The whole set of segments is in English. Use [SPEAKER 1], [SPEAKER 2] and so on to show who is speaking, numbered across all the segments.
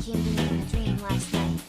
[SPEAKER 1] came to me in a dream last night.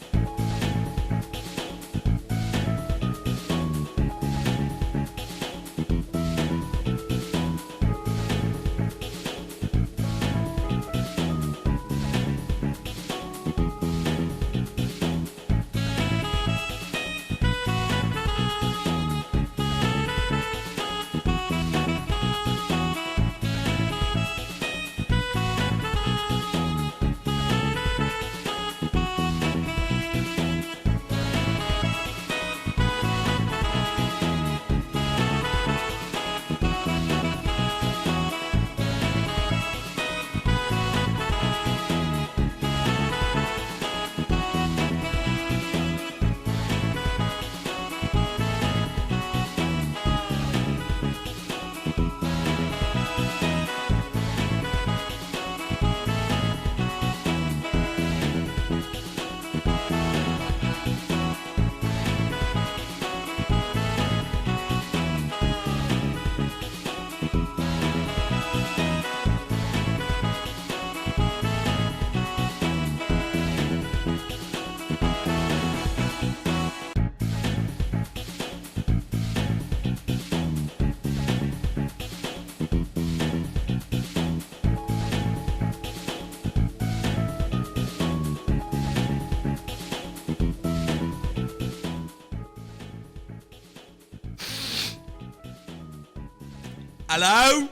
[SPEAKER 2] Hello?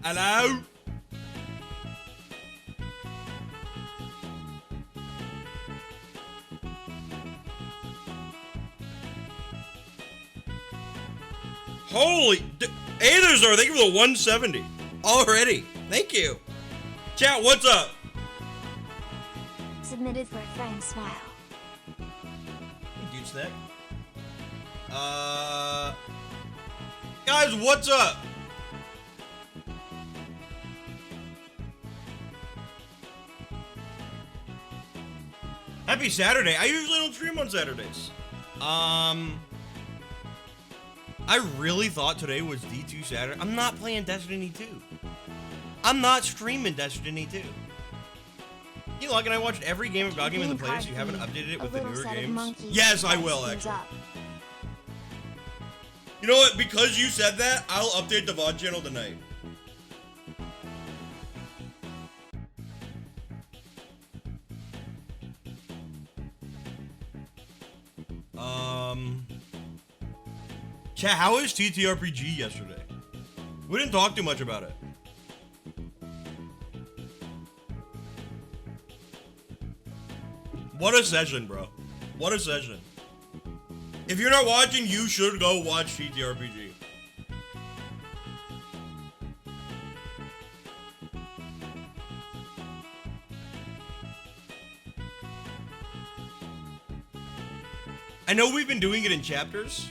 [SPEAKER 2] Hello? Holy, Atherzor, thank you for the 170 already. Thank you. Chat, what's up?
[SPEAKER 1] Submitted for a friend smile.
[SPEAKER 2] Hey, dude, snack. Guys, what's up? Happy Saturday. I usually don't stream on Saturdays. I really thought today was D2 Saturday. I'm not playing Destiny 2. I'm not streaming Destiny 2. You know, like, and I watched every game of God Game in the playlist. You haven't updated it with the newer games? Yes, I will, actually. You know what? Because you said that, I'll update the VOD channel tonight. Chat, how was TTRPG yesterday? We didn't talk too much about it. What a session, bro. What a session. If you're not watching, you should go watch TTRPG. I know we've been doing it in chapters,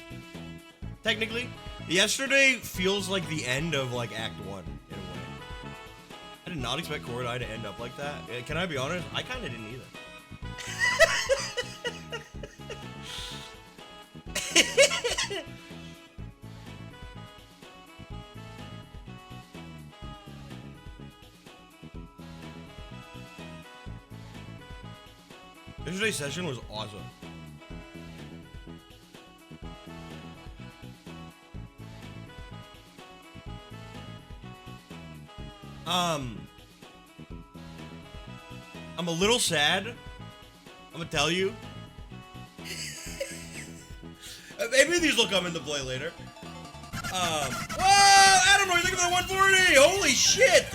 [SPEAKER 2] technically. Yesterday feels like the end of, like, Act 1, in a way. I did not expect Korodai to end up like that. Can I be honest? I kinda didn't either. Yesterday's session was awesome. I'm a little sad. I'm gonna tell you. Maybe these will come into play later. Whoa! Adam Roy, thank you for the 140! Holy shit!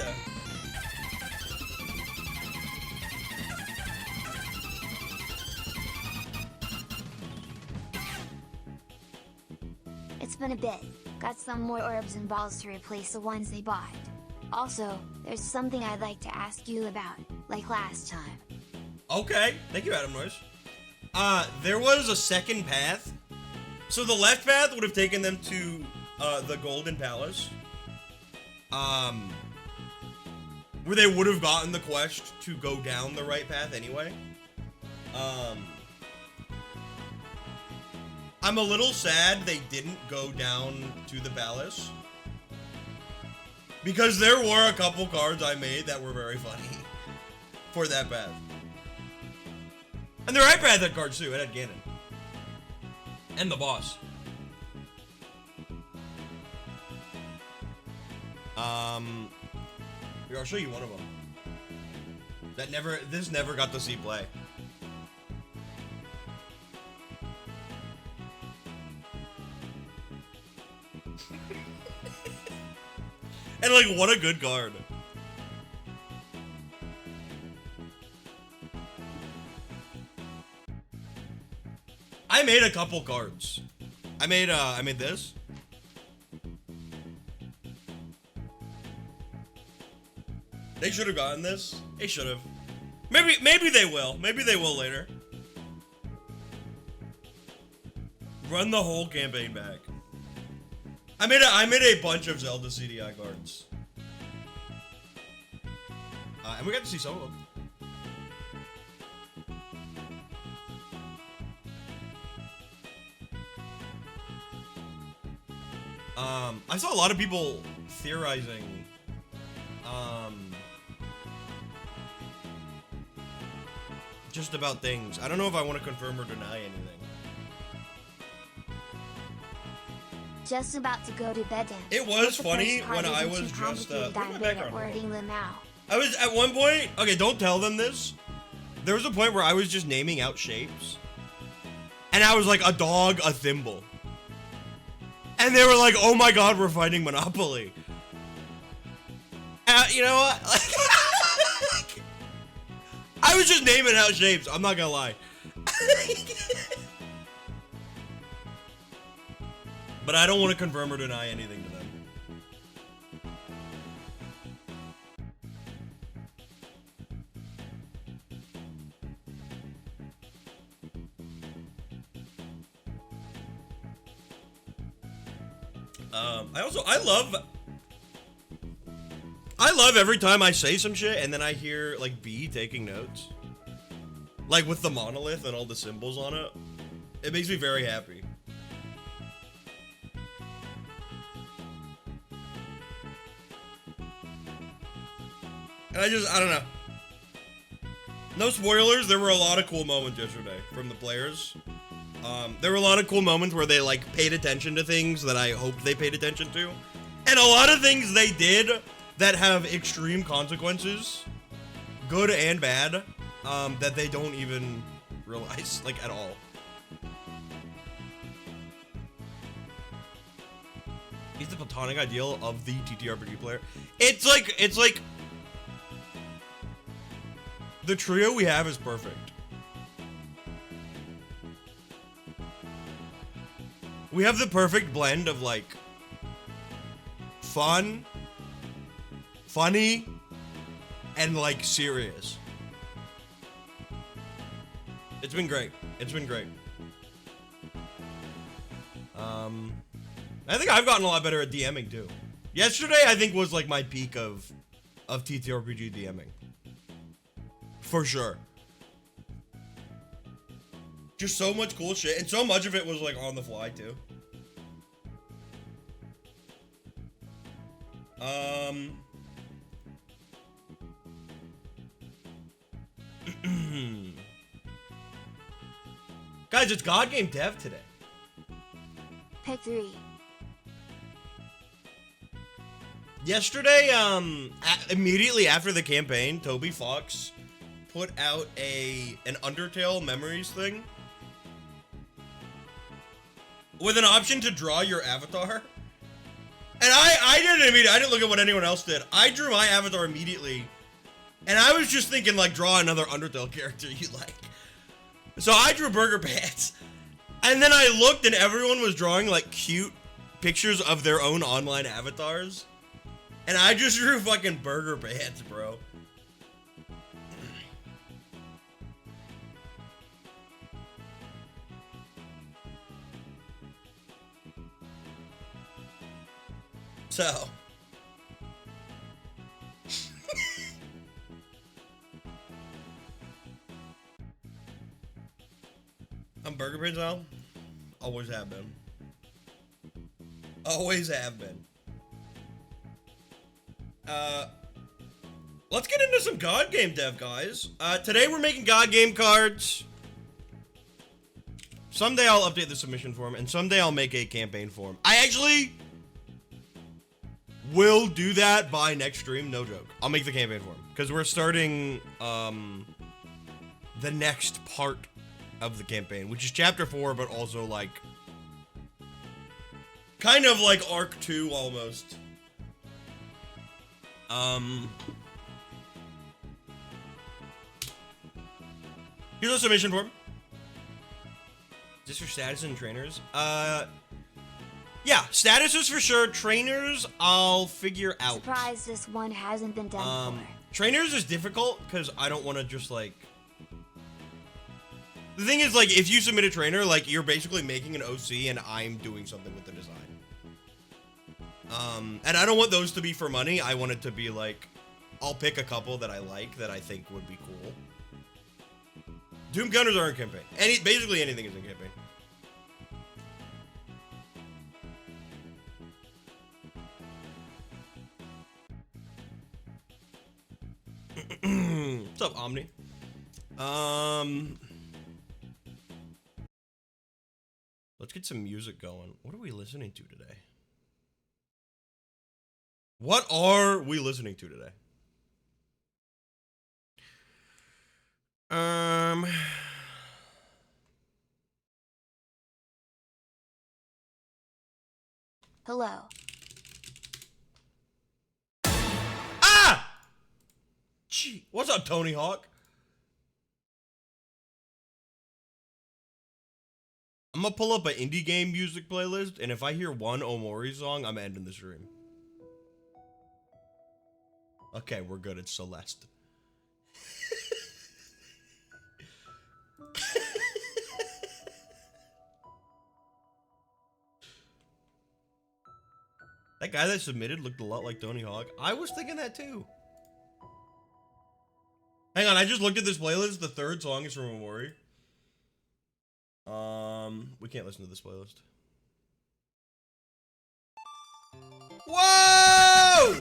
[SPEAKER 1] It's been a bit. Got some more orbs and balls to replace the ones they bought. Also, there's something I'd like to ask you about, like last time.
[SPEAKER 2] Okay, thank you, Adam Noise. There was a second path. So the left path would have taken them to, the Golden Palace. Where they would have gotten the quest to go down the right path anyway. I'm a little sad they didn't go down to the palace. Because there were a couple cards I made that were very funny. for that path. And the right path had cards too. It had Ganon. And the boss. Here, I'll show you one of them. This never got to see play. And like, what a good card. I made a couple cards. I made this. They should have gotten this. They should have. Maybe they will. Maybe they will later. Run the whole campaign back. I made a bunch of Zelda CDI cards. And we got to see some of them. I saw a lot of people theorizing, just about things. I don't know if I want to confirm or deny anything.
[SPEAKER 1] Just about to go to bed then.
[SPEAKER 2] It was funny when I was just,
[SPEAKER 1] I'm good at wording them out.
[SPEAKER 2] I was, at one point, okay, don't tell them this. There was a point where I was just naming out shapes. And I was like, a dog, a thimble. And they were like, oh my god, we're fighting Monopoly. You know what? I was just naming out shapes, I'm not gonna lie. But I don't want to confirm or deny anything to them. I love every time I say some shit and then I hear like B taking notes. Like with the monolith and all the symbols on it. It makes me very happy. And I don't know. No spoilers, there were a lot of cool moments yesterday from the players. There were a lot of cool moments where they like paid attention to things that I hoped they paid attention to. And a lot of things they did that have extreme consequences, good and bad, that they don't even realize, like, at all. He's the platonic ideal of the TTRPG player. It's like the trio we have is perfect. We have the perfect blend of like fun, funny, and like serious. It's been great. It's been great. I think I've gotten a lot better at DMing too. Yesterday I think was like my peak of TTRPG DMing. For sure. Just so much cool shit, and so much of it was like on the fly too. Guys, it's God Game Dev today.
[SPEAKER 1] Pick 3.
[SPEAKER 2] Yesterday, immediately after the campaign, Toby Fox put out an Undertale Memories thing with an option to draw your avatar. And I didn't look at what anyone else did. I drew my avatar immediately. And I was just thinking, like, draw another Undertale character you like. So I drew Burger Pants. And then I looked and everyone was drawing, like, cute pictures of their own online avatars. And I just drew fucking Burger Pants, bro. So. I'm Burger Pants now. Always have been. Always have been. Let's get into some God Game dev, guys. Today we're making God Game cards. Someday I'll update the submission form, and someday I'll make a campaign form. I actually will do that by next stream, no joke. I'll make the campaign form, because we're starting the next part of the campaign, which is chapter 4, but also like kind of like arc 2 almost. Here's a submission form. Is this for status and trainers? Yeah, statuses for sure. Trainers, I'll figure out.
[SPEAKER 1] Surprised this one hasn't been done before.
[SPEAKER 2] Trainers is difficult because I don't want to just like. The thing is, like, if you submit a trainer, like, you're basically making an OC and I'm doing something with the design. And I don't want those to be for money. I want it to be like, I'll pick a couple that I like that I think would be cool. Doom Gunners are in campaign. Basically anything is in campaign. What's up, Omni? Let's get some music going. What are we listening to today? What are we listening to today?
[SPEAKER 1] Hello.
[SPEAKER 2] Ah! Gee, what's up, Tony Hawk? I'm gonna pull up an indie game music playlist, and if I hear one Omori song, I'm ending the stream. Okay, we're good. It's Celeste. That guy that submitted looked a lot like Tony Hawk. I was thinking that too. Hang on, I just looked at this playlist. The third song is from Omori. We can't listen to this playlist. Whoa!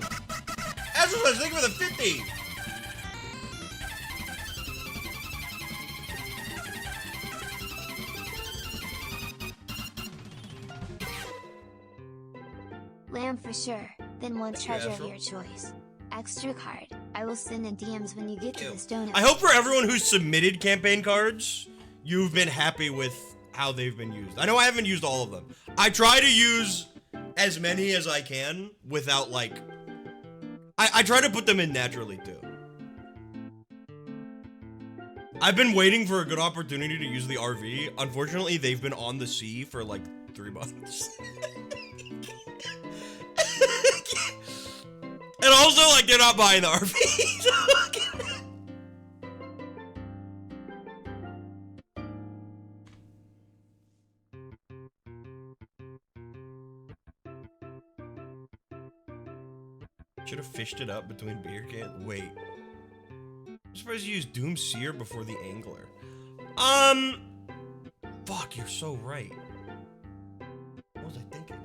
[SPEAKER 2] That's what I was thinking with a 50.
[SPEAKER 1] Lamb for sure, then one treasure of
[SPEAKER 2] Astral.
[SPEAKER 1] your choice. Extra card. I will send in DMs when you get to this donut.
[SPEAKER 2] I hope for everyone who's submitted campaign cards, you've been happy with how they've been used. I know I haven't used all of them. I try to use as many as I can without like... I try to put them in naturally too. I've been waiting for a good opportunity to use the RV. Unfortunately, they've been on the sea for like 3 months. And also, like, they're not buying the RV. Should have fished it up between beer cans. Wait. I'm surprised you used Doom Seer before the Angler. Fuck, you're so right. What was I thinking?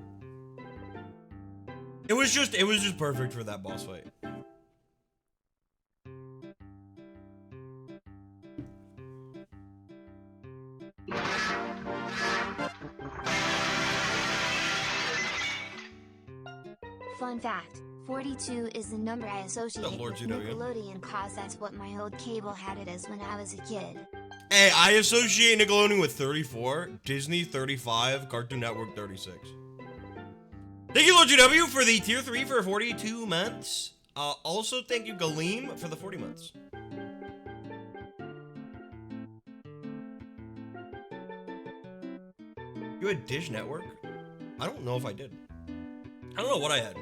[SPEAKER 2] It was just perfect for that boss fight.
[SPEAKER 1] Fun fact, 42 is the number I associate
[SPEAKER 2] Lord
[SPEAKER 1] with
[SPEAKER 2] GW.
[SPEAKER 1] Nickelodeon cause that's what my old cable had it as when I was a kid.
[SPEAKER 2] Hey, I associate Nickelodeon with 34, Disney 35, Cartoon Network 36. Thank you, Lord GW, for the tier 3 for 42 months. Also, thank you, Galeem, for the 40 months. You had Dish Network? I don't know if I did. I don't know what I had.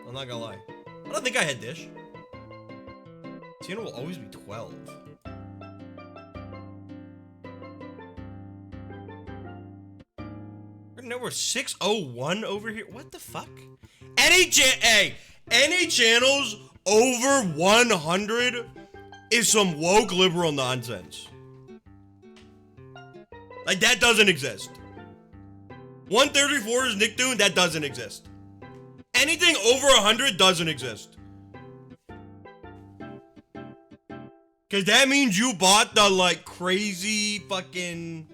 [SPEAKER 2] I'm not gonna lie. I don't think I had Dish. TNA will always be 12. Network 601 over here. What the fuck? Any channels over 100 is some woke liberal nonsense. Like, that doesn't exist. 134 is Nicktoon, that doesn't exist. Anything over 100 doesn't exist. Cause that means you bought the like crazy fucking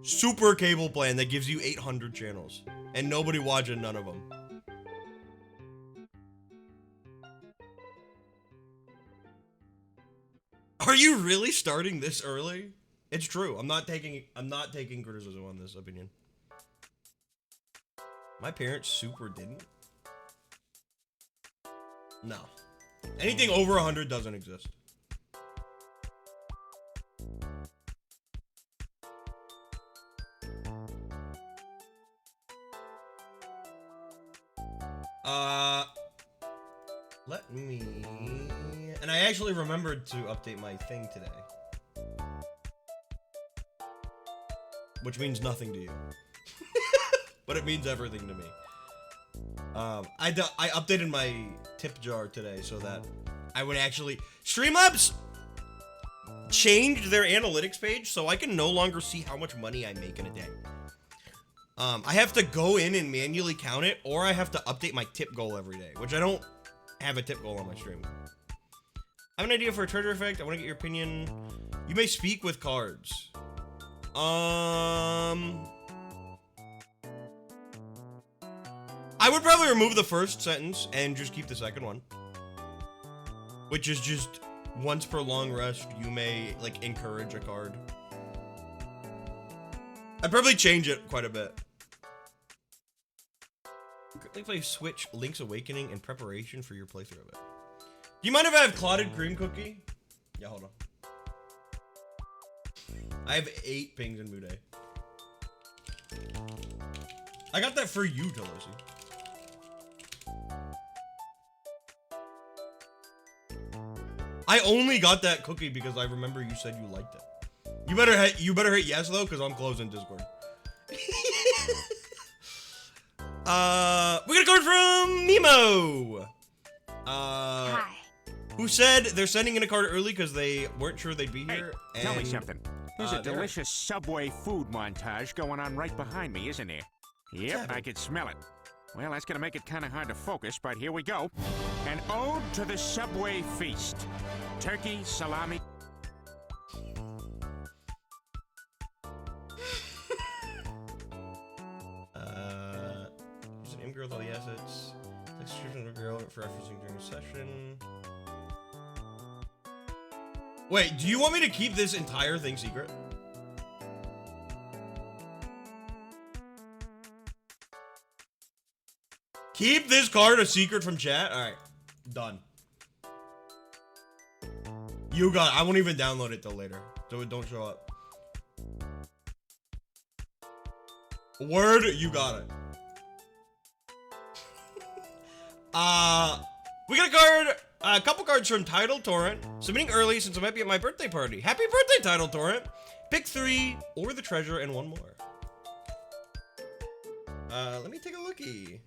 [SPEAKER 2] super cable plan that gives you 800 channels and nobody watching none of them. Are you really starting this early? It's true. I'm not taking criticism on this opinion. My parents super didn't. No. Anything over 100 doesn't exist. Let me... And I actually remembered to update my thing today. Which means nothing to you. But it means everything to me. I updated my tip jar today so that I would actually... Streamlabs changed their analytics page so I can no longer see how much money I make in a day. I have to go in and manually count it, or I have to update my tip goal every day, which I don't have a tip goal on my stream. I have an idea for a treasure effect. I want to get your opinion. You may speak with cards. I would probably remove the first sentence and just keep the second one. Which is just, once per long rest, you may, like, encourage a card. I'd probably change it quite a bit. Quickly play Switch Link's Awakening in preparation for your playthrough of it. Do you mind if I have clotted cream cookie? Yeah, hold on. I have 8 pings in Muday. I got that for you, Tolosi. I only got that cookie because I remember you said you liked it. You better hit yes though, because I'm closing Discord. We got a card from Mimo.
[SPEAKER 1] Hi.
[SPEAKER 2] Who said they're sending in a card early because they weren't sure they'd be here.
[SPEAKER 3] Hey, tell me something. There's a delicious Subway food montage going on right behind me, isn't there? Yep, I could smell it. Well, that's gonna make it kind of hard to focus, but here we go. An ode to the Subway feast. Turkey, salami.
[SPEAKER 2] Use an imp girl with all the assets. Execution of a girl for referencing during a session. Wait, do you want me to keep this entire thing secret? Keep this card a secret from chat? Alright, done. You got it. I won't even download it till later, so it don't show up. Word, you got it. We got a card, a couple cards from Tidal Torrent. Submitting early since I might be at my birthday party. Happy birthday, Tidal Torrent. Pick 3 or the treasure and 1 more. Let me take a lookie.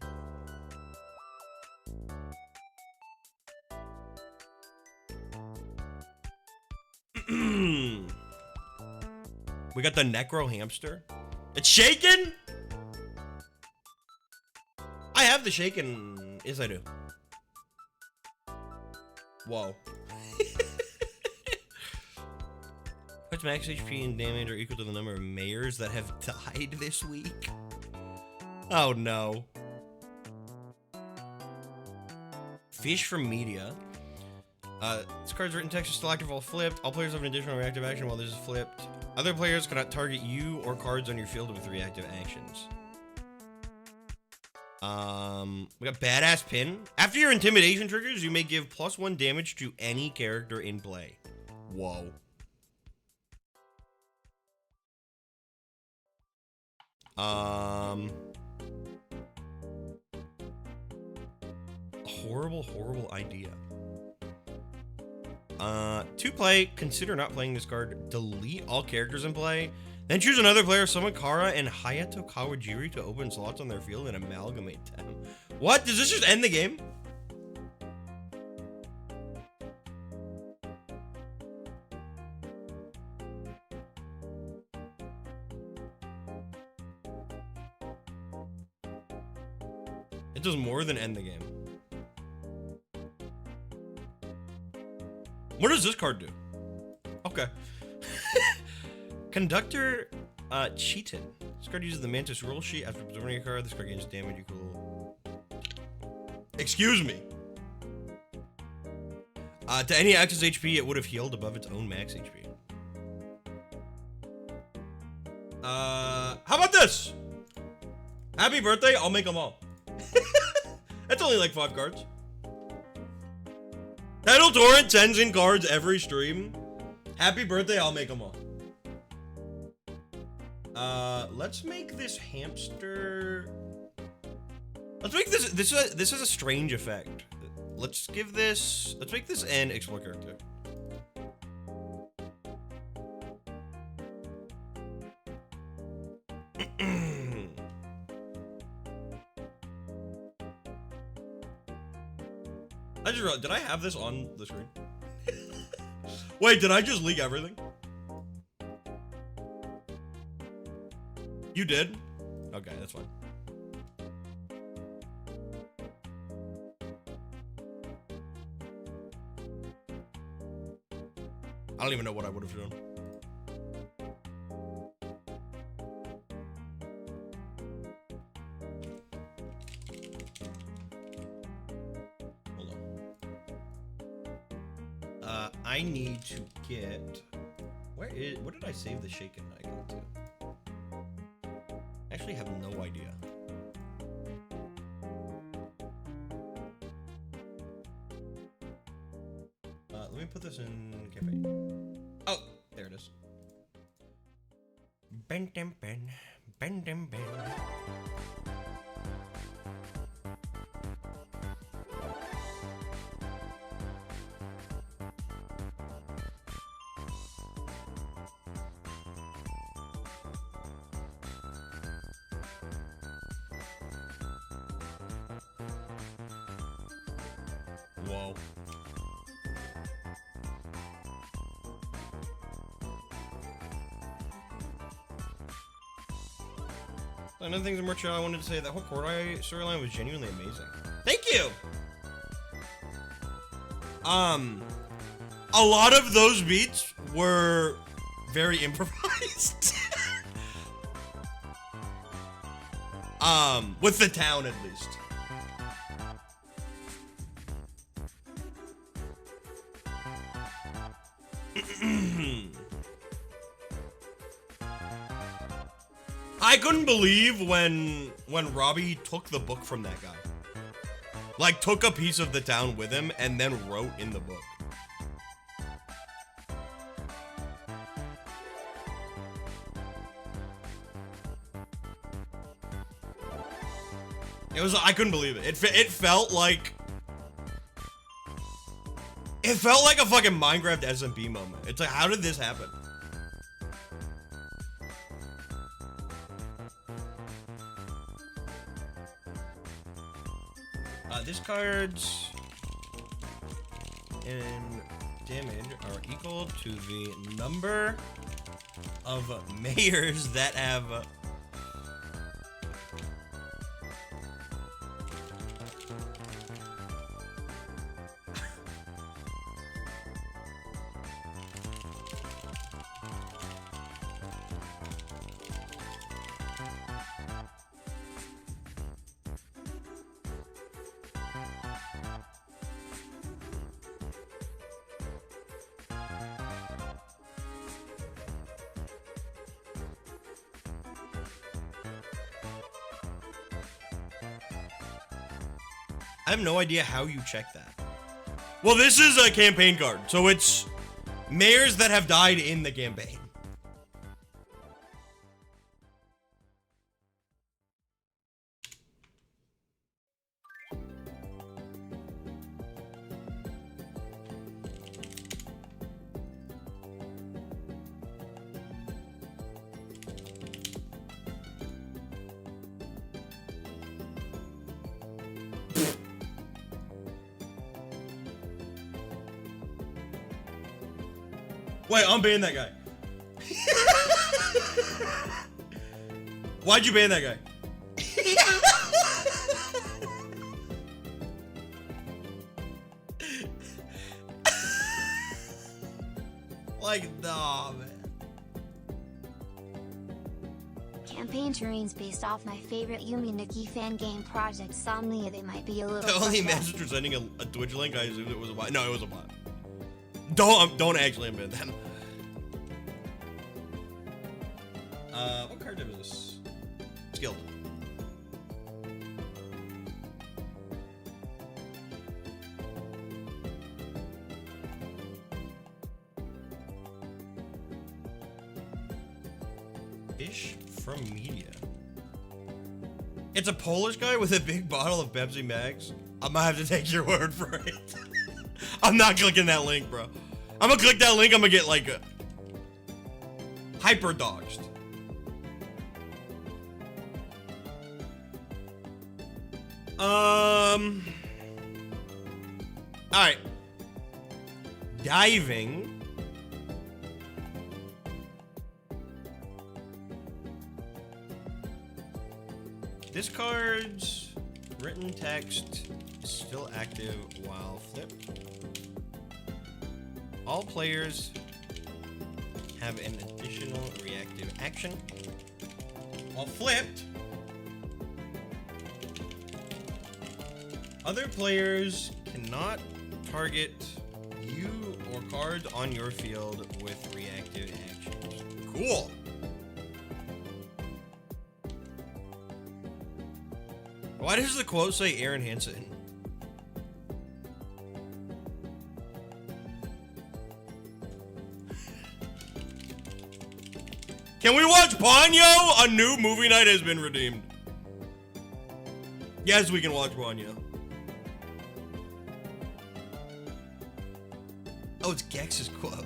[SPEAKER 2] We got the Necro Hamster. It's shaken? I have the shaken. Yes, I do. Whoa. What's max HP and damage are equal to the number of mayors that have died this week? Oh no. Fish from media. This card's written text is still active while flipped. All players have an additional reactive action while this is flipped. Other players cannot target you or cards on your field with reactive actions. We got Badass Pin. After your intimidation triggers, you may give +1 damage to any character in play. Whoa. Horrible idea. To play, consider not playing this card. Delete all characters in play. Then choose another player, summon Kara and Hayato Kawajiri to open slots on their field and amalgamate them. What? Does this just end the game? It does more than end the game. What does this card do? Conductor Cheaton. This card uses the Mantis rule sheet after absorbing a card. This card gains damage equal. Excuse me. To any access HP, it would have healed above its own max HP. How about this? Happy birthday, I'll make them all. That's only like 5 cards. Title Torrent sends in cards every stream. Happy birthday, I'll make them all. Let's make this hamster. Let's make this. This has a strange effect. Let's give this. Let's make this an explore character. I just realized, did I have this on the screen? Wait, did I just leak everything? You did? Okay, that's fine. I don't even know what I would have done. Hold on. I need to get. Where did I save the shaken icon to? I actually have no idea. Let me put this in campaign. Oh, there it is. Ben, ben, ben, ben, ben, ben. Whoa. Another thing in Merch, I wanted to say that whole Cordai storyline was genuinely amazing. Thank you! A lot of those beats were very improvised. With the town at least. I couldn't believe when Robbie took the book from that guy. Like, took a piece of the town with him and then wrote in the book. I couldn't believe it. It felt like a fucking Minecraft SMP moment. It's like, how did this happen? This card's and damage are equal to the number of mayors that have I have no idea how you check that. Well, this is a campaign card, so it's mayors that have died in the campaign. Wait, I'm banning that guy. Why'd you ban that guy? Like, nah, man.
[SPEAKER 1] campaign terrains based off my favorite Yumi Nuki fan game project Somnia. They might be a little.
[SPEAKER 2] The only message for sending a Twitch link, I assumed it was a bot. No, it was a bot. Don't actually embed them. What card type is this? Skilled. Ish from Media. It's a Polish guy with a big bottle of Pepsi Max. I'm gonna have to take your word for it. I'm not clicking that link, bro. I'm gonna click that link, I'm gonna get like hyper dodged. Alright. Diving. Discards written text is still active while flipped. All players have an additional reactive action. While flipped, other players cannot target you or cards on your field with reactive actions. Cool. Why does the quote say Aaron Hansen? Can we watch Ponyo? A new movie night has been redeemed. Yes, we can watch Ponyo. Oh, it's Gex's quote.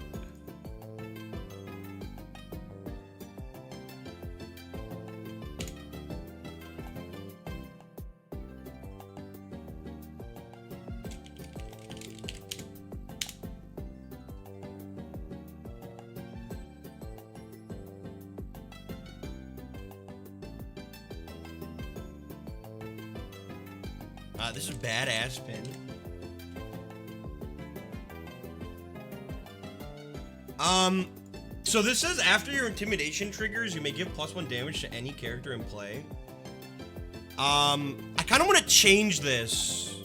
[SPEAKER 2] This is a badass pin. So this says after your intimidation triggers, you may give +1 damage to any character in play. I kind of want to change this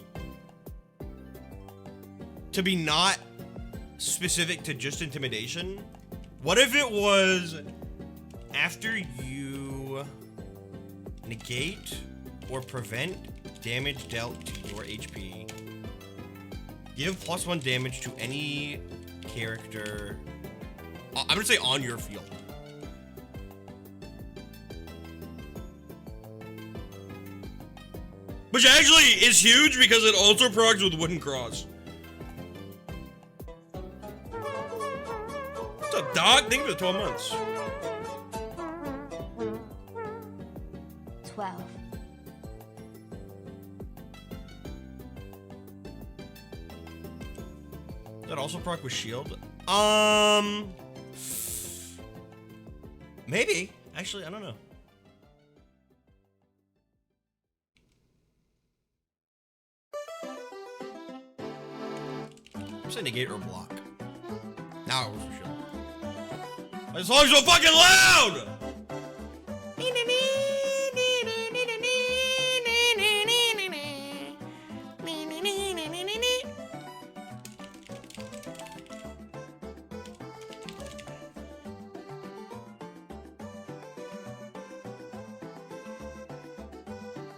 [SPEAKER 2] to be not specific to just intimidation. What if it was after you negate or prevent damage dealt to your HP, give +1 damage to any character, I'm gonna say on your field. Which actually is huge because it also procs with Wooden Cross. What's up, dog? Thank you for the 12 months.
[SPEAKER 1] 12.
[SPEAKER 2] That also proc with shield? Maybe. Actually, I don't know. I'm saying negate or block. Now it was for shield. My song's so fucking loud!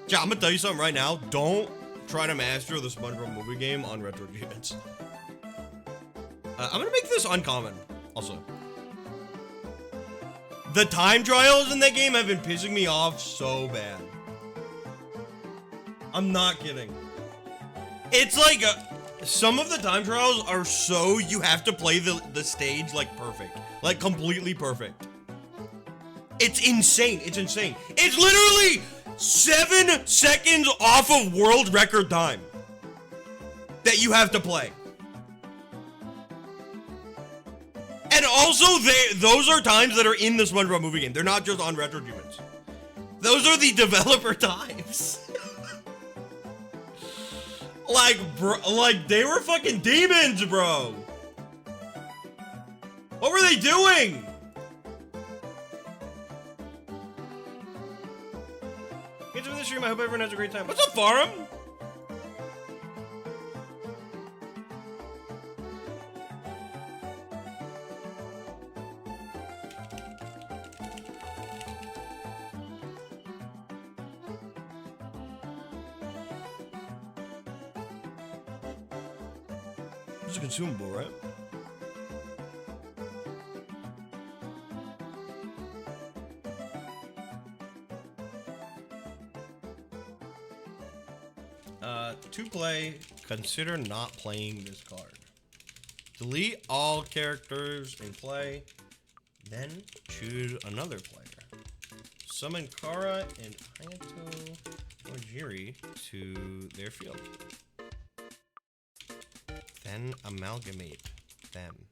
[SPEAKER 2] Yeah, I'm gonna tell you something right now. Don't try to master the SpongeBob movie game on Retro Demons. I'm gonna make this uncommon, also. The time trials in that game have been pissing me off so bad. I'm not kidding. It's like, some of the time trials are so you have to play the stage like perfect. Like completely perfect. It's insane, it's insane. It's literally 7 seconds off of world record time that you have to play. And also, those are times that are in the SpongeBob movie game. They're not just on Retro Demons. Those are the developer times. Like, bro, like they were fucking demons, bro. What were they doing? Thanks for the stream. I hope everyone has a great time. What's up, Farum? It's a consumable, right? To play, consider not playing this card. Delete all characters in play, then choose another player. Summon Kara and Hayato Ojiri to their field. Then amalgamate them.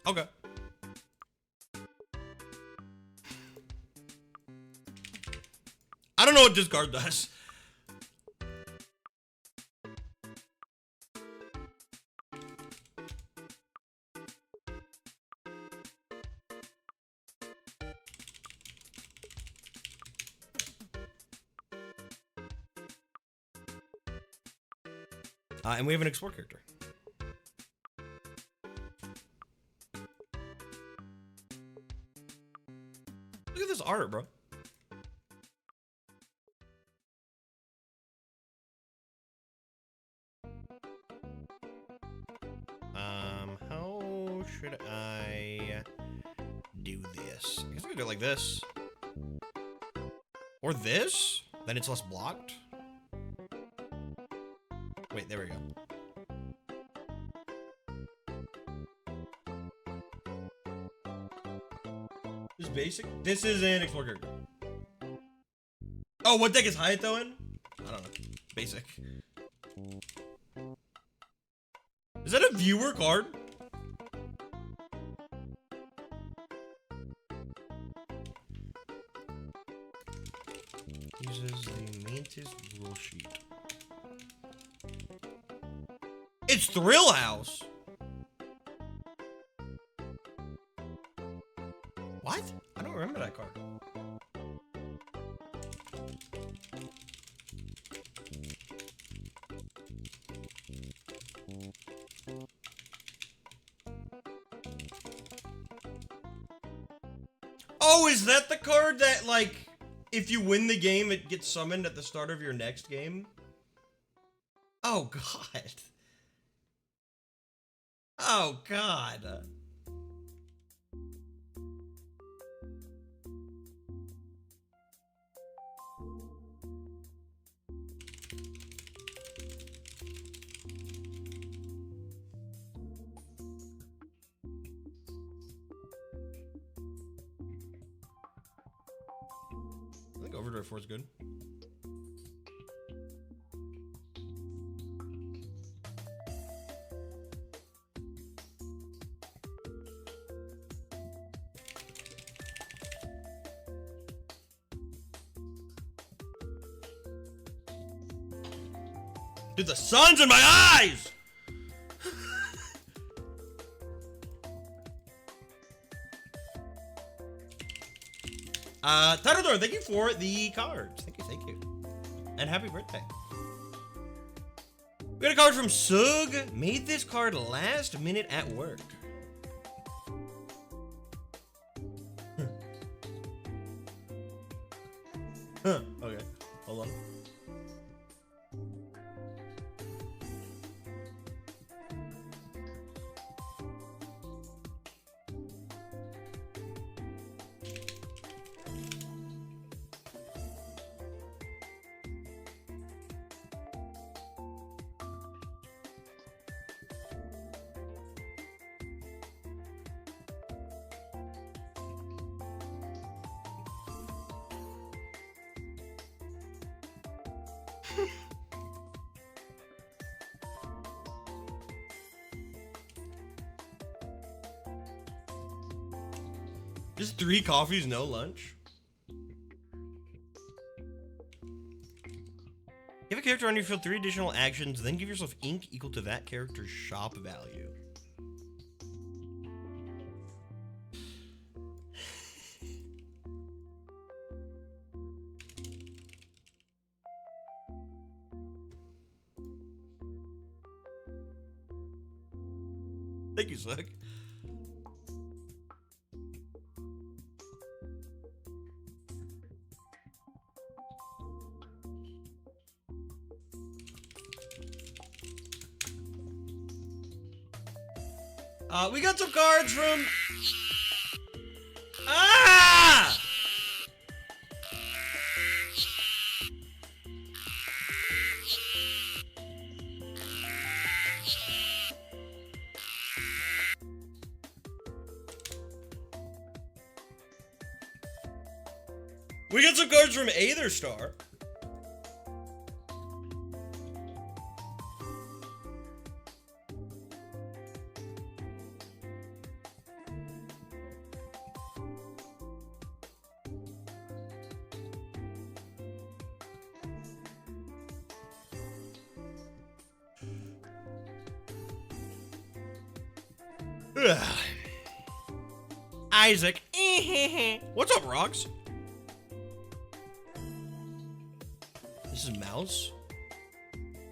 [SPEAKER 2] Okay. I don't know what this card does. And we have an explore character. Look at this art, bro. How should I do this? I guess I could do it like this. Or this? Then it's less blocked. Wait, there we go. This is basic? This is an explore character. Oh, what deck is Hayato in? I don't know. Basic. Is that a viewer card? Uses the Mantis rule sheet. It's Thrill House. What? I don't remember that card. Oh, is that the card that, like, if you win the game, it gets summoned at the start of your next game? Oh, God. Oh, God. I think Overdrive 4 is good. Dude, the sun's in my eyes! Titledor, thank you for the cards. Thank you. And happy birthday. We got a card from Sug. Made this card last minute at work. Okay, hold on. Just 3 coffees, no lunch. Give a character on your field 3 additional actions, then give yourself ink equal to that character's shop value. Thank you, Slick. We got some cards from... Ah! We got some cards from Aether Star. Ugh. Isaac. What's up, Rocks? This is Mouse?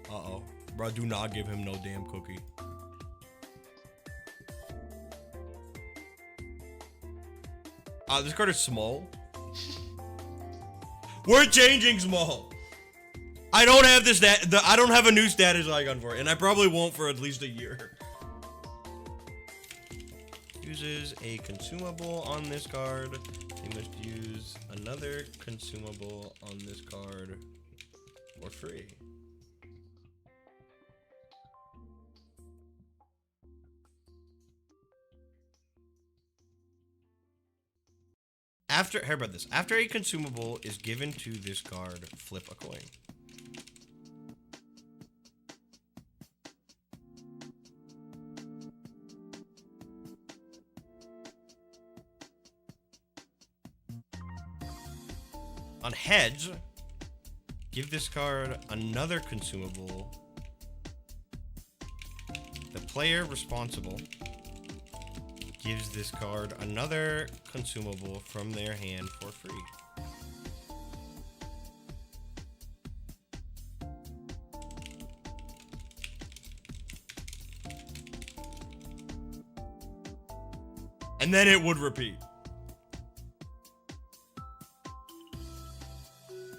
[SPEAKER 2] Uh-oh. Bro, do not give him no damn cookie. This card is small. We're changing small. I don't have this I don't have a new status icon for it, and I probably won't for at least a year. Uses a consumable on this card. You must use another consumable on this card for free. How about this? After a consumable is given to this card, flip a coin. On heads, give this card another consumable. The player responsible gives this card another consumable from their hand for free. And then it would repeat.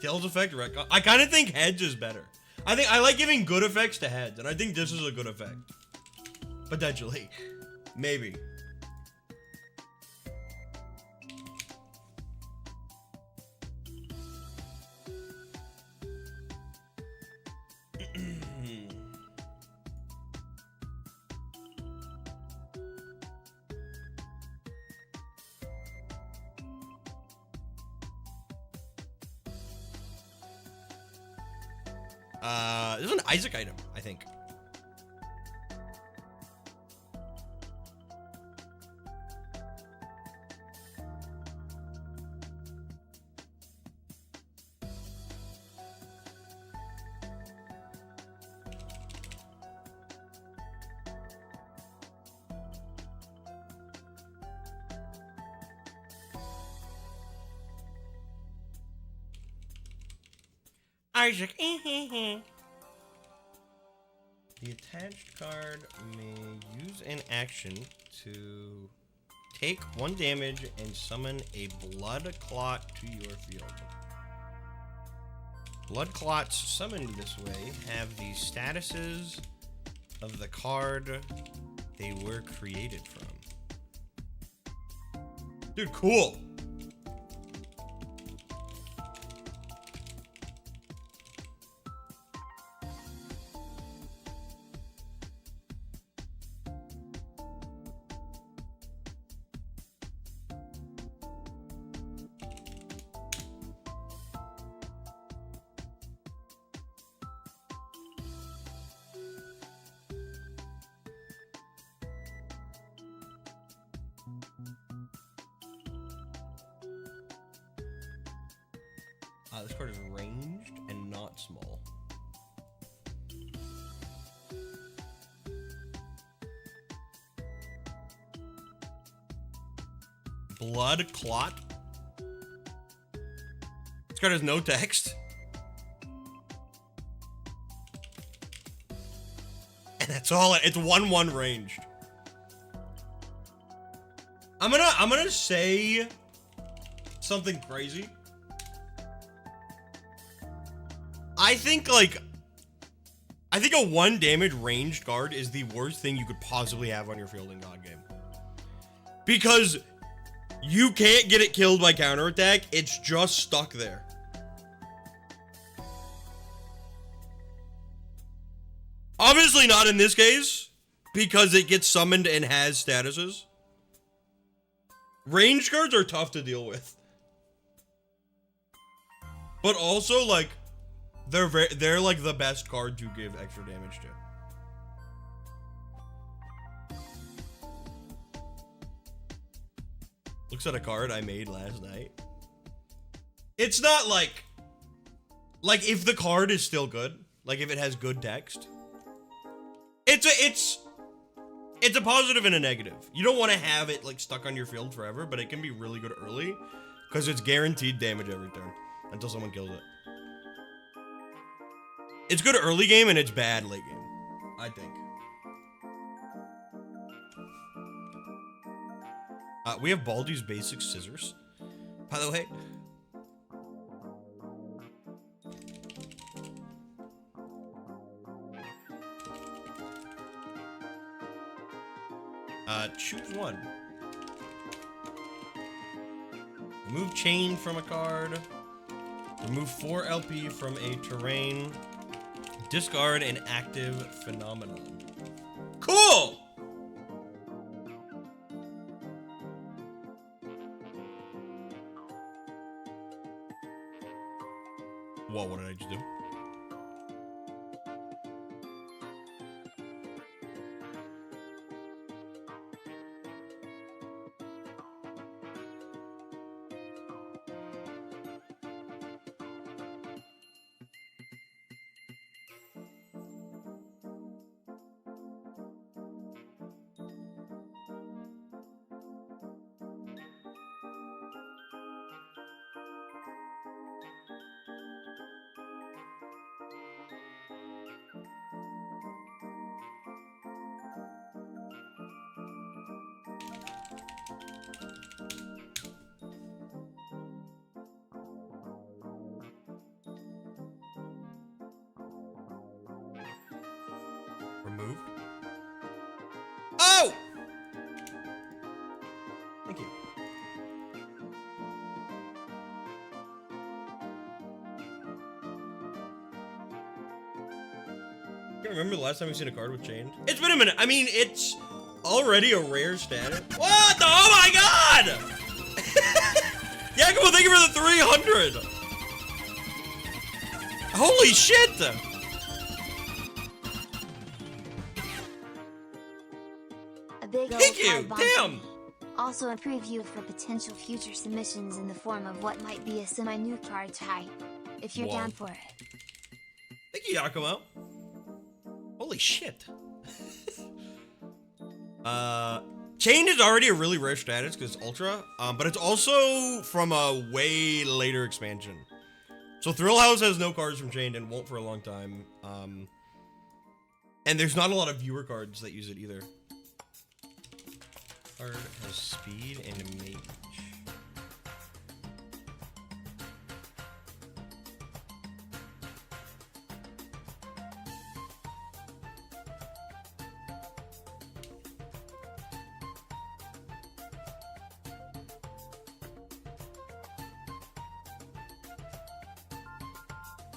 [SPEAKER 2] Tails effect, wreck. I kind of think heads is better. I like giving good effects to heads, and I think this is a good effect. Potentially. Maybe. This is an Isaac item, I think. Isaac. The attached card may use an action to take 1 damage and summon a blood clot to your field. Blood clots summoned this way have the statuses of the card they were created from. Dude, cool. This card is ranged and not small. Blood clot. This card has no text. And that's all. It's 1/1 ranged. I'm gonna say something crazy. I think a 1 damage ranged guard is the worst thing you could possibly have on your field in God game. Because you can't get it killed by counterattack, it's just stuck there. Obviously not in this case, because it gets summoned and has statuses. Ranged guards are tough to deal with. But also, like, they're like the best card to give extra damage to. Looks at a card I made last night. It's not like if the card is still good, like if it has good text, it's a positive and a negative. You don't want to have it like stuck on your field forever, but it can be really good early because it's guaranteed damage every turn until someone kills it. It's good early game and it's bad late game, I think. We have Baldi's Basic Scissors, by the way. Choose one. Remove Chain from a card. Remove 4 LP from a terrain. Discard an active phenomenon. Cool! Whoa, what did I just do? Removed. Oh! Thank you. I can't remember the last time we've seen a card with chained. It's been a minute. I mean, it's already a rare status. What the? Oh my god! Yakumo, thank you for the 300. Holy shit! Thank you! Damn!
[SPEAKER 1] Also a preview for potential future submissions in the form of what might be a semi-new card type, if you're down for it.
[SPEAKER 2] Thank you, Yakumo. Holy shit. Chained is already a really rare status because it's Ultra, but it's also from a way later expansion. So Thrill House has no cards from Chained and won't for a long time. And there's not a lot of viewer cards that use it either. Card has speed and mage.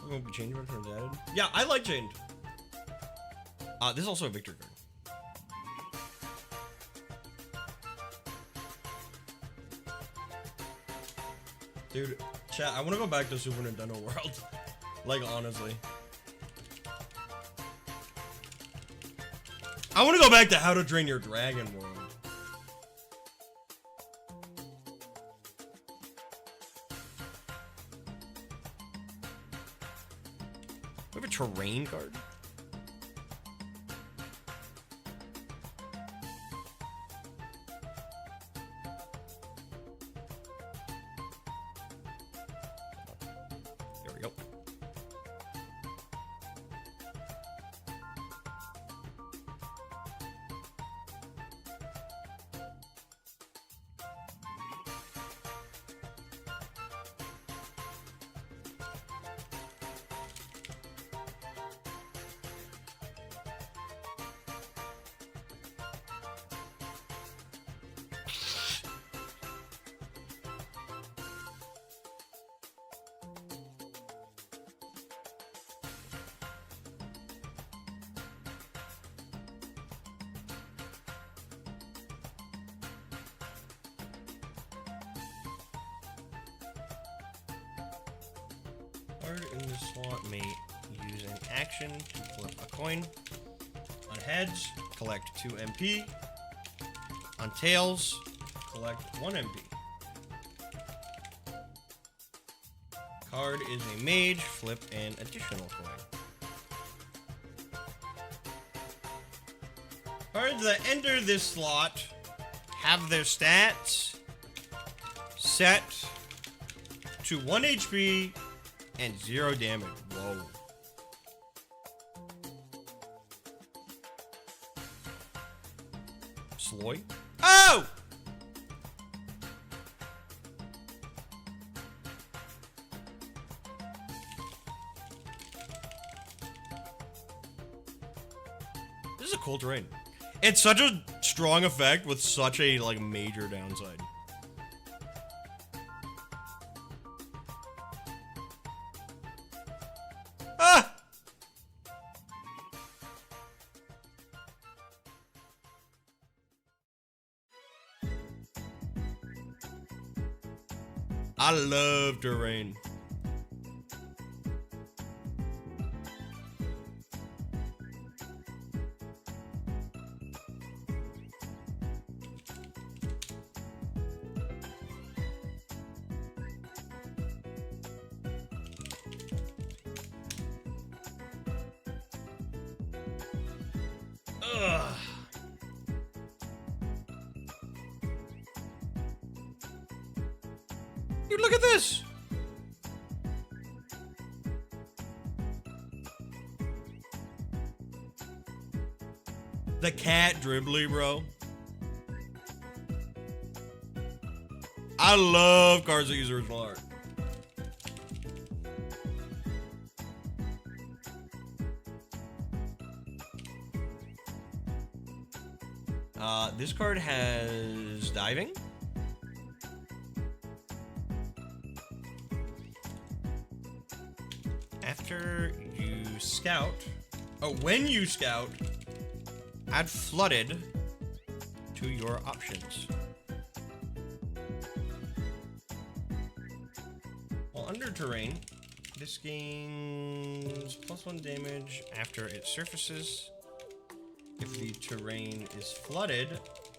[SPEAKER 2] Won't be changed when turns added. Yeah, I like Chained. This is also a Victor card. Dude, chat, I want to go back to Super Nintendo World. Like, honestly. I want to go back to How to Train Your Dragon World. We have a terrain card. There we go. Card in the slot may use an action to flip a coin. On heads, collect 2 MP. On tails, collect 1 MP. Card is a mage, flip an additional coin. Cards that enter this slot have their stats set to 1 HP and 0 damage. Whoa. Sloy? Oh! This is a cool terrain. It's such a strong effect with such a, like, major downside. Ah! I love terrain. Ugh. Dude, look at this! The cat dribbly, bro. I love cards that use original art. This card has diving. After you scout, when you scout, add flooded to your options. While under terrain, this gains +1 damage after it surfaces. If the terrain is flooded,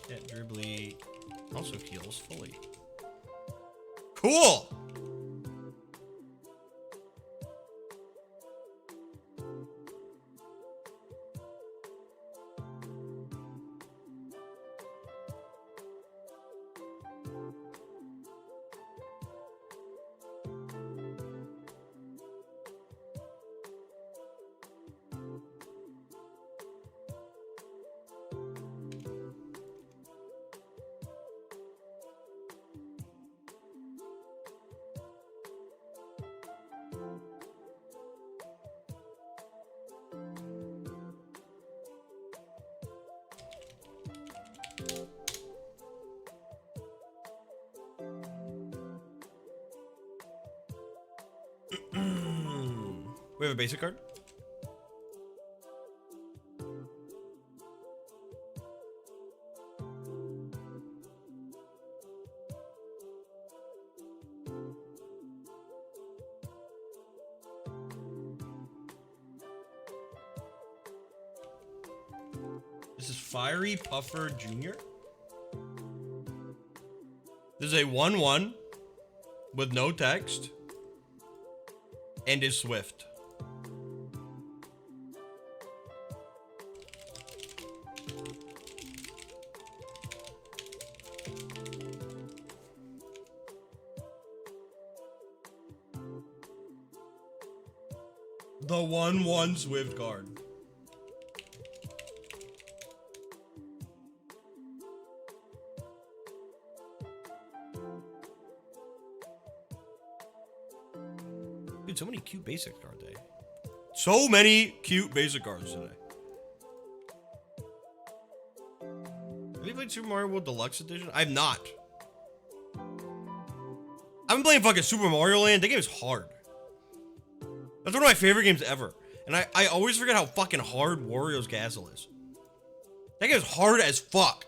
[SPEAKER 2] that dribbly also heals fully. Cool! We have a basic card. This is Fiery Puffer Jr. This is a 1/1 with no text and is swift. The 1/1 swift card. Dude, so many cute basic cards today. So many cute basic cards today. Have you played Super Mario World Deluxe Edition? I have not. I've been playing fucking Super Mario Land. That game is hard. That's one of my favorite games ever. And I always forget how fucking hard Wario's Castle is. That game is hard as fuck.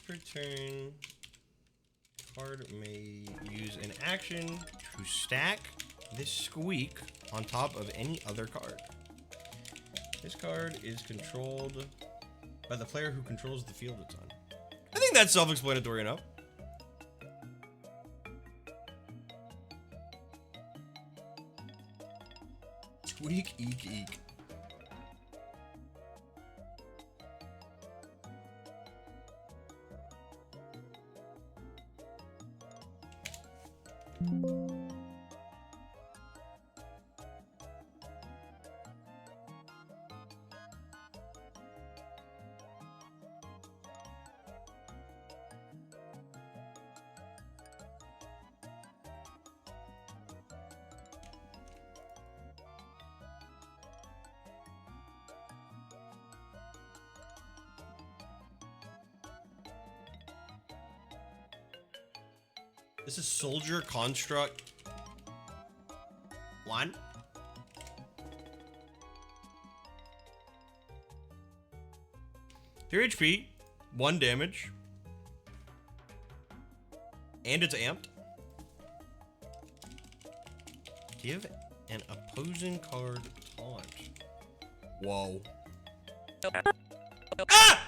[SPEAKER 2] per turn. Card may use an action to stack this squeak on top of any other card. This card is controlled by the player who controls the field it's on. I think that's self-explanatory enough. Squeak, eek, eek. This is Soldier Construct 1. Three HP, 1 damage, and it's amped. Give an opposing card taunt. Whoa. Ah!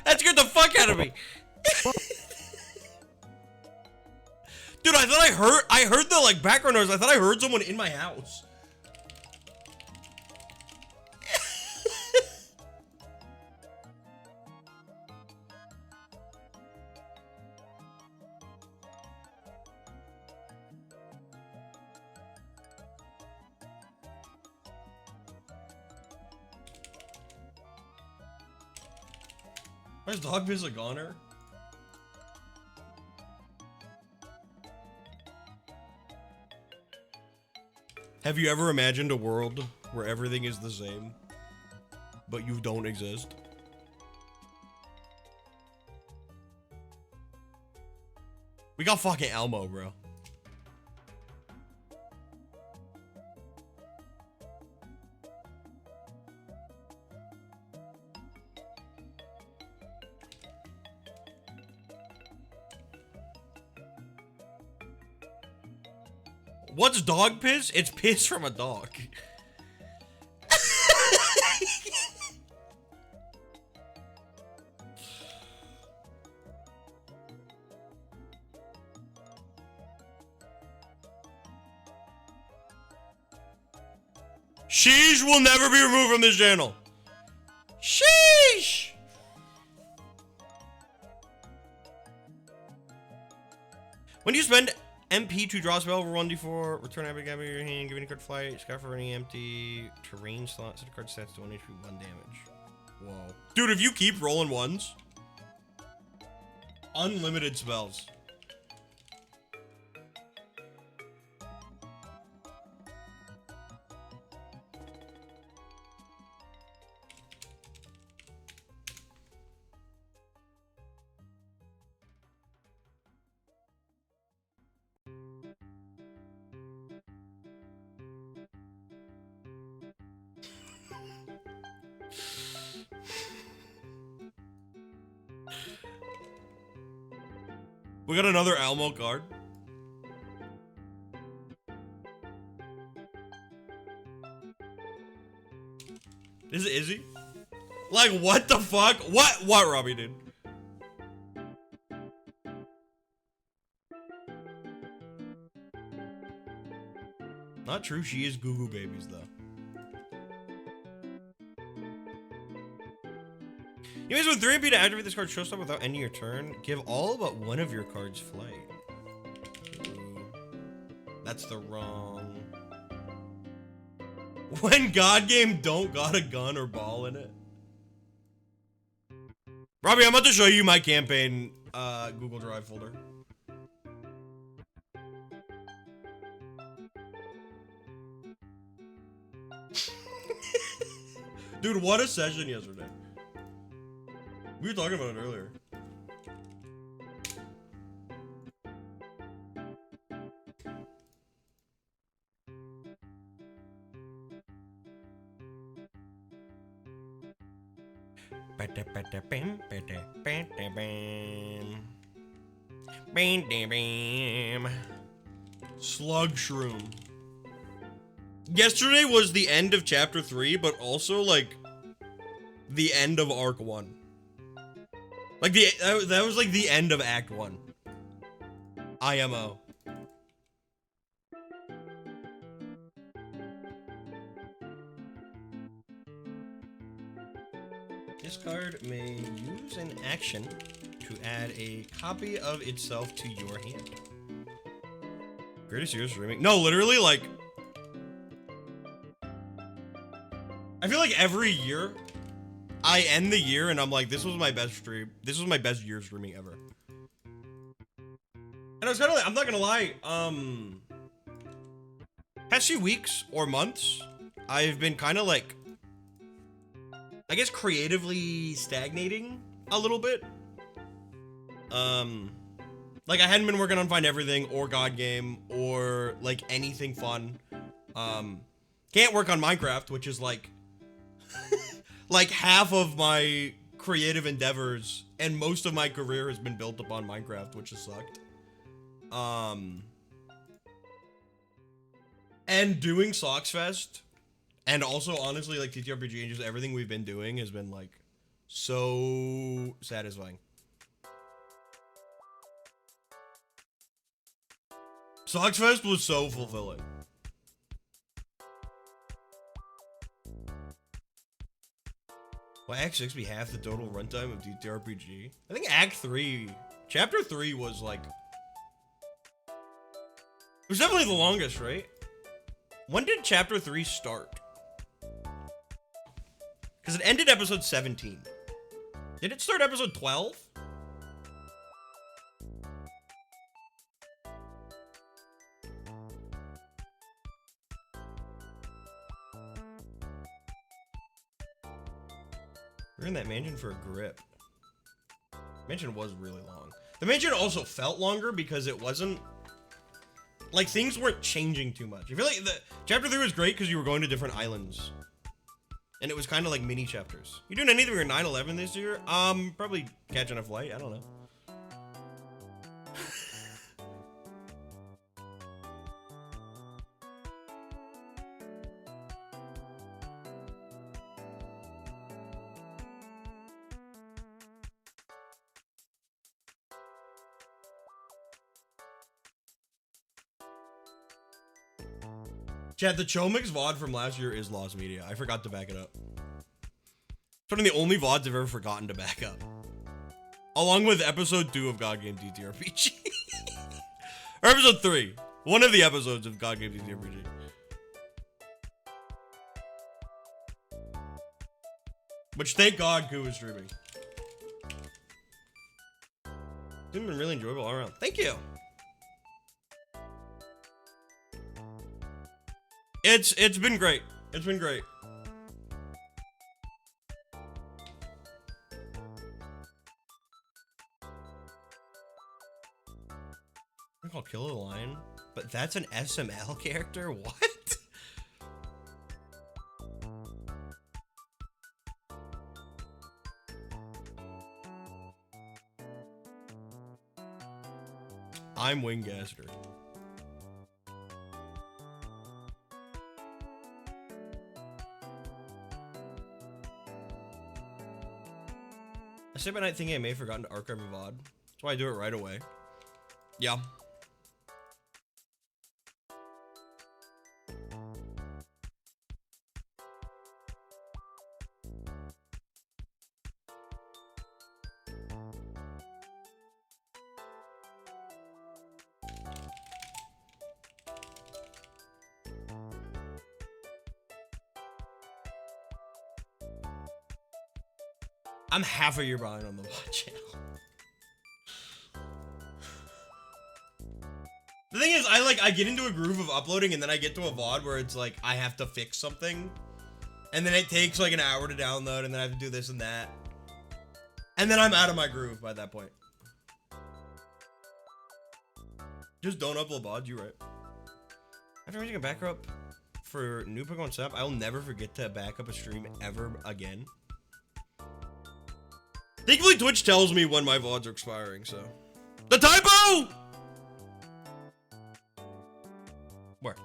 [SPEAKER 2] That scared the fuck out of me. Dude, I thought I heard the like background noise. I thought I heard someone in my house. Why is Dog Piss a goner? Have you ever imagined a world where everything is the same, but you don't exist? We got fucking Elmo, bro. What's dog piss? It's piss from a dog. Sheesh will never be removed from this channel. Sheesh! When you spend MP to draw a spell over 1d4, return epic out of your hand, give any card flight, scout for any empty terrain slot, set a card stats to 1 HP, 1 damage. Whoa. Dude, if you keep rolling ones, unlimited spells. We got another Elmo card. Is it Izzy? Like, what the fuck? What Robbie did? Not true, she is Goo Goo Babies, though. You may spend 3 MP to activate this card showstop without ending your turn. Give all but one of your cards flight. Ooh. That's the wrong... When God Game don't got a gun or ball in it. Robbie, I'm about to show you my campaign Google Drive folder. Dude, what a session yesterday. We were talking about it earlier. Slug Shroom. Yesterday was the end of chapter 3, but also like the end of arc 1. Like that was like the end of act 1. IMO. This card may use an action to add a copy of itself to your hand. Greatest years streaming. No, literally, like, I feel like every year I end the year and I'm like, this was my best stream. This was my best year streaming ever. And I was kind of like, I'm not gonna lie, past few weeks or months, I've been kind of like, I guess creatively stagnating a little bit. Like I hadn't been working on Find Everything or God Game or like anything fun. Can't work on Minecraft, which is like, like half of my creative endeavors and most of my career has been built upon Minecraft, which has sucked. And doing Socks Fest, and also honestly like TTRPG and just everything we've been doing has been like so satisfying. Socks Fest was so fulfilling. Will Act 6 be half the total runtime of TTRPG? I think Act 3, Chapter 3 was like, it was definitely the longest, right? When did Chapter 3 start? Because it ended episode 17. Did it start episode 12? We're in that mansion for a grip. Mansion was really long. The mansion also felt longer because it wasn't, like, things weren't changing too much. I feel like the chapter 3 was great because you were going to different islands. And it was kind of like mini chapters. You doing anything for 9/11 this year? Probably catching a flight. I don't know. Chat, the Chomix VOD from last year is lost media. I forgot to back it up. It's one of the only VODs I've ever forgotten to back up. Along with episode 2 of God Game TTRPG. Or episode 3. One of the episodes of God Game TTRPG. Which, thank God, Goo is streaming. It's been really enjoyable all around. Thank you. It's been great. It's been great. I call Killer the Lion, but that's an SML character? What? I'm Wingaster. I sleep at night thinking I may have forgotten to archive a VOD. That's why I do it right away. Yeah. I'm half a year behind on the VOD channel. The thing is, I get into a groove of uploading and then I get to a VOD where it's like, I have to fix something. And then it takes like an hour to download and then I have to do this and that. And then I'm out of my groove by that point. Just don't upload VODs, you're right. After making a backup for new Pokemon Snap, I will never forget to back up a stream ever again. Thankfully, Twitch tells me when my VODs are expiring, so. The typo! Where?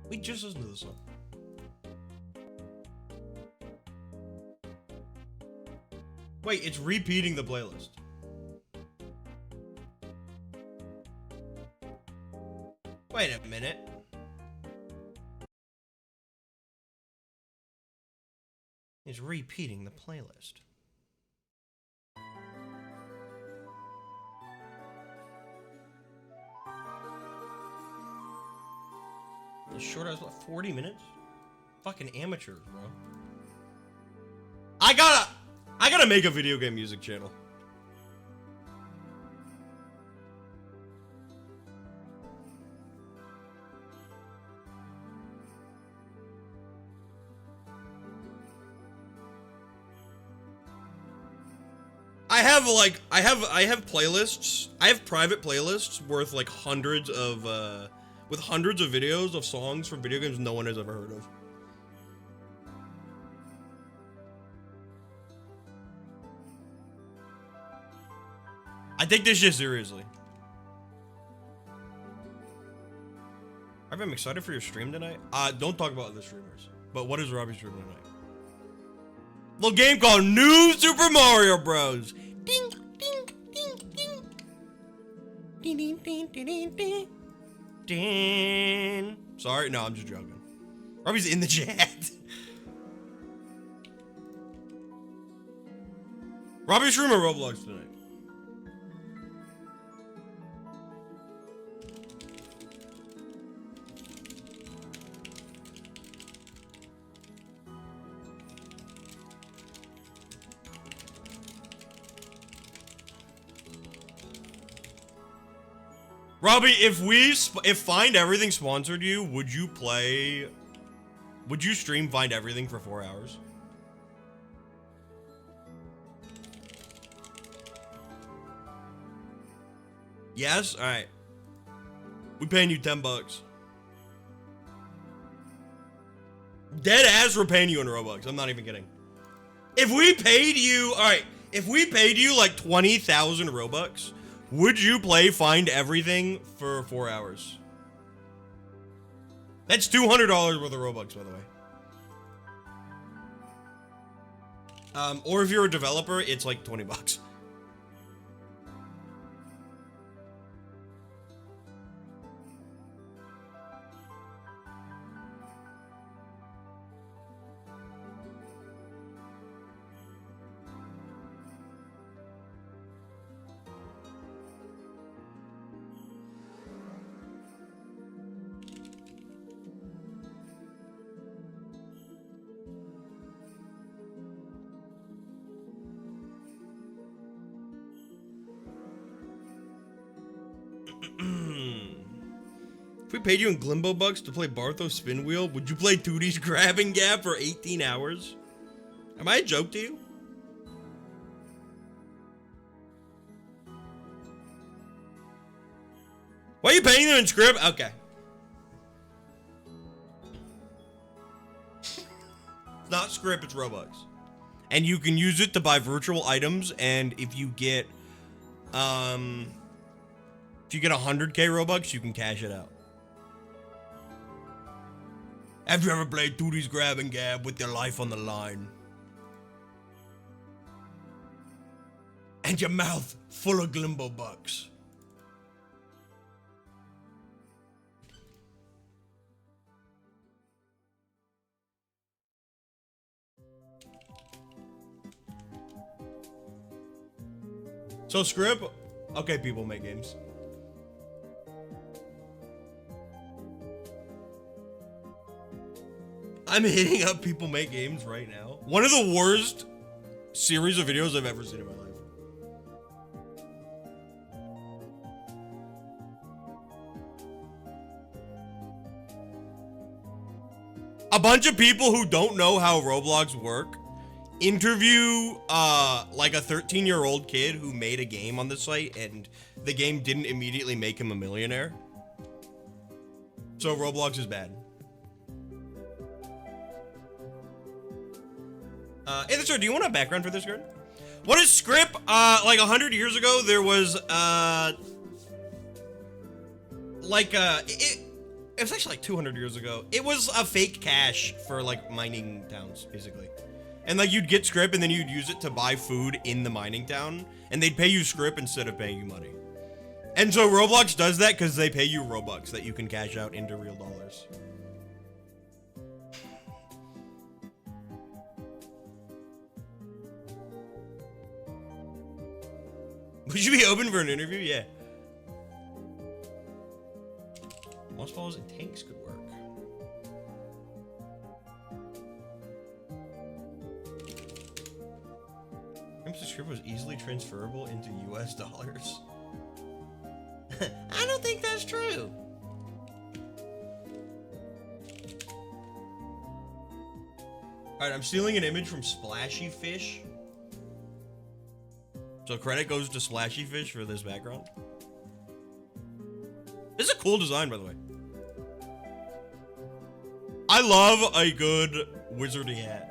[SPEAKER 2] We just listened to this song. Wait, it's repeating the playlist. Wait a minute. It's repeating the playlist. As short as what, 40 minutes? Fucking amateurs, bro. I gotta make a video game music channel. I have playlists. I have private playlists worth like hundreds of with hundreds of videos of songs from video games no one has ever heard of. I take this shit seriously. I'm excited for your stream tonight. Don't talk about other streamers. But what is Robbie streaming tonight? Little game called New Super Mario Bros. Ding, ding, ding, ding. Ding, ding, ding, ding, ding, ding. Ding. Sorry, no, I'm just joking. Robbie's in the chat. Robbie's streaming Roblox tonight. Robbie, if Find Everything sponsored you, would you stream Find Everything for 4 hours? Yes? Alright. We paying you $10. Dead ass, we're paying you in Robux. I'm not even kidding. If we paid you, alright, if we paid you like 20,000 Robux, would you play Find Everything for 4 hours? That's $200 worth of Robux, by the way. Or if you're a developer, it's like 20 bucks. If we paid you in Glimbo bucks to play Barthos Spin Wheel, would you play Tootie's Grabbing Gap for 18 hours? Am I a joke to you? Why are you paying them in script? Okay. It's not script, it's Robux. And you can use it to buy virtual items, and if you get 100k Robux, you can cash it out. Have you ever played Tootie's Grab and Gab with your life on the line? And your mouth full of Glimbo bucks. So script? Okay, people make games. I'm hitting up People Make Games right now. One of the worst series of videos I've ever seen in my life. A bunch of people who don't know how Roblox work interview like a 13-year-old kid who made a game on the site and the game didn't immediately make him a millionaire. So Roblox is bad. Hey, sir, do you want a background for this girl? What is Script? Like 100 years ago, there was it was actually like 200 years ago. It was a fake cash for like mining towns, basically. And like you'd get Script and then you'd use it to buy food in the mining town, and they'd pay you Script instead of paying you money. And so Roblox does that because they pay you Robux that you can cash out into real dollars. Would you be open for an interview? Yeah. Moss balls and tanks could work. The script was easily transferable into US dollars. I don't think that's true. Alright, I'm stealing an image from Splashy Fish. So credit goes to Splashy Fish for this background. This is a cool design, by the way. I love a good wizardy hat.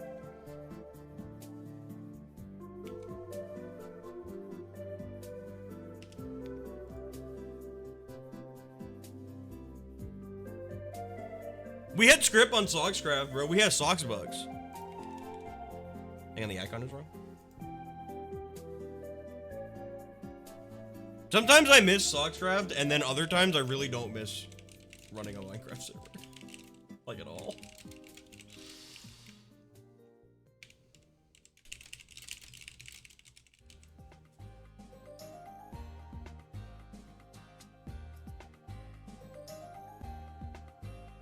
[SPEAKER 2] We had Script on Sockscraft, bro. We had Socks Bugs. Hang on, the icon is wrong. Sometimes I miss Sockscraft, and then other times I really don't miss running a Minecraft server. Like at all.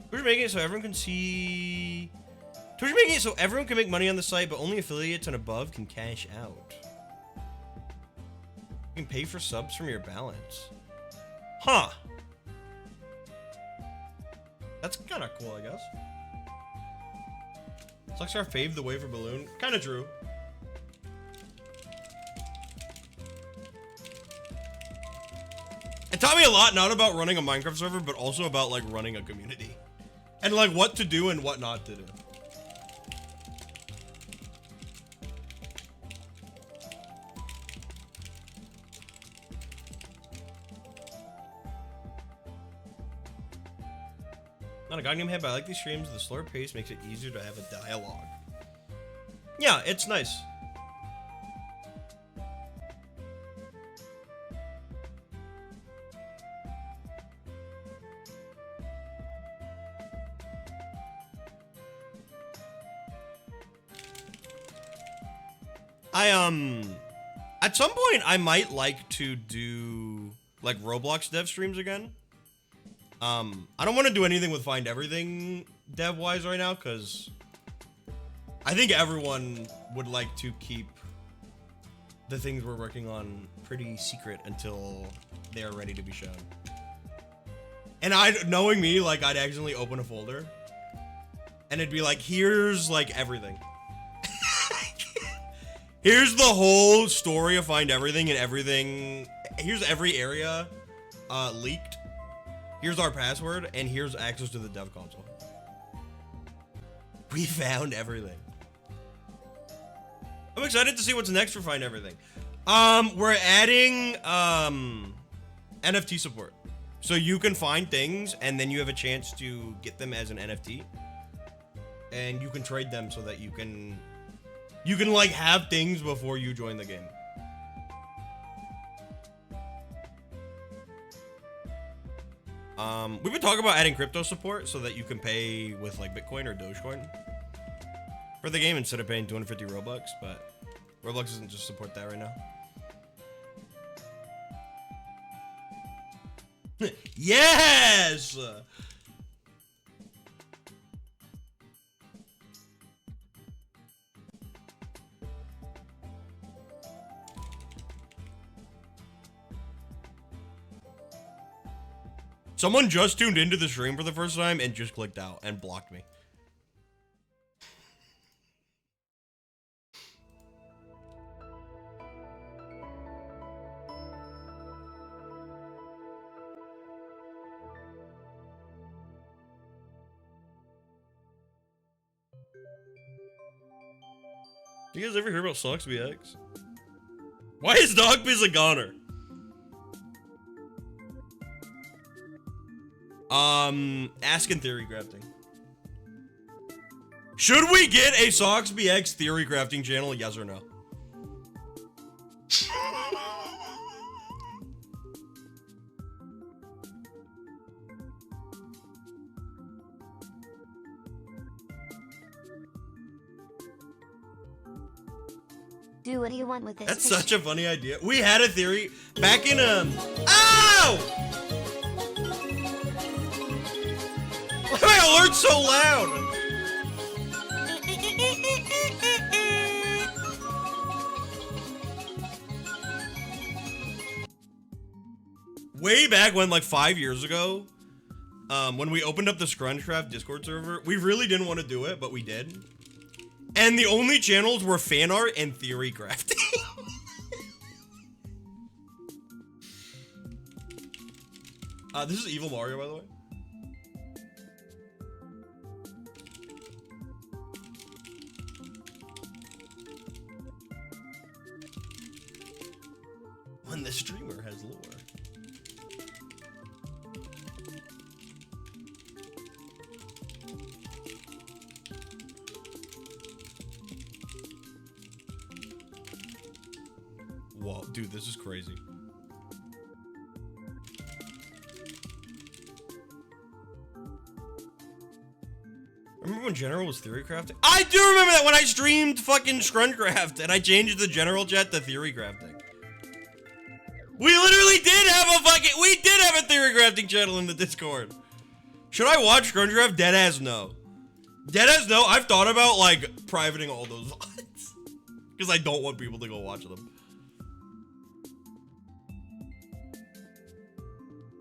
[SPEAKER 2] Twitch making it so everyone can see. Twitch making it so everyone can make money on the site, but only affiliates and above can cash out. You can pay for subs from your balance. Huh. That's kind of cool, I guess. Sockscraft paved the way for Balloon. Kind of true. It taught me a lot, not about running a Minecraft server, but also about like running a community. And like what to do and what not to do. Not a goddamn head, but I like these streams. The slower pace makes it easier to have a dialogue. Yeah, it's nice. At some point I might like to do like Roblox dev streams again. I don't want to do anything with Find Everything dev wise right now, because I think everyone would like to keep the things we're working on pretty secret until they are ready to be shown. And knowing me, like I'd accidentally open a folder and it'd be like, here's like everything. Here's the whole story of Find Everything and everything. Here's every area leaked. Here's our password, and here's access to the dev console. We found everything. I'm excited to see what's next for Find Everything. We're adding NFT support. So you can find things, and then you have a chance to get them as an NFT. And you can trade them so that you can like have things before you join the game. We've been talking about adding crypto support so that you can pay with like Bitcoin or Dogecoin for the game instead of paying 250 Robux, but Roblox doesn't just support that right now. Yes! Someone just tuned into the stream for the first time and just clicked out and blocked me. You guys ever hear about Socks BX? Why is Dogbiz a goner? Asking theory crafting. Should we get a Socks BX theory crafting channel? Yes or no?
[SPEAKER 1] Do what you want with this.
[SPEAKER 2] That's such a funny idea. We had a theory back in Ow! Why am I alert so loud? Way back when, like 5 years ago, when we opened up the Scrunchcraft Discord server, we really didn't want to do it, but we did. And the only channels were fan art and theory crafting. This is Evil Mario, by the way. When the streamer has lore. Whoa, dude, this is crazy. Remember when General was theory crafting? I do remember that when I streamed fucking Scruncraft and I changed the general chat to theory crafting. We literally did have a theory crafting channel in the Discord. Should I watch Scruncraft? Deadass no. Deadass no. I've thought about like privating all those VODs because I don't want people to go watch them.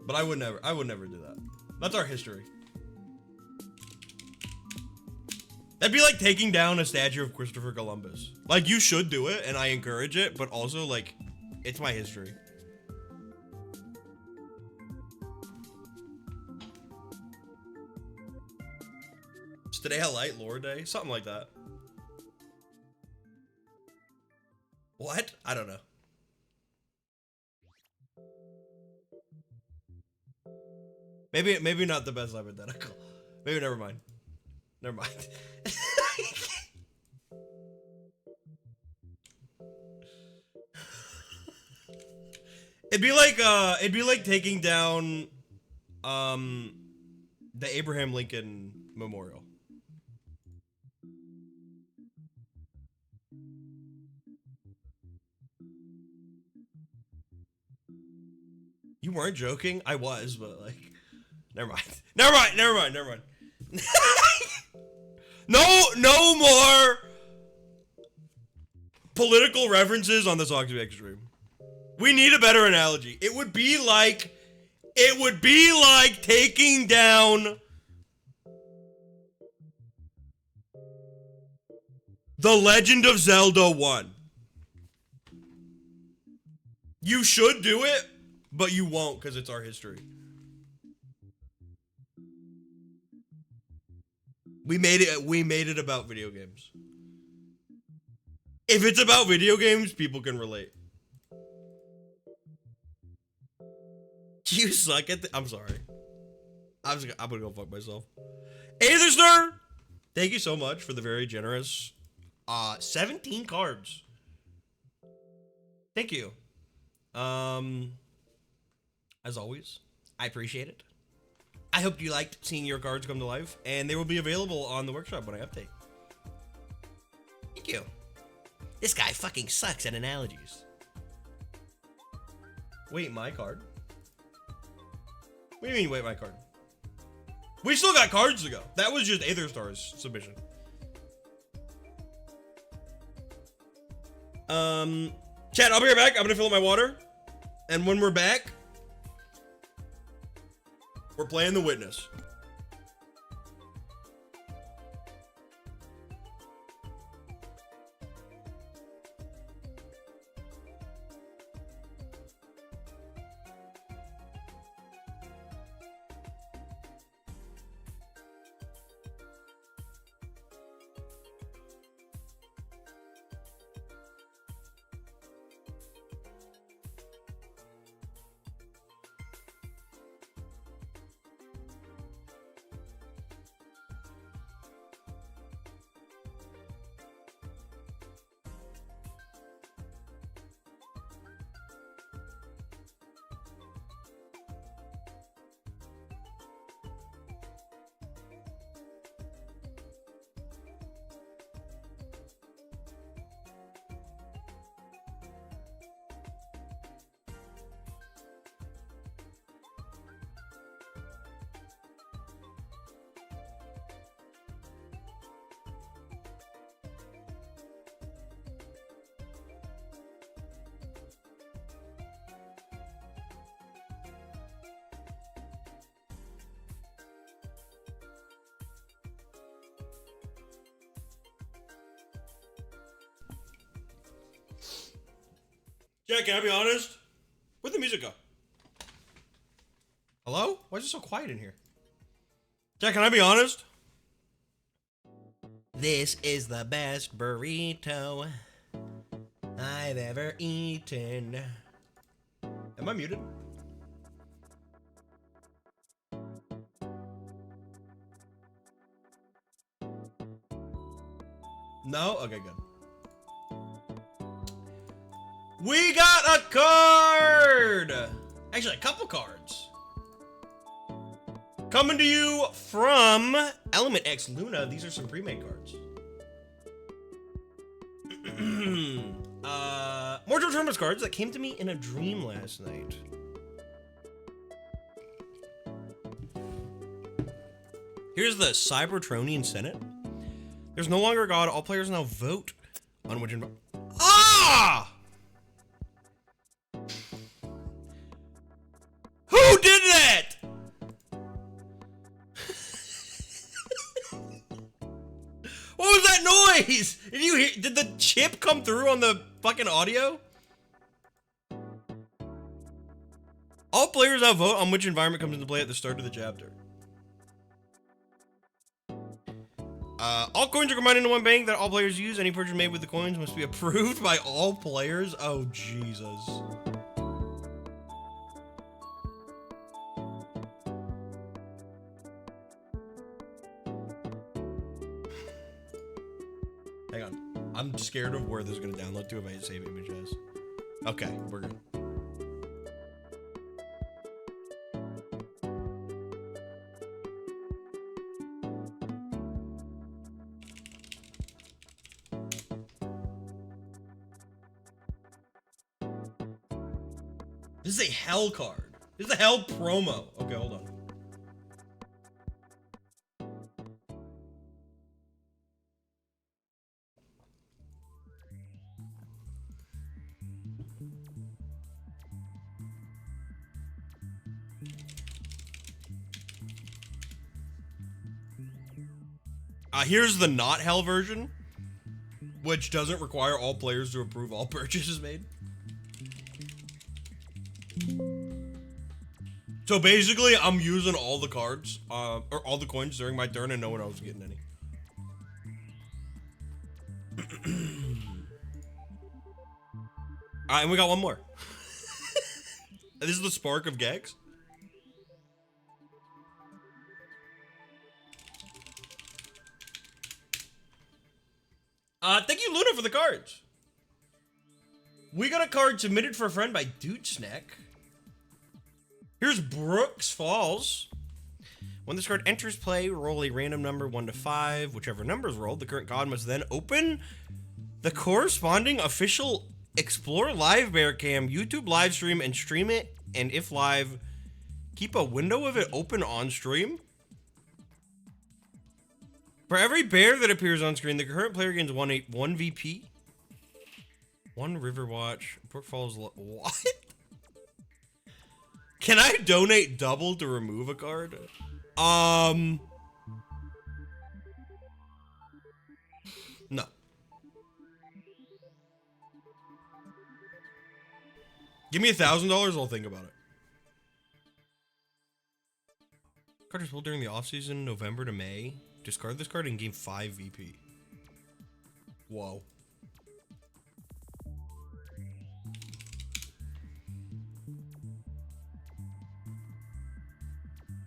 [SPEAKER 2] But I would never do that. That's our history. That'd be like taking down a statue of Christopher Columbus. Like, you should do it, and I encourage it, but also, like, it's my history. Is today a light lore day? Something like that. What? I don't know. Maybe not the best hypothetical. Maybe never mind. Never mind. It'd be like taking down the Abraham Lincoln Memorial. You weren't joking? I was, but like never mind. No more political references on the Socks BX stream. We need a better analogy. It would be like taking down The Legend of Zelda 1. You should do it, but you won't because it's our history. We made it about video games. If it's about video games, people can relate. You suck at I'm sorry. I'm gonna go fuck myself. Athersner, thank you so much for the very generous 17 cards. Thank you. As always, I appreciate it. I hope you liked seeing your cards come to life, and they will be available on the workshop when I update. Thank you. This guy fucking sucks at analogies. Wait, my card? What do you mean, wait, my card? We still got cards to go. That was just Aetherstar's submission. Chat, I'll be right back. I'm gonna fill up my water. And when we're back, we're playing The Witness. Jack, can I be honest? Where'd the music go? Hello? Why is it so quiet in here? Jack, can I be honest? This is the best burrito I've ever eaten. Am I muted? No? Okay, good. We got a card! Actually, a couple cards. Coming to you from Element X Luna. These are some pre-made cards. More George Hermes cards that came to me in a dream last night. Here's the Cybertronian Senate. There's no longer a god. All players now vote on which Ah! Who did that? What was that noise? Did you hear? Did the chip come through on the fucking audio? All players now vote on which environment comes into play at the start of the chapter. All coins are combined into one bank that all players use. Any purchase made with the coins must be approved by all players. Oh, Jesus. Hang on. I'm scared of where this is going to download to if I save images. Okay, we're good. This is a hell card. This is a hell promo. Okay, hold on. Here's the not hell version, which doesn't require all players to approve all purchases made. So basically, I'm using all the cards, or all the coins during my turn, and no one else is getting any. And we got one more. This is the Spark of Gex. Thank you, Luna, for the cards. We got a card submitted for a friend by Dude Snack. Here's Brooks Falls. When this card enters play, roll a random number 1 to 5. Whichever number is rolled, the current god must then open the corresponding official Explore Live Bear Cam YouTube live stream and stream it. And if live, keep a window of it open on stream. For every bear that appears on screen, the current player gains 1 VP. 1 River Watch. Brook Falls. What? Can I donate double to remove a card? No. Give me $1,000, I'll think about it. Card is pulled during the offseason, November to May. Discard this card and gain 5 VP. Whoa.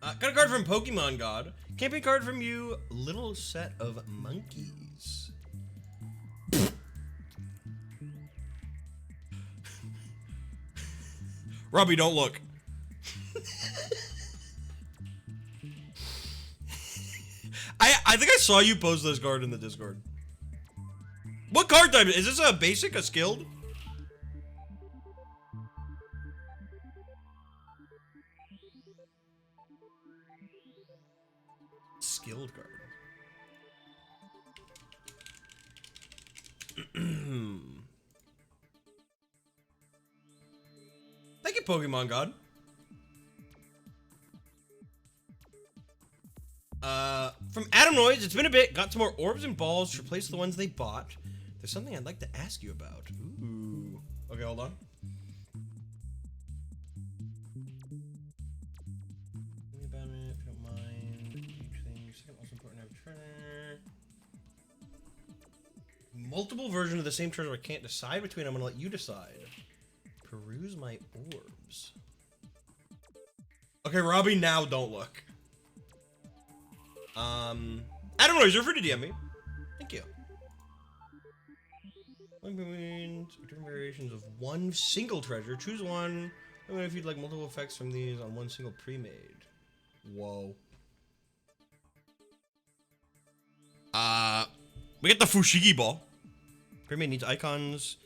[SPEAKER 2] Got a card from Pokemon God. Camping card from you, Little Set of Monkeys. Robbie, don't look. I think I saw you post this card in the Discord. What card type? Is this a basic, a skilled? Skilled card. Thank you, Pokemon God. From Adam Noise, it's been a bit. Got some more orbs and balls to replace the ones they bought. There's something I'd like to ask you about. Ooh. Okay, hold on. Multiple versions of the same treasure I can't decide between. I'm gonna let you decide. Peruse my orbs. Okay, Robbie, now don't look. Adam Noise, you're free to DM me. Thank you. Different variations of one single treasure. Choose one. Let me know if you'd like multiple effects from these on one single pre-made. Whoa. We get the Fushigi ball. Pre-made needs icons.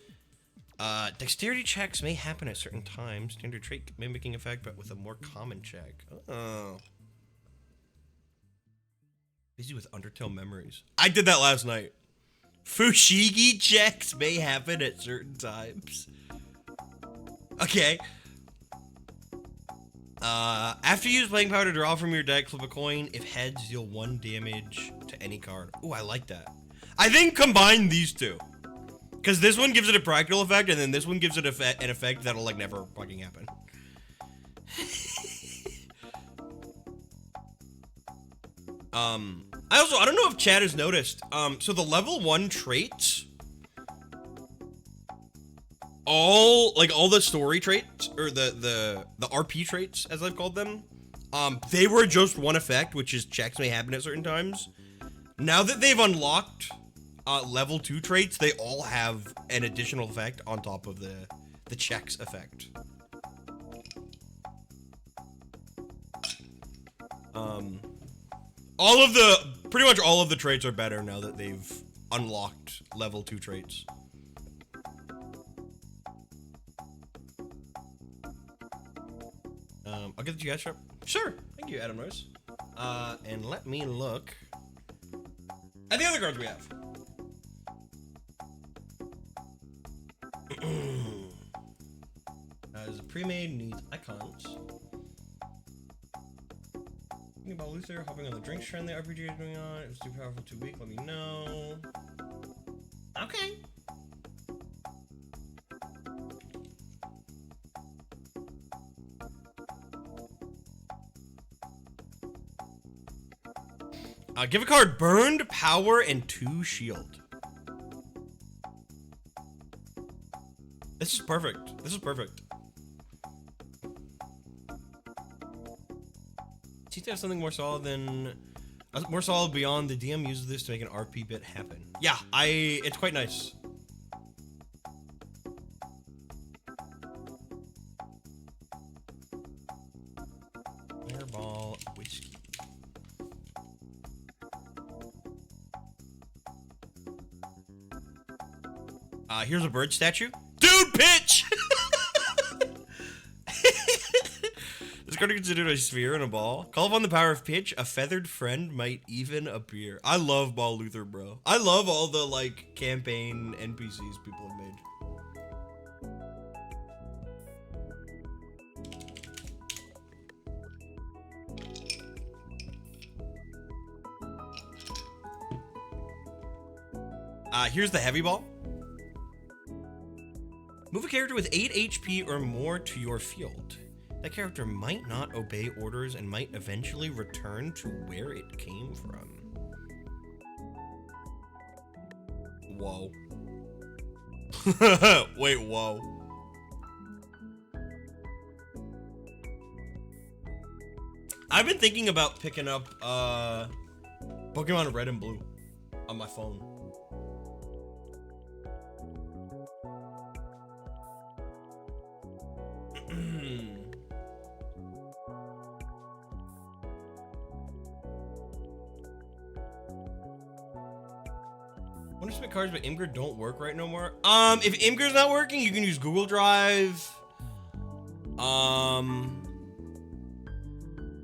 [SPEAKER 2] Dexterity checks may happen at certain times. Standard trait mimicking effect, but with a more common check. Oh. Busy with Undertale memories. I did that last night. Fushigi checks may happen at certain times. Okay. After you use playing power to draw from your deck, flip a coin. If heads, deal 1 damage to any card. Ooh, I like that. I think combine these two. Because this one gives it a practical effect, and then this one gives it an effect that'll, like, never fucking happen. I don't know if Chad has noticed, so the level 1 traits, all the story traits, or the RP traits, as I've called them, they were just one effect, which is checks may happen at certain times. Now that they've unlocked level 2 traits, they all have an additional effect on top of the checks effect. Pretty much all of the traits are better now that they've unlocked level 2 traits. I'll get the GS shop. Sure. Thank you, Adam Rose. And let me look at the other cards we have. As a pre-made needs icons. Thinking about Luther hopping on the drinks trend the RPG is doing on. It was too powerful, too weak. Let me know. Okay. Give a card burned, power, and 2 shield. This is perfect. This is perfect. Seems to have something more solid than... more solid beyond. The DM uses this to make an RP bit happen. Yeah, it's quite nice. Fireball whiskey. Here's a bird statue. Dude, pitch! This card is considered a sphere and a ball. Call upon the power of pitch. A feathered friend might even appear. I love Ball Luther, bro. I love all the, like, campaign NPCs people have made. Here's the heavy ball. Move a character with 8 HP or more to your field. That character might not obey orders and might eventually return to where it came from. Whoa. Wait, whoa. I've been thinking about picking up Pokemon Red and Blue on my phone. Punishment cards but Imgur don't work right no more. If Imgur's not working, you can use Google Drive. I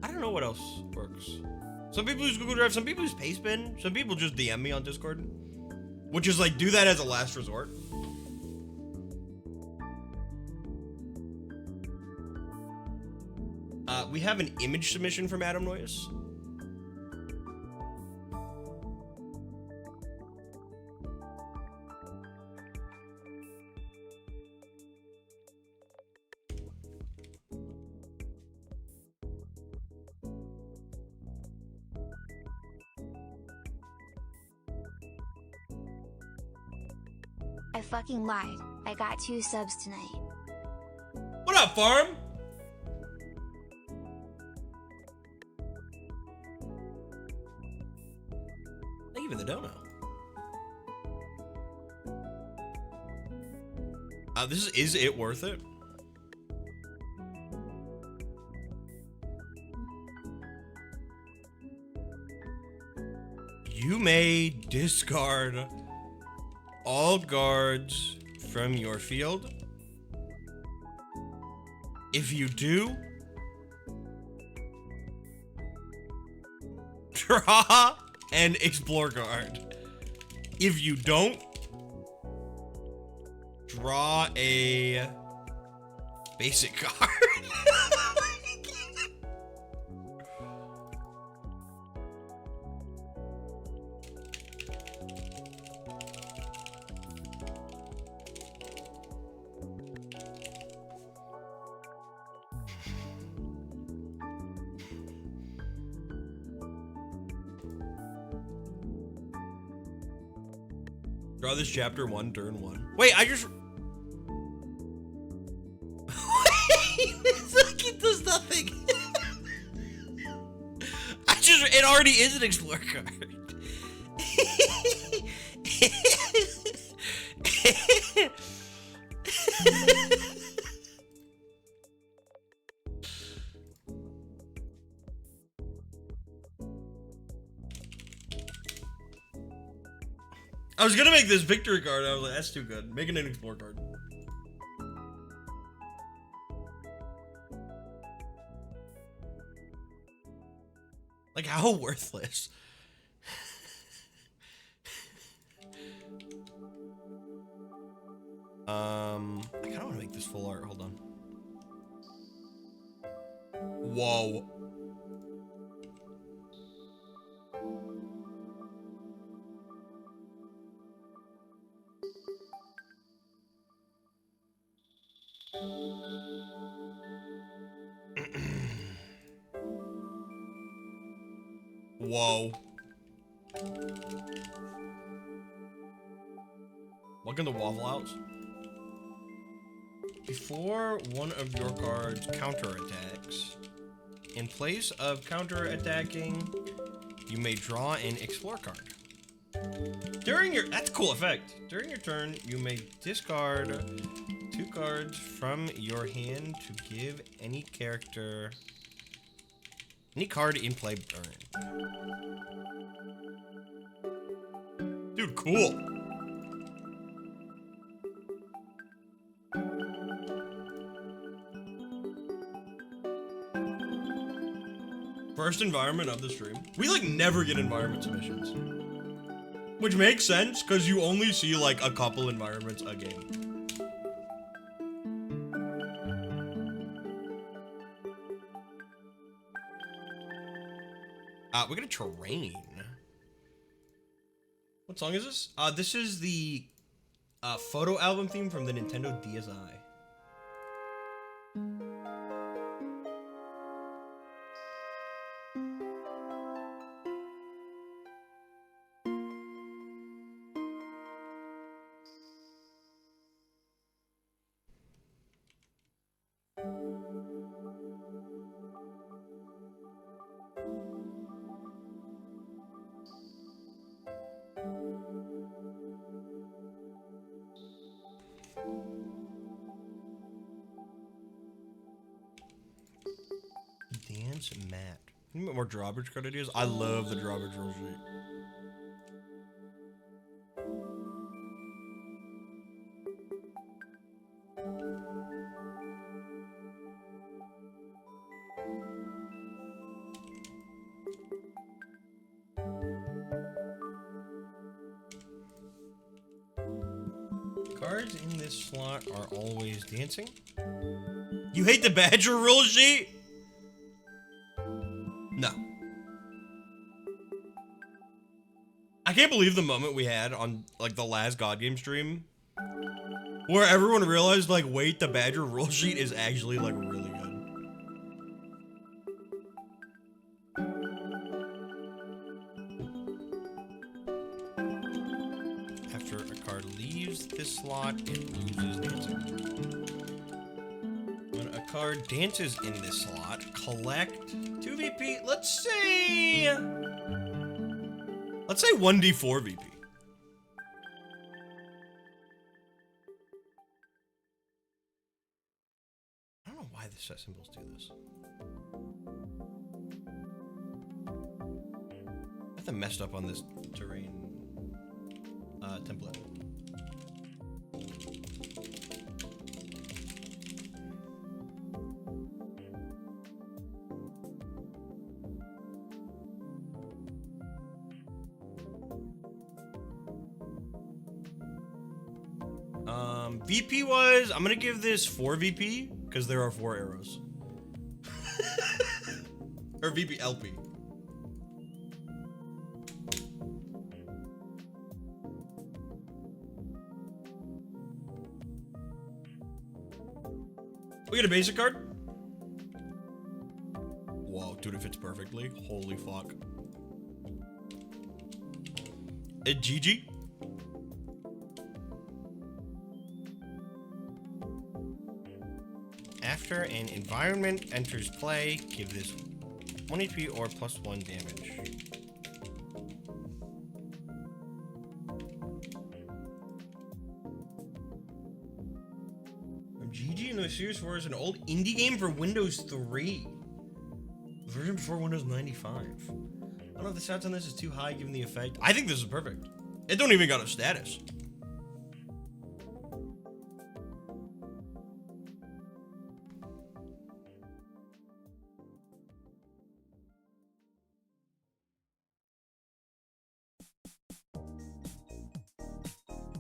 [SPEAKER 2] don't know what else works. Some people use Google Drive, some people use Pastebin, some people just DM me on Discord. Which is like, do that as a last resort. We have an image submission from Adam Noyes.
[SPEAKER 1] I fucking lied. I got 2 subs tonight.
[SPEAKER 2] What up, Farm? Thank you for the dono. Is it worth it? You may discard all guards from your field. If you do, draw an explore card. If you don't, draw a basic card. Draw this chapter 1, turn 1. Wait, I just... It's like it does nothing. It already is an explore card. I was gonna make this victory card. I was like, that's too good. Making an explore card. Like, how worthless. I kind of want to make this full art. Hold on. Whoa. Whoa. Welcome to Waffle House. Before one of your cards counterattacks, in place of counterattacking, you may draw an explore card. That's a cool effect. During your turn, you may discard 2 cards from your hand to give any card in play burn. Dude, cool. First environment of the stream. We like never get environment submissions. Which makes sense, because you only see like a couple environments a game. We got a terrain. What song is this? This is the photo album theme from the Nintendo DSi. Dance mat. You want more drawbridge card ideas? I love the drawbridge rule sheet. Cards in this slot are always dancing. You hate the Badger rule sheet? No. I can't believe the moment we had on like the last God Game stream where everyone realized like, wait, the Badger rule sheet is actually like really good. After a card leaves this slot, it loses dancing. When a card dances in this slot, collect 2 VP. Let's say 1d4 VP. I don't know why the set symbols do this. Nothing messed up on this terrain template. VP wise, I'm gonna give this 4 VP because there are 4 arrows. Or VP LP. We get a basic card. Whoa, dude, it fits perfectly. Holy fuck. A GG. After an environment enters play, give this 1 HP or +1 damage. From GG into a Series 4 is an old indie game for Windows 3. Version before Windows 95. I don't know if the stats on this is too high given the effect. I think this is perfect. It don't even got a status.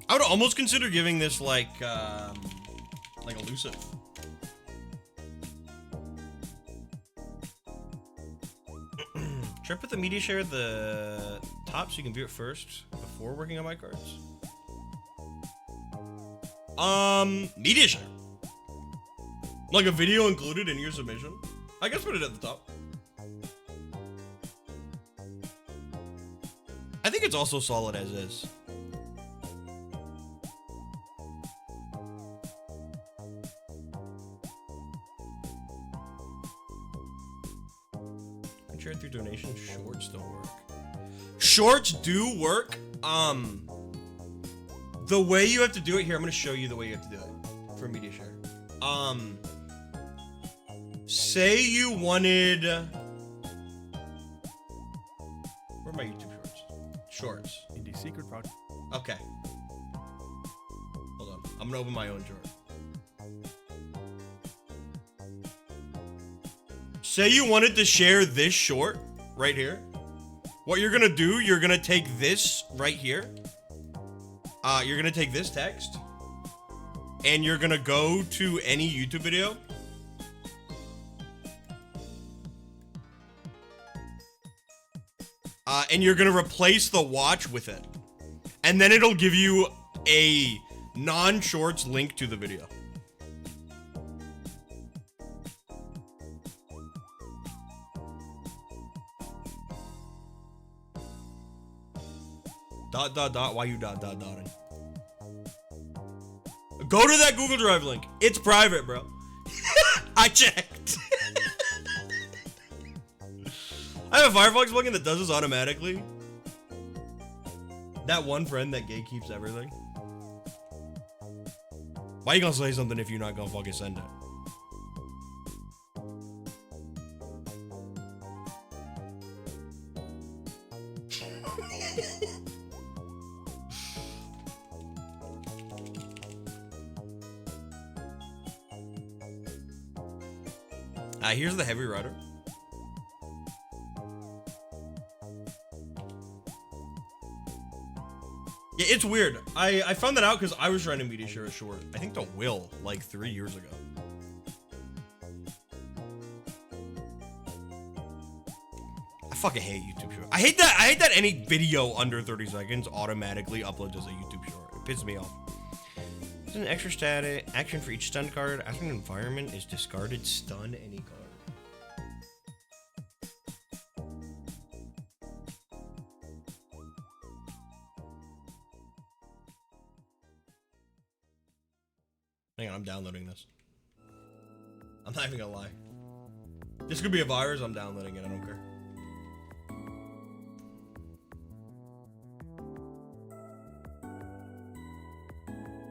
[SPEAKER 2] I would almost consider giving this like elusive. Should I put the media share at the top so you can view it first before working on my cards? Media share. Like a video included in your submission. I guess put it at the top. I think it's also solid as is. Share through donation. Shorts don't work. Shorts do work. The way you have to do it here, I'm gonna show you the way you have to do it for media share. Say you wanted. Where are my YouTube shorts? Shorts.
[SPEAKER 4] Indie Secret Project.
[SPEAKER 2] Okay. Hold on. I'm gonna open my own short. Say you wanted to share this short right here. What you're gonna do, you're gonna take this right here. You're gonna take this text and you're gonna go to any YouTube video. And you're gonna replace the watch with it. And then it'll give you a non-shorts link to the video. Why you dotting? Go to that Google Drive link. It's private, bro. I checked. I have a Firefox plugin that does this automatically. That one friend that gatekeeps everything. Why you gonna say something if you're not gonna fucking send it? Here's the heavy rider. Yeah, it's weird. I found that out because I was trying to media share a short. I think to Will like 3 years ago. I fucking hate YouTube short. I hate that any video under 30 seconds automatically uploads as a YouTube short. It pisses me off. There's an extra static action for each stun card. After an environment is discarded, stun any card. Hang on, I'm downloading this. I'm not even gonna lie. This could be a virus, I'm downloading it, I don't care.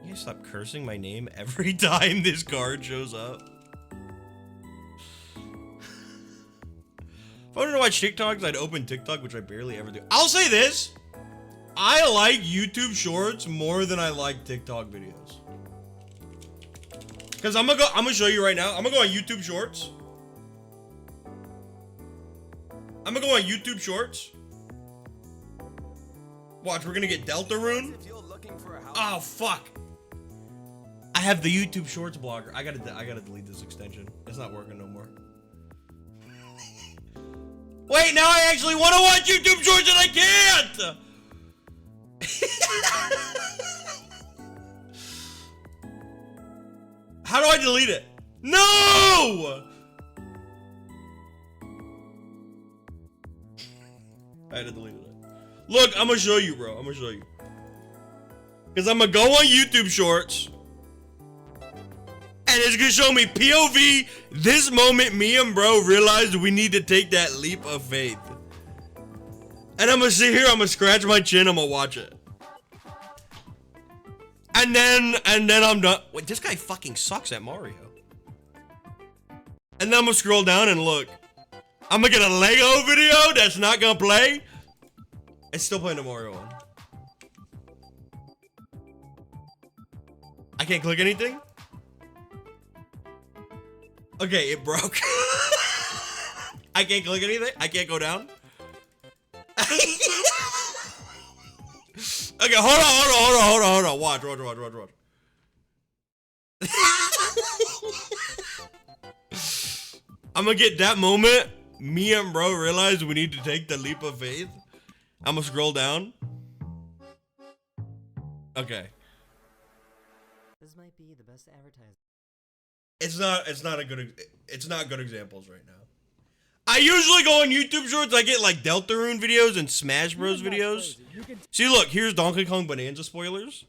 [SPEAKER 2] You guys stop cursing my name every time this card shows up. If I wanted to watch TikToks, I'd open TikTok, which I barely ever do. I'll say this. I like YouTube Shorts more than I like TikTok videos. Because I'm gonna show you right now. I'm gonna go on YouTube Shorts. I'm gonna go on YouTube Shorts. Watch, we're gonna get Deltarune. Oh, fuck. I have the YouTube Shorts blogger. I gotta delete this extension. It's not working no more. Wait, now I actually want to watch YouTube Shorts and I can't! How do I delete it? No! I had to delete it. Look, I'm gonna show you, bro. I'm gonna show you. Because I'm gonna go on YouTube Shorts. And it's gonna show me POV, this moment me and bro realized we need to take that leap of faith. And I'm gonna sit here, I'm gonna scratch my chin, I'm gonna watch it. And then I'm done. Wait, this guy fucking sucks at Mario. And then I'm gonna scroll down and look. I'm gonna get a Lego video that's not gonna play. It's still playing the Mario one. I can't click anything? Okay, it broke. I can't click anything. I can't go down. Okay, hold on. Watch. I'm gonna get that moment. Me and bro realize we need to take the leap of faith. I'm gonna scroll down. Okay.
[SPEAKER 4] This might be the best advertising.
[SPEAKER 2] It's not good examples right now. I usually go on YouTube Shorts, I get like Deltarune videos and Smash Bros videos. See, look, here's Donkey Kong Bonanza spoilers.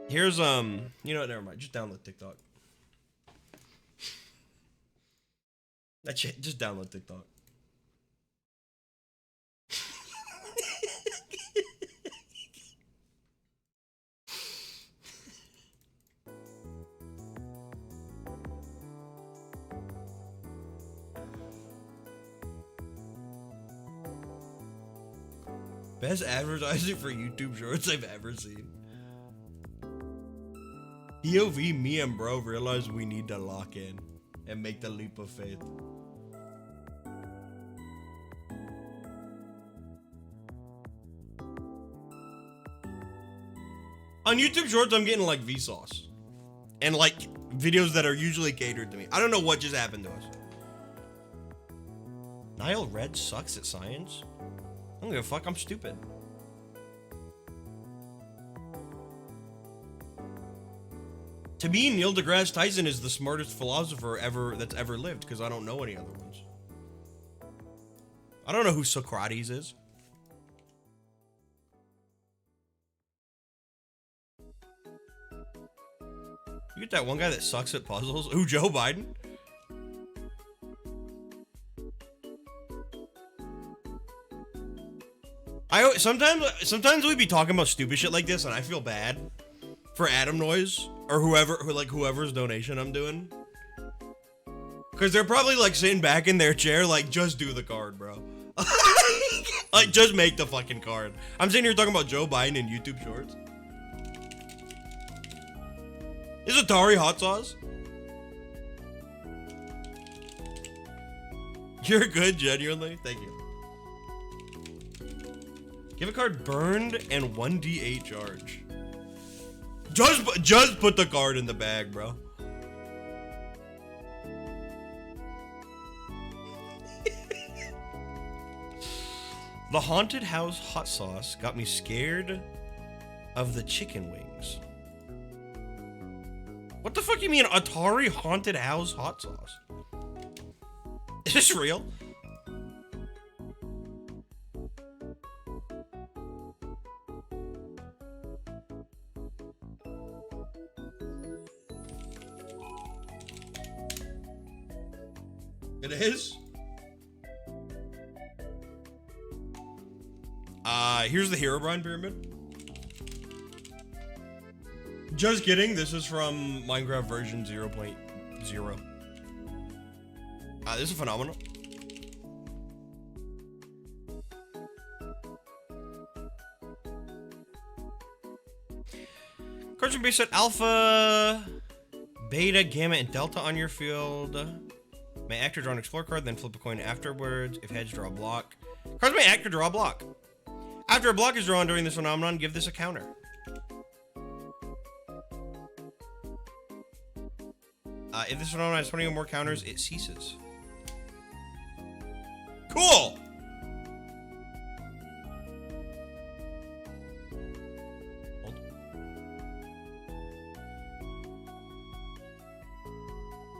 [SPEAKER 2] Here's, you know what, never mind, just download TikTok. That's it, just download TikTok. Best advertising for YouTube Shorts I've ever seen. POV, me and bro realize we need to lock in and make the leap of faith. On YouTube Shorts, I'm getting like Vsauce. And like videos that are usually catered to me. I don't know what just happened to us. Nile Red sucks at science? I don't give a fuck, I'm stupid. To me, Neil deGrasse Tyson is the smartest philosopher that's ever lived, because I don't know any other ones. I don't know who Socrates is. You get that one guy that sucks at puzzles? Who, Joe Biden? Sometimes we be talking about stupid shit like this, and I feel bad for Adam Noise or whoever's donation I'm doing, because they're probably like sitting back in their chair, like, just do the card, bro. Like, just make the fucking card. I'm sitting here talking about Joe Biden in YouTube Shorts. Is Atari hot sauce? You're good, genuinely. Thank you. Give a card burned and 1d8 charge. Just put the card in the bag, bro. The haunted house hot sauce got me scared of the chicken wings. What the fuck you mean Atari haunted house hot sauce? Is this real? is. Here's the Herobrine Pyramid. Just kidding, this is from Minecraft version 0.0. This is phenomenal. Cards are based on Alpha, Beta, Gamma, and Delta on your field. May actor draw an Explore card, then flip a coin afterwards. If heads, draw a block. Cards may act or draw a block. After a block is drawn during this phenomenon, give this a counter. If this phenomenon has 20 or more counters, it ceases. Cool! Hold.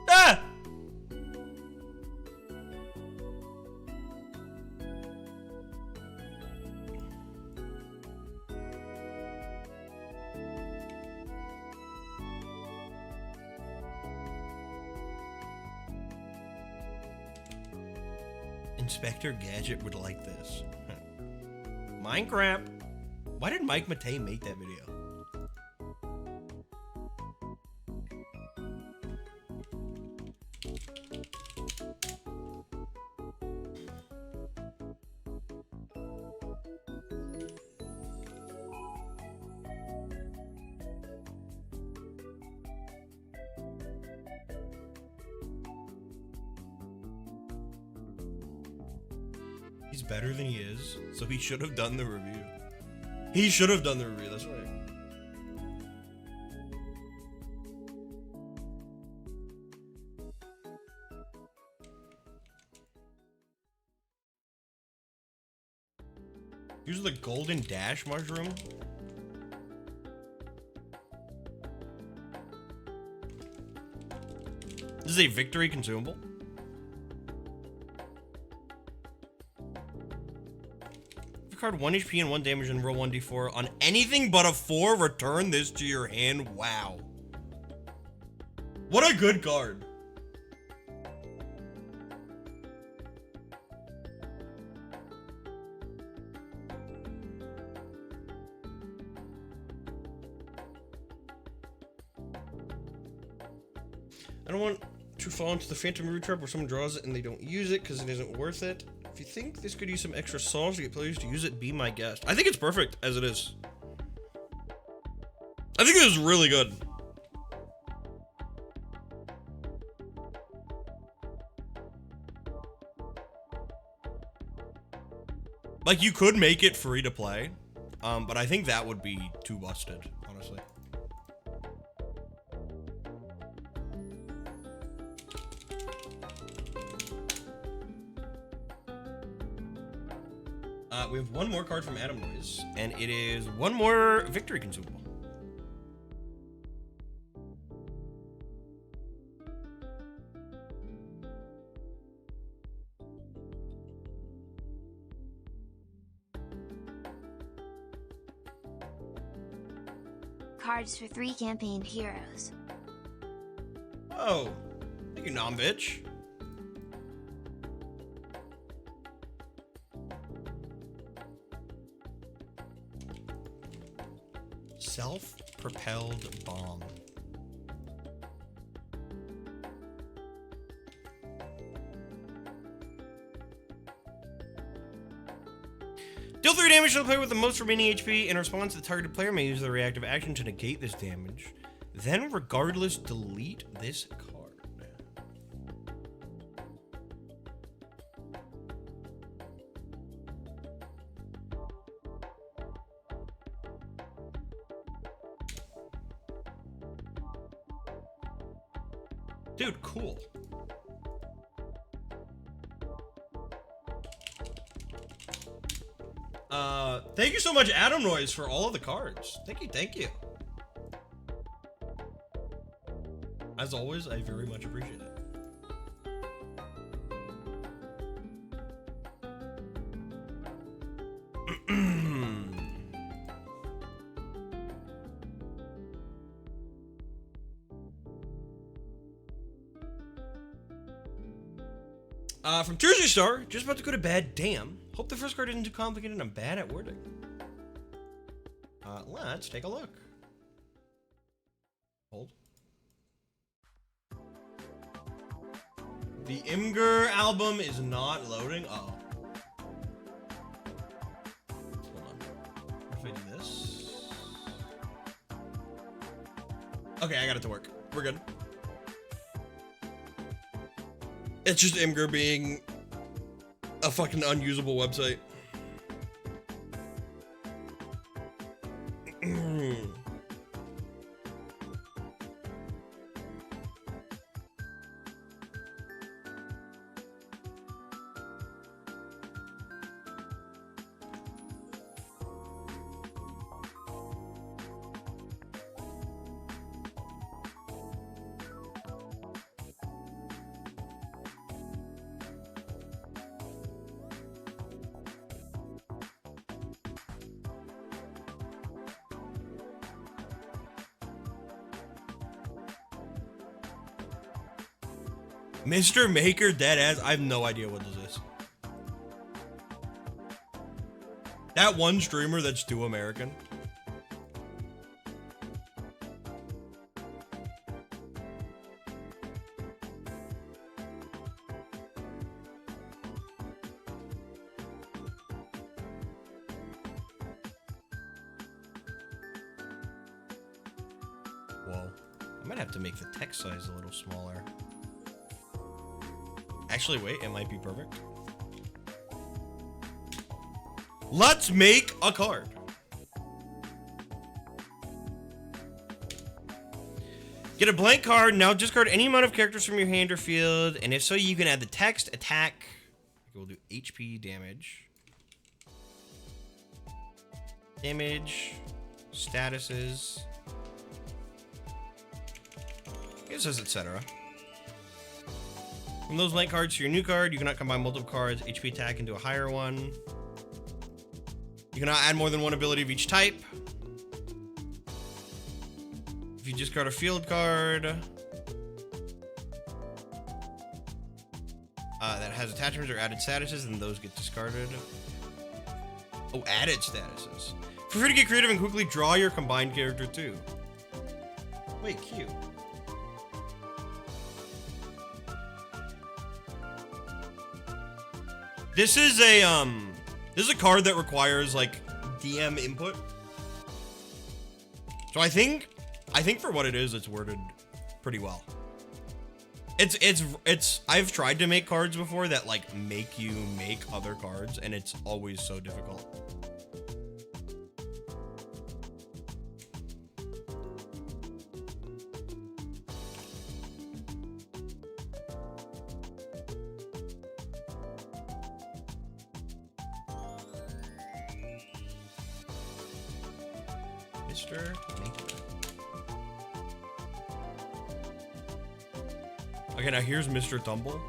[SPEAKER 2] Ah! Inspector Gadget would like this. Minecraft. Why did Mike Matei make that video? He's better than he is, so he should have done the review. He should have done the review, that's right. Here's the golden dash mushroom. This is a victory consumable. Card 1 HP and 1 damage and roll 1d4 on anything but a 4, return this to your hand. Wow. What a good card. I don't want to fall into the Phantom Root Trap where someone draws it and they don't use it because it isn't worth it. If you think this could use some extra sauce to get players to use it, be my guest. I think it's perfect as it is. I think this is really good. Like, you could make it free to play, but I think that would be too busted, honestly. We have one more card from Adam Noise, and it is one more victory consumable.
[SPEAKER 1] Cards for 3 campaigned heroes.
[SPEAKER 2] Oh, thank you, Nombitch. Self-propelled bomb. Deal 3 damage to the player with the most remaining HP. In response, the targeted player may use the reactive action to negate this damage. Then, regardless, delete this card. Dude, cool. Thank you so much, Adam Noise, for all of the cards. Thank you, thank you. As always, I very much appreciate it. From Jersey Star, just about to go to bed. Damn. Hope the first card isn't too complicated. I'm bad at wording. Let's take a look. Hold. The Imgur album is not loading. Oh. Hold on. What if I do this? Okay, I got it to work. We're good. It's just Imgur being a fucking unusable website. Mr. Maker deadass. I have no idea what this is. That one streamer that's too American. Whoa. I might have to make the text size a little smaller. Actually, wait, it might be perfect. Let's make a card. Get a blank card. Now discard any amount of characters from your hand or field, and if so, you can add the text, attack. We'll do HP damage. Damage. Statuses. It says etc. From those blank cards to your new card, you cannot combine multiple cards, HP attack into a higher one. You cannot add more than one ability of each type. If you discard a field card that has attachments or added statuses, then those get discarded. Oh, added statuses. Feel free to get creative and quickly draw your combined character too. Wait, cute. This is a card that requires like DM input. So I think for what it is, it's worded pretty well. It's I've tried to make cards before that like make you make other cards, and it's always so difficult. Mr. Maker. Okay, now here's Mr. Tumble.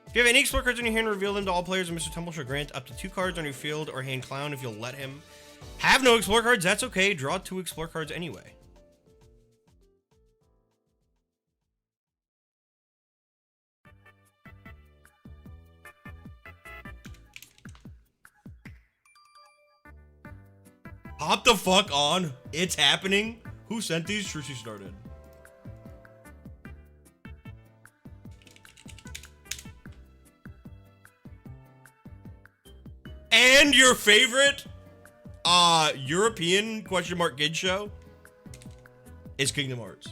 [SPEAKER 2] If you have any Explore cards in your hand, reveal them to all players, and Mr. Tumble shall grant up to 2 cards on your field or hand Clown if you'll let him. Have no Explore cards, that's okay. Draw 2 Explore cards anyway. Hop the fuck on. It's happening. Who sent these? Trucy started. And your favorite European / kid show is Kingdom Hearts.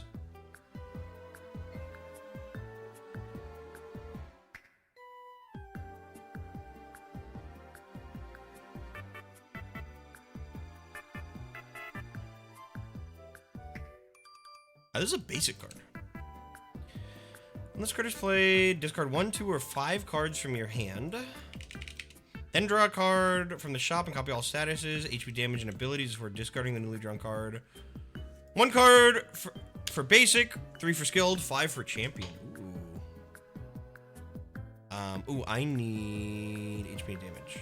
[SPEAKER 2] This is a basic card. When this card is played, discard 1, 2, or 5 cards from your hand. Then draw a card from the shop and copy all statuses, HP damage, and abilities before discarding the newly drawn card. 1 card for basic, 3 for skilled, 5 for champion. Ooh. Ooh, I need HP damage.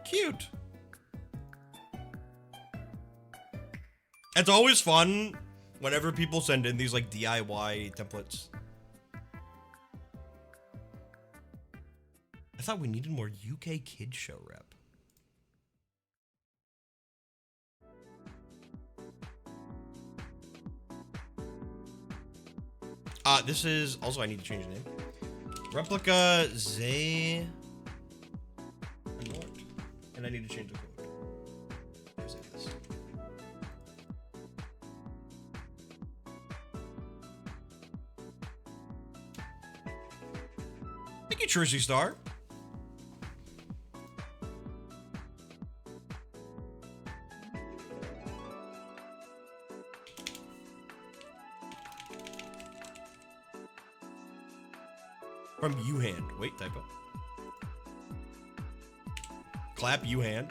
[SPEAKER 2] Cute. It's always fun whenever people send in these like DIY templates. I thought we needed more UK Kids Show rep. This is also, I need to change the name. Replica Zay. And I need to change the code. Where's this? Thank you, Jersey Star. From U-Hand. Wait, typo. Clap U-Hand.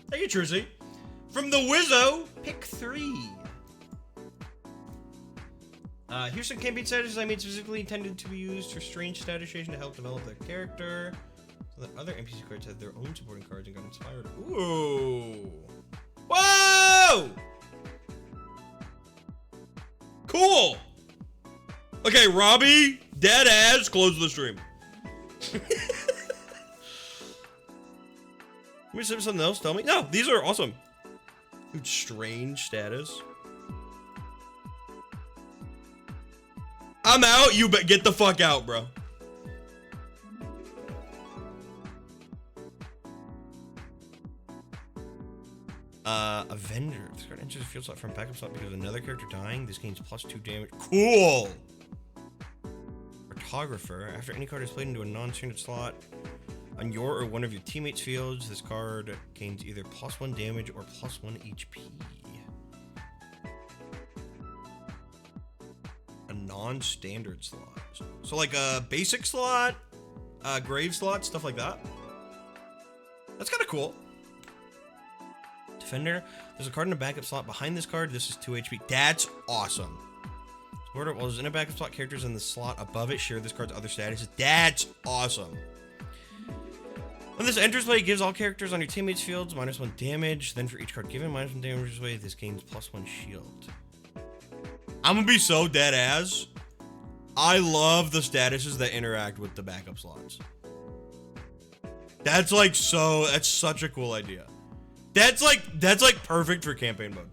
[SPEAKER 2] Thank you, Jersey. From the Wizzo, pick 3. Here's some campaign statuses I made specifically intended to be used for strange statusation to help develop their character, so that other NPC cards have their own supporting cards and got inspired. Ooh. Whoa! Cool! Okay, Robbie, dead ass, close the stream. Let me say something else, tell me. No, these are awesome. Dude, strange status. I'm out, you bet, get the fuck out, bro. Avenger. This card enters the field slot from backup slot because of another character dying. This gains +2 damage. Cool! Cartographer. After any card is played into a non-standard slot on your or one of your teammates' fields, this card gains either +1 damage or +1 HP. A non-standard slot. So like a basic slot, grave slot, stuff like that. That's kind of cool. Defender. There's a card in a backup slot behind this card. This is 2 HP. That's awesome. Order, while there's in a backup slot, characters in the slot above it share this card's other statuses. That's awesome. When this enters play, it gives all characters on your teammates' fields -1 damage. Then for each card given /1 damage away, this gains +1 shield. I'm gonna be so dead ass. I love the statuses that interact with the backup slots. That's like that's such a cool idea. That's like perfect for campaign mode.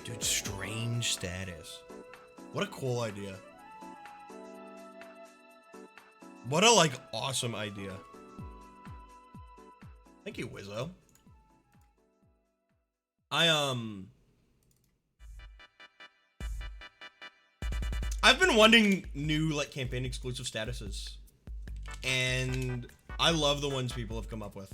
[SPEAKER 2] Dude, strange status. What a cool idea. What a like awesome idea. Thank you, Wizzo. I've been wanting new like campaign exclusive statuses, and I love the ones people have come up with.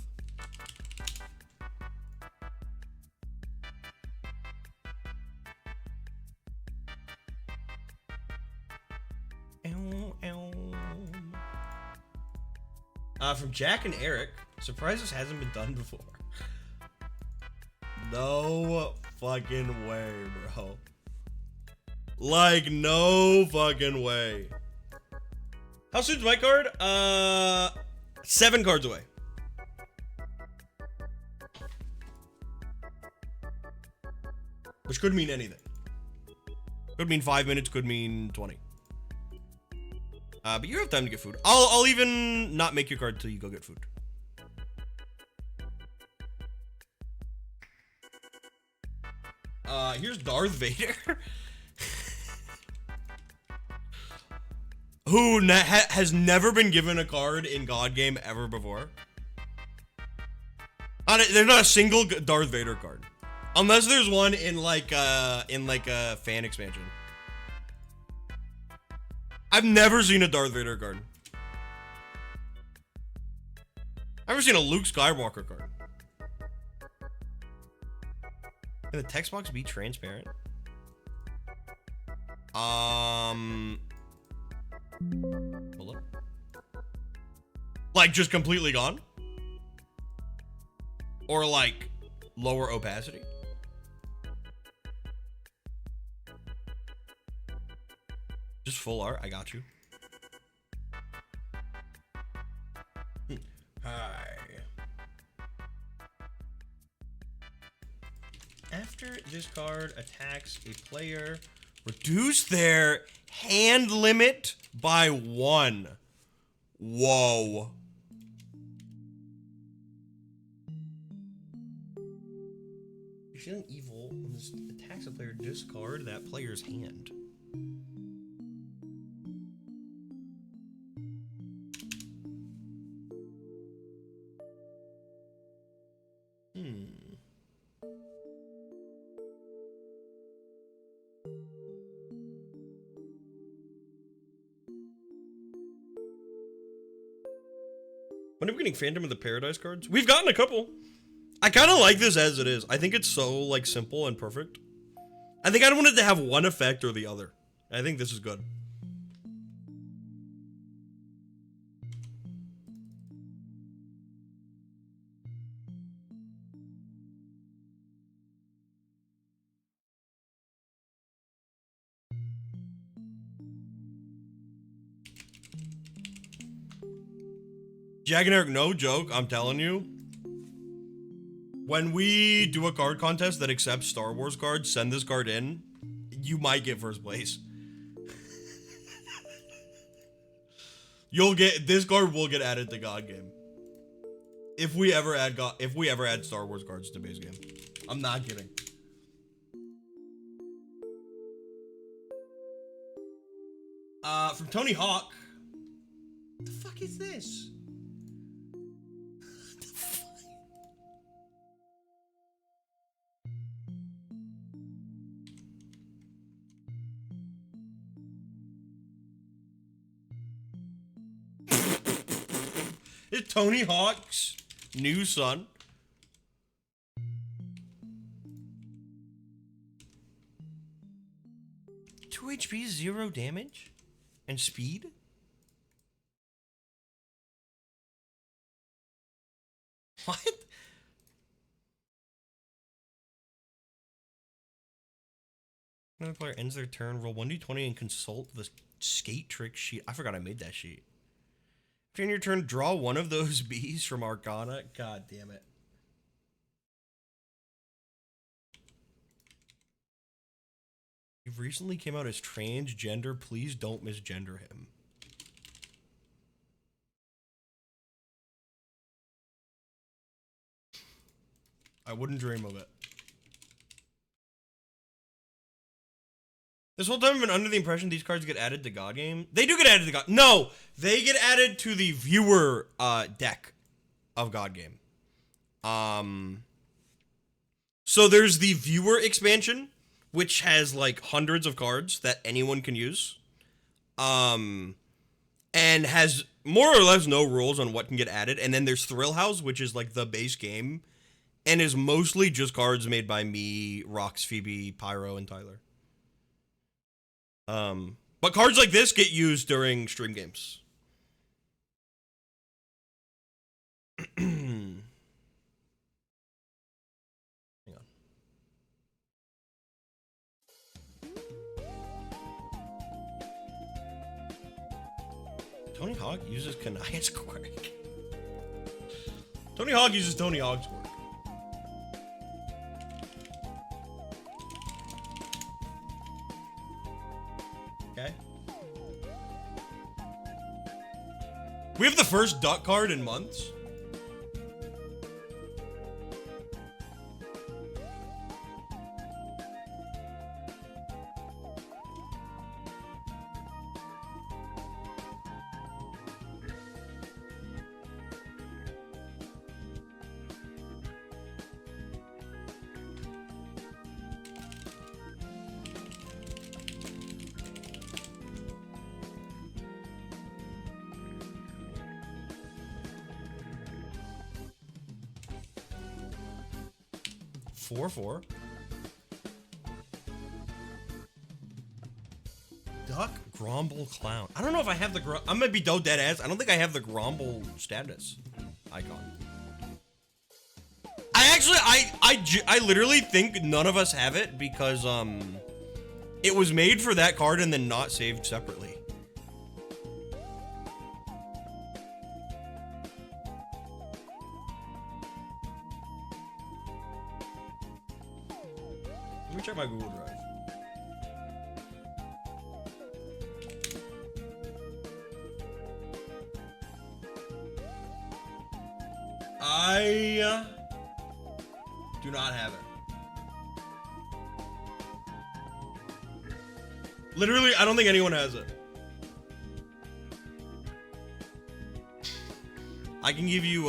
[SPEAKER 2] From Jack and Eric, surprised this hasn't been done before. No fucking way, bro. Like, no fucking way. How soon's my card? 7 cards away. Which could mean anything. Could mean 5 minutes, could mean 20. But you have time to get food. I'll even not make your card till you go get food. Here's Darth Vader. who has never been given a card in God Game ever before. There's not a single Darth Vader card, unless there's one in like a fan expansion. I've never seen a Darth Vader card. I've never seen a Luke Skywalker card. Can the text box be transparent? Hold up. Like just completely gone? Or like lower opacity? Just full art, I got you. Hi. After this card attacks a player, reduce their hand limit by 1. Whoa. You're feeling evil when this attacks a player, discard that player's hand. When are we getting Phantom of the Paradise cards? We've gotten a couple. I kind of like this as it is. I think it's so, like, simple and perfect. I think I don't want it to have one effect or the other. I think this is good. Jack and Eric, no joke, I'm telling you. When we do a card contest that accepts Star Wars cards, send this card in. You might get first place. This card will get added to God Game. If we ever add Star Wars cards to base game. I'm not kidding. From Tony Hawk. What the fuck is this? It's Tony Hawk's new son. Two HP, 0 damage, and speed. What? Another player ends their turn, roll 1d20 and consult the skate trick sheet. I forgot I made that sheet. After your turn, draw one of those bees from Arcana. God damn it. You've recently came out as transgender. Please don't misgender him. I wouldn't dream of it. This whole time I've been under the impression these cards get added to God Game. They do get added to God. No, they get added to the viewer deck of God Game. So there's the viewer expansion, which has like hundreds of cards that anyone can use. And has more or less no rules on what can get added. And then there's Thrill House, which is like the base game and is mostly just cards made by me, Rox, Phoebe, Pyro, and Tyler. But cards like this get used during stream games. Hang on. Tony Hawk uses Kanaya's quirk. Tony Hawk uses Tony Hawk's quirk. Okay. We have the first duck card in months. 4/4. Duck Grumble Clown. I don't know if I have the I'm gonna be dead ass. I don't think I have the Grumble status icon. I literally think none of us have it because it was made for that card and then not saved separately. Let me check my Google Drive. I do not have it. Literally, I don't think anyone has it. I can give you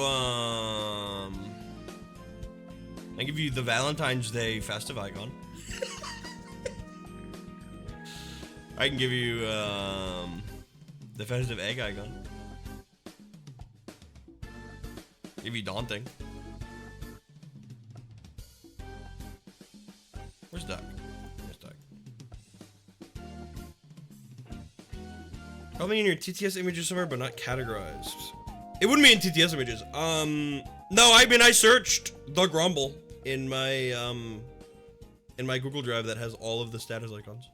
[SPEAKER 2] the Valentine's Day festive icon. I can give you the festive egg icon. Give you daunting. Where's Duck? Where's Duck? Probably in your TTS images somewhere, but not categorized. It wouldn't be in TTS images. No, I searched the Grumble in my Google Drive that has all of the status icons.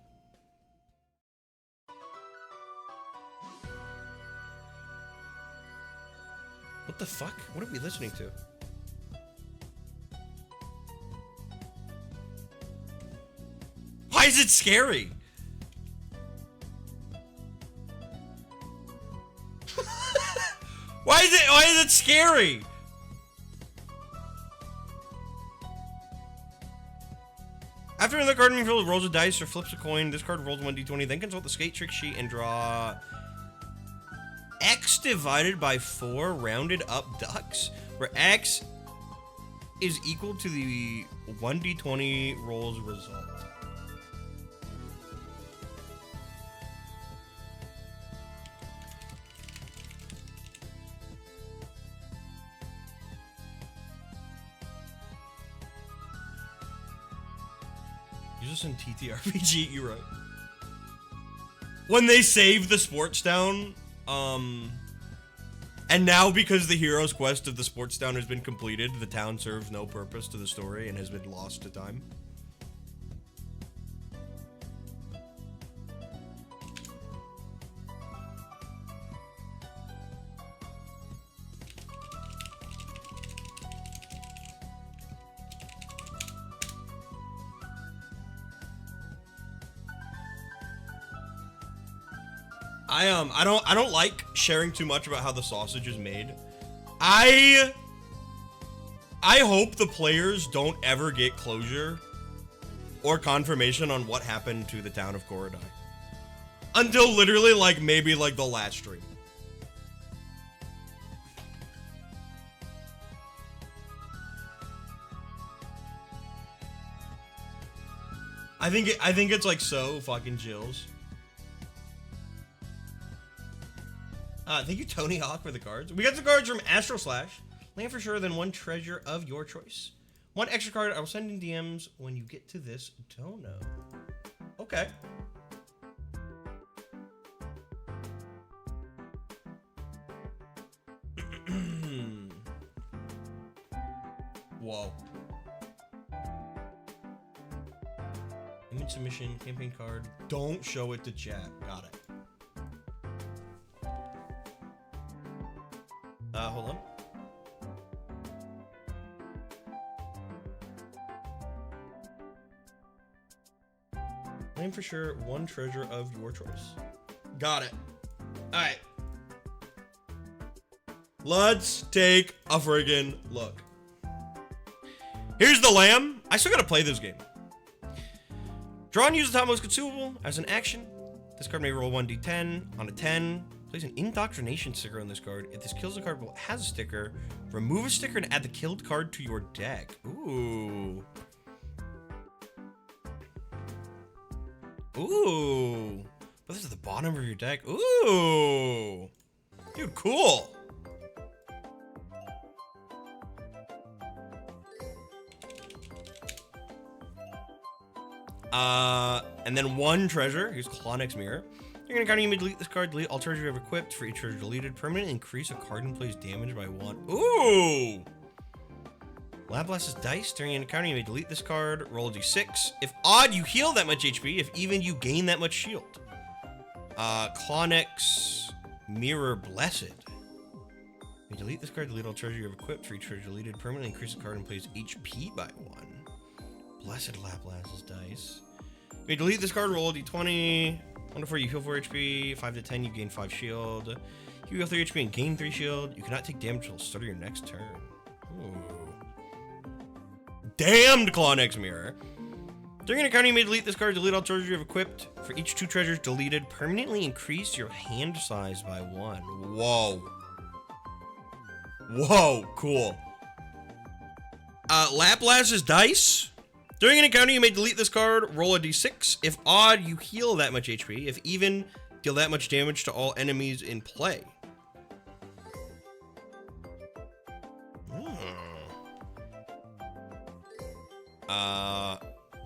[SPEAKER 2] What the fuck? What are we listening to? Why is it scary? Why is it scary? After another card being filled, rolls a dice or flips a coin. This card rolls 1d20, then consult the skate trick sheet and draw X divided by 4 rounded up ducks, where X is equal to the 1d20 rolls result. Use this in TTRPG, you're right. When they save the sports town, and now because the hero's quest of the sports town has been completed, the town serves no purpose to the story and has been lost to time. I don't like sharing too much about how the sausage is made. I hope the players don't ever get closure or confirmation on what happened to the town of Korodai. Until literally like maybe like the last stream. I think it's like so fucking chills. Thank you, Tony Hawk, for the cards. We got the cards from Astro Slash. Land for sure, then 1 treasure of your choice. 1 extra card I will send in DMs when you get to this dono. Okay. Whoa. Image submission, campaign card. Don't show it to chat. Got it. Hold on. Name for sure, 1 treasure of your choice. Got it. Alright. Let's take a friggin' look. Here's the lamb. I still gotta play this game. Draw and use the topmost consumable as an action. This card may roll 1d10 on a 10. Place an indoctrination sticker on this card. If this kills the card while it has a sticker, remove a sticker and add the killed card to your deck. Ooh. Ooh. But this is the bottom of your deck. Ooh. Dude, cool. And then 1 treasure. Here's Clonix Mirror. You're gonna kind of delete this card, delete all treasures you have equipped. For each treasure deleted, permanently increase a card in play's damage by 1. Ooh! Laplas's Dice. During an encounter, you may delete this card, roll a d6. If odd, you heal that much HP. If even, you gain that much shield. Clonix Mirror Blessed. You delete this card, delete all treasure you have equipped. For each treasure deleted, permanently increase the card in play's HP by 1. Blessed Laplas's Dice. You delete this card, roll a d20. 1 to 4, you heal 4 HP. 5 to 10, you gain 5 shield. You heal 3 HP and gain 3 shield. You cannot take damage until the start of your next turn. Ooh. Damned Clonix Mirror. During an encounter, you may delete this card, delete all treasures you have equipped. For each 2 treasures deleted, permanently increase your hand size by 1. Whoa. Whoa, cool. Laplas's Dice. During an encounter, you may delete this card, roll a d6. If odd, you heal that much HP. If even, deal that much damage to all enemies in play.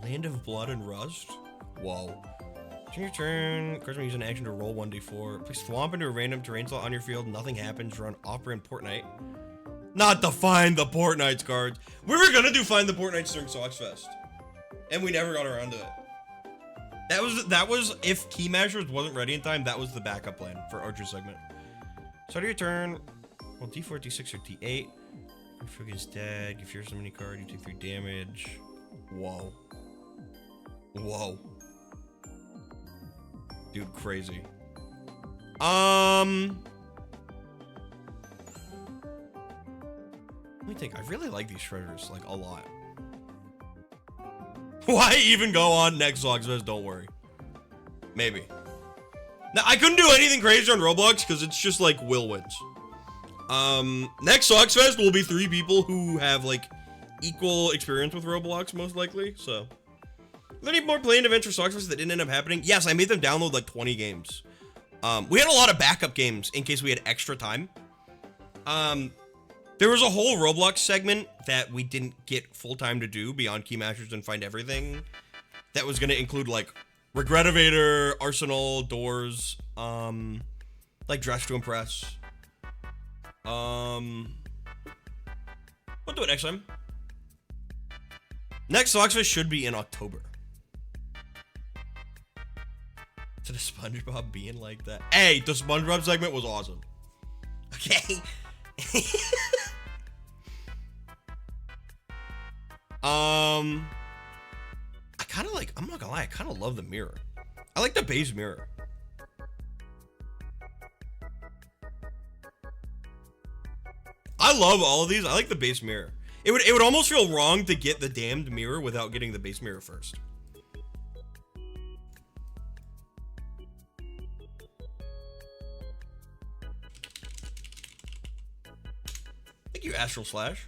[SPEAKER 2] Land of Blood and Rust. Whoa. During your turn, cards may use an action to roll 1d4. Place Thwomp into a random terrain slot on your field. Nothing happens. Run Operant Portnight. Not to find the Portnights cards. We were gonna do Find the Portnights during Sox Fest, and we never got around to it. That was if Keymashers wasn't ready in time. That was the backup plan for Archer segment. Start of your turn. Well, d4, d6, or d8. Your Fug is dead. Give yours a mini card. You take 3 damage. Whoa. Whoa. Dude, crazy. Let me think. I really like these treasures, like, a lot. Why even go on next Sox Fest? Don't worry. Maybe. Now, I couldn't do anything crazy on Roblox because it's just, like, Will wins. Next Sox Fest will be 3 people who have, like, equal experience with Roblox, most likely, so. Are there any more planned events for Sox Fest that didn't end up happening? Yes, I made them download, like, 20 games. We had a lot of backup games in case we had extra time. There was a whole Roblox segment that we didn't get full time to do beyond Keymashers and Find Everything. That was gonna include like Regretivator, Arsenal, Doors, like Dress to Impress. We'll do it next time. Next Sox Fest should be in October. To the SpongeBob being like that. Hey, the SpongeBob segment was awesome. Okay. I kind of like, I'm not gonna lie, I kind of love the mirror. I like the base mirror. I love all of these. I like the base mirror. It would almost feel wrong to get the damned mirror without getting the base mirror first. Thank you, Astral Slash.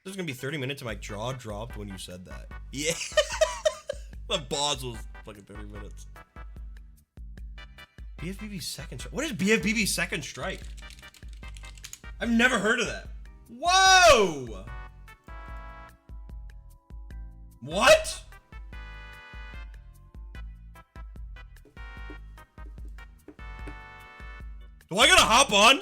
[SPEAKER 2] This is gonna be 30 minutes and my jaw dropped when you said that. Yeah. My pause was fucking 30 minutes. BFBB Second Strike. What is BFBB Second Strike? I've never heard of that. Whoa! What? Do I gotta hop on?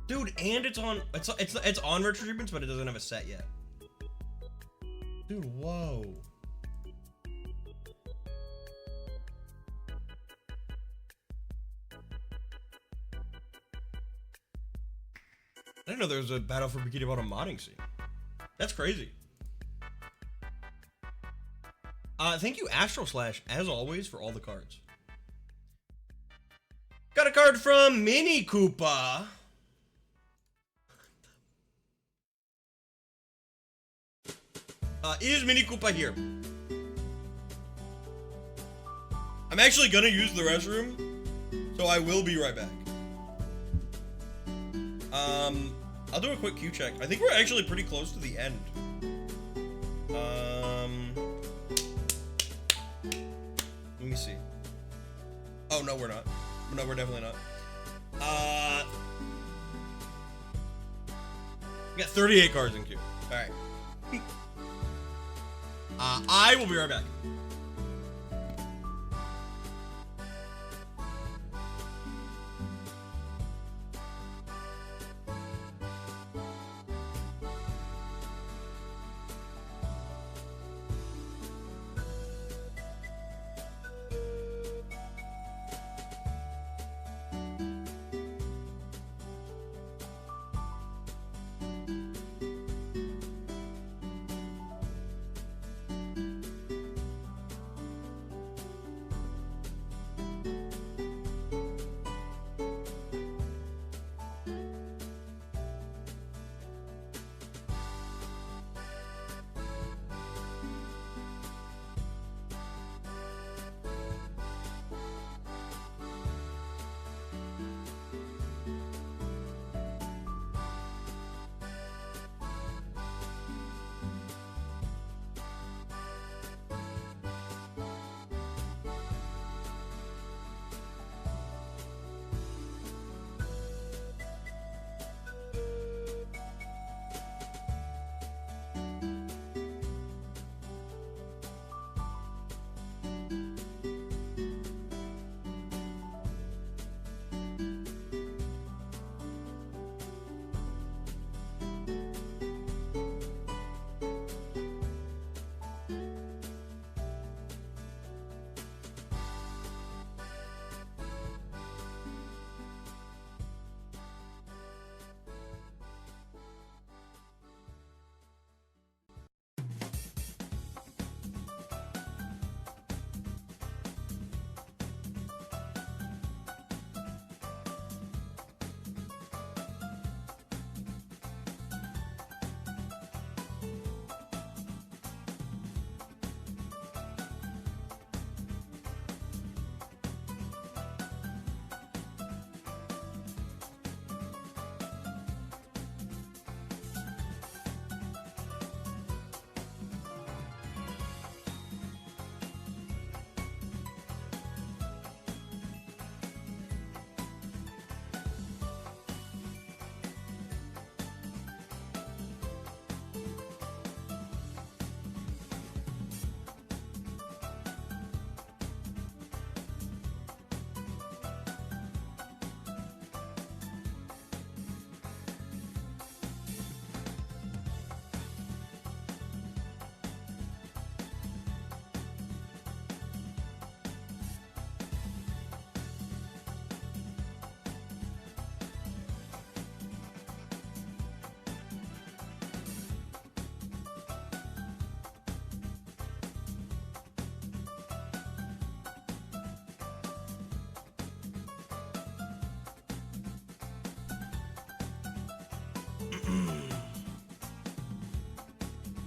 [SPEAKER 2] Dude, and it's on Retro Treatments, but it doesn't have a set yet. Dude, whoa. I didn't know there was a Battle for Bikini Bottom modding scene. That's crazy. Thank you, Astral Slash, as always, for all the cards. Got a card from Mini Koopa. Is Mini Koopa here? I'm actually gonna use the restroom, so I will be right back. I'll do a quick Q check. I think we're actually pretty close to the end. Let me see. Oh, no, we're not. No, we're definitely not. We got 38 cards in queue. All right. I will be right back.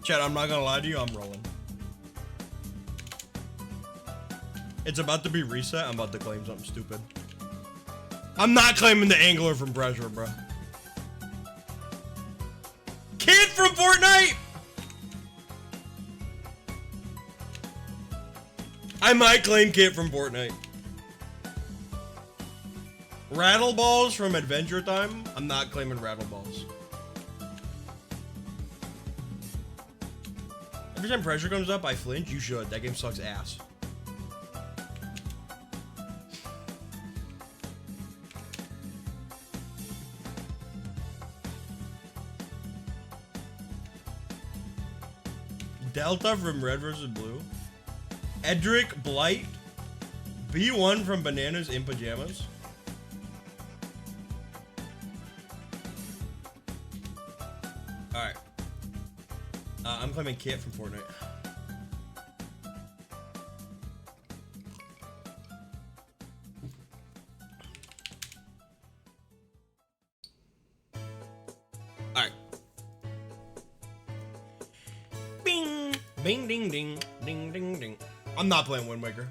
[SPEAKER 2] Chad, I'm not gonna lie to you, I'm rolling. It's about to be reset, I'm about to claim something stupid. I'm not claiming the angler from Pressure, bro. Kid from Fortnite! I might claim Kid from Fortnite. Rattle Balls from Adventure Time? I'm not claiming Rattle Balls. Every time Pressure comes up, I flinch. You should. That game sucks ass. Delta from Red vs. Blue. Edric Blight. B1 from Bananas in Pajamas. Alright. I'm claiming Kit from Fortnite. Alright. Bing! Bing ding ding. Ding ding ding. I'm not playing Wind Waker.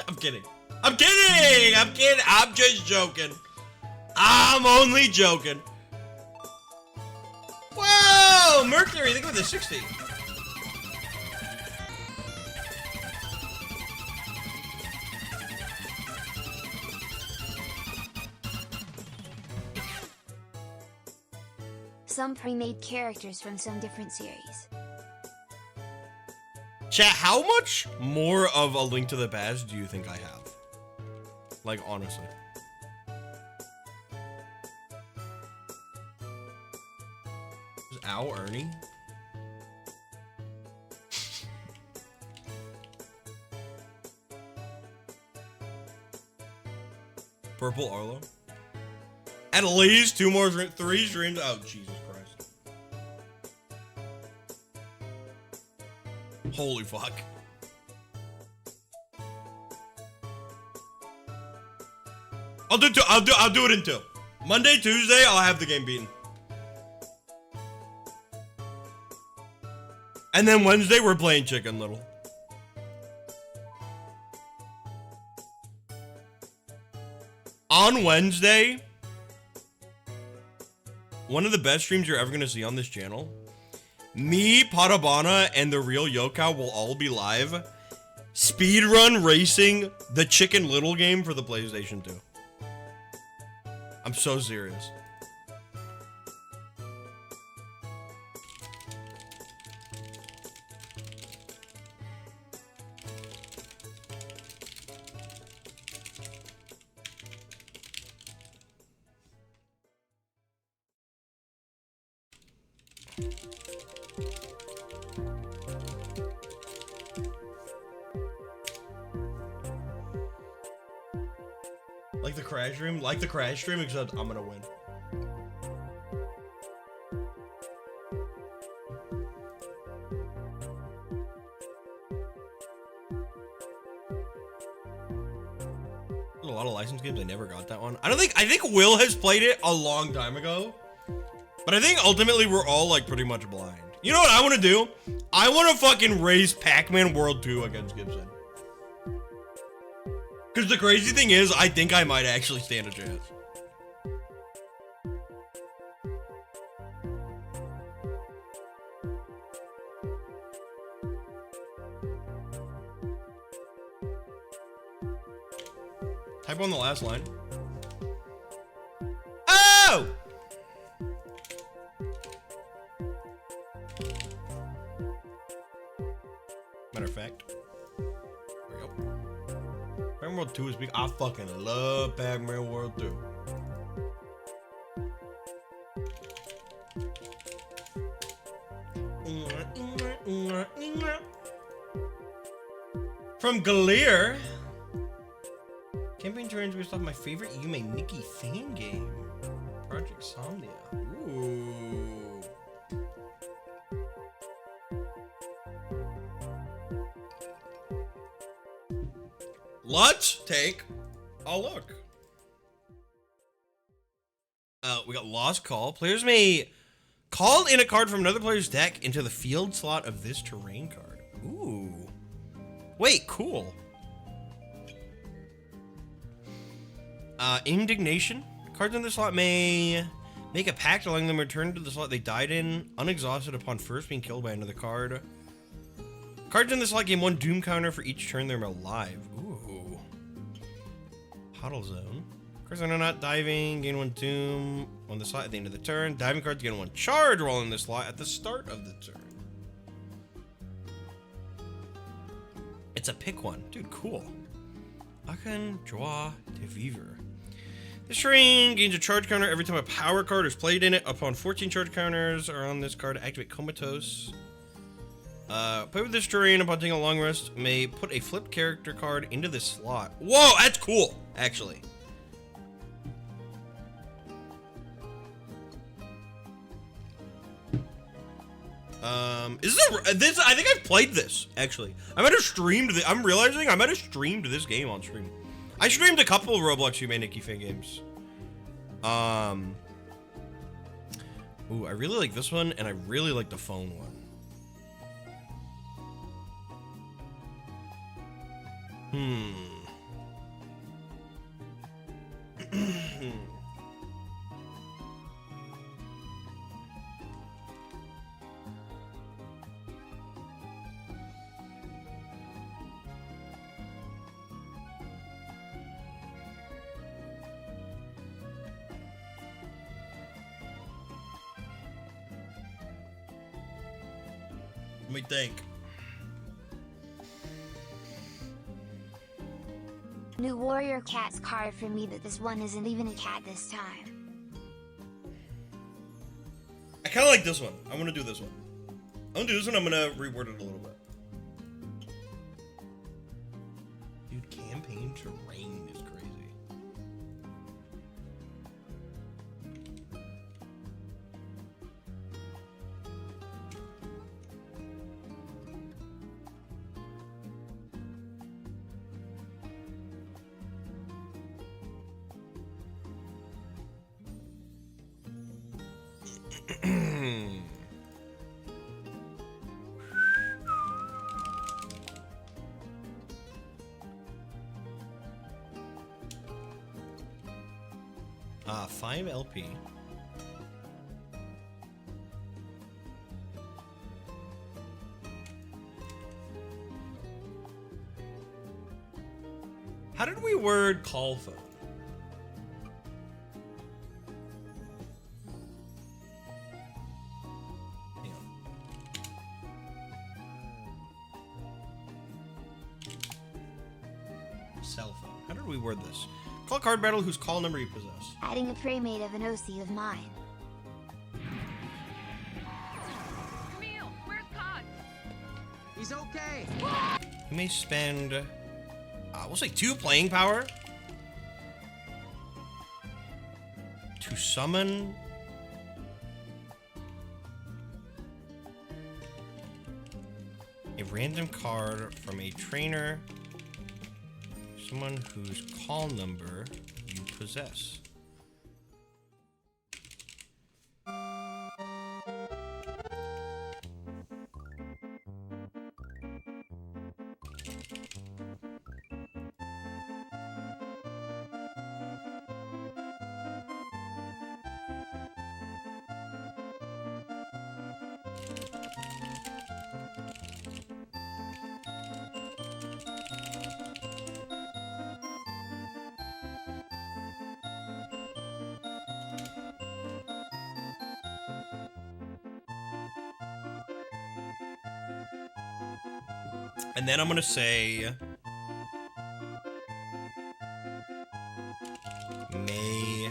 [SPEAKER 2] I'm kidding. I'm kidding! I'm kidding! I'm just joking. I'm only joking. Whoa! Mercury, think of the 60.
[SPEAKER 1] Some pre-made characters from some different series.
[SPEAKER 2] Chat, how much more of A Link to the Past do you think I have? Like, honestly. Is Ow Ernie? Purple Arlo? At least 2 more, 3 streams. Oh, Jesus Christ. Holy fuck. I'll do it in 2. Monday, Tuesday, I'll have the game beaten. And then Wednesday, we're playing Chicken Little. On Wednesday, one of the best streams you're ever gonna see on this channel, me, Patabana, and the real Yoka will all be live speedrun racing the Chicken Little game for the PlayStation 2. I'm so serious. Like the crash stream, except I'm gonna win. A lot of licensed games, I never got that one. I think Will has played it a long time ago, but I think ultimately we're all like pretty much blind. You know what I want to do? I want to fucking race Pac-Man World 2 against Gibson. Because the crazy thing is, I think I might actually stand a chance. Type on the last line. Oh! Matter of fact. There we go. Pac-Man World 2 is big. I fucking love Pac-Man World 2. From Galir. Campaign turns based off my favorite Yume Nikki fan game. Project Somnia. Ooh. Let's take a look. We got Lost Call. Players may call in a card from another player's deck into the field slot of this terrain card. Ooh. Wait, cool. Indignation. Cards in the slot may make a pact, allowing them to return to the slot they died in, unexhausted upon first being killed by another card. Cards in the slot gain 1 Doom counter for each turn they're alive. Ooh. Huddle Zone. Cards that are not diving gain 1 Doom on the slot at the end of the turn. Diving cards gain 1 charge while in the slot at the start of the turn. It's a pick one. Dude, cool. Akan Joie de Vivre. This terrain gains a charge counter every time a power card is played in it. Upon 14 charge counters are on this card, activate Comatose. Play with this terrain upon taking a long rest. May put a flipped character card into this slot. Whoa, that's cool, actually. Is this I think I've played this, actually. I might have streamed this. I'm realizing I might have streamed this game on stream. I streamed a couple of Roblox Yume Nikki fan games. Ooh, I really like this one, and I really like the phone one. Let me think.
[SPEAKER 1] New warrior cat's card for me, but this one isn't even a cat this time.
[SPEAKER 2] I kind of like this one. I want to do this one. I'm going to do this one. I'm going to reword it a little bit. Dude, campaign terrain is crazy. Ah, 5 LP. How did we word call phone? Hang on. Cell phone. How did we word this? Call a card battle whose call number you possess.
[SPEAKER 1] Adding a playmate of an OC of mine.
[SPEAKER 5] Camille, where's Cod?
[SPEAKER 6] He's okay.
[SPEAKER 2] You may spend, we'll say 2 playing power to summon a random card from a trainer, someone whose call number you possess. And then I'm gonna say may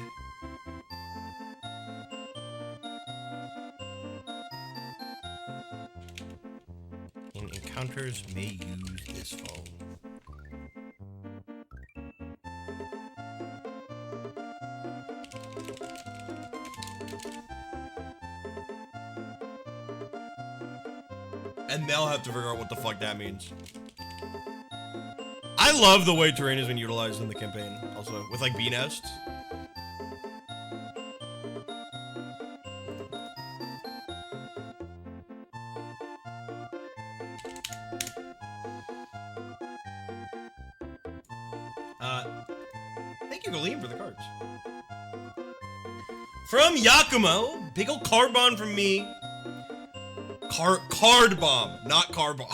[SPEAKER 2] in encounters may use this phone. And they'll have to figure out what the fuck that means. I love the way terrain has been utilized in the campaign, also, with like bee nests. Thank you, Galim, for the cards. From Yakumo, big ol' card bomb from me. Card bomb, not car bomb.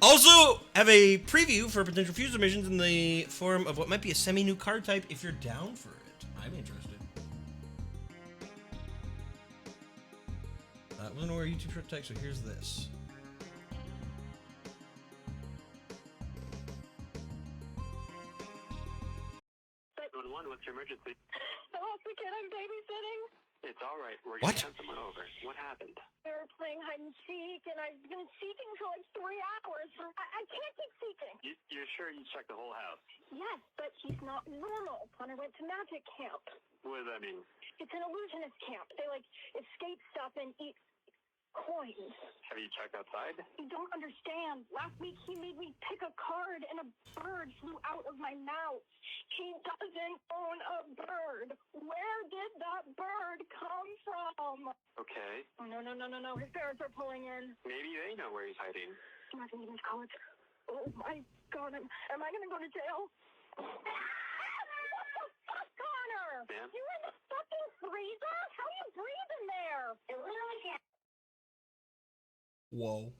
[SPEAKER 2] Also, have a preview for potential future missions in the form of what might be a semi-new card type if you're down for it. I'm interested. That wasn't where YouTube short text, so here's this.
[SPEAKER 7] What's your emergency?
[SPEAKER 5] I lost the kid I'm babysitting.
[SPEAKER 7] It's all right. We're
[SPEAKER 2] What?
[SPEAKER 7] gonna send someone over. What happened?
[SPEAKER 5] They were playing hide and seek, and I've been seeking for like 3 hours. I can't keep seeking.
[SPEAKER 7] You're sure you checked the whole house?
[SPEAKER 5] Yes, but he's not normal. When I went to magic camp.
[SPEAKER 7] What does that mean?
[SPEAKER 5] It's an illusionist camp. They like escape stuff and eat coins.
[SPEAKER 7] Have you checked outside?
[SPEAKER 5] You don't understand. Last week he made me pick a card and a bird flew out of my mouth. He doesn't own a bird. Where did that bird come from?
[SPEAKER 7] Okay.
[SPEAKER 5] Oh, no. His parents are pulling in.
[SPEAKER 7] Maybe they know where he's hiding.
[SPEAKER 5] Am I going to college? Oh my God, am I going to go to jail? What the fuck, Connor?
[SPEAKER 7] Ma'am?
[SPEAKER 5] You in the fucking freezer? How do you breathe in there? It literally can't.
[SPEAKER 2] Whoa.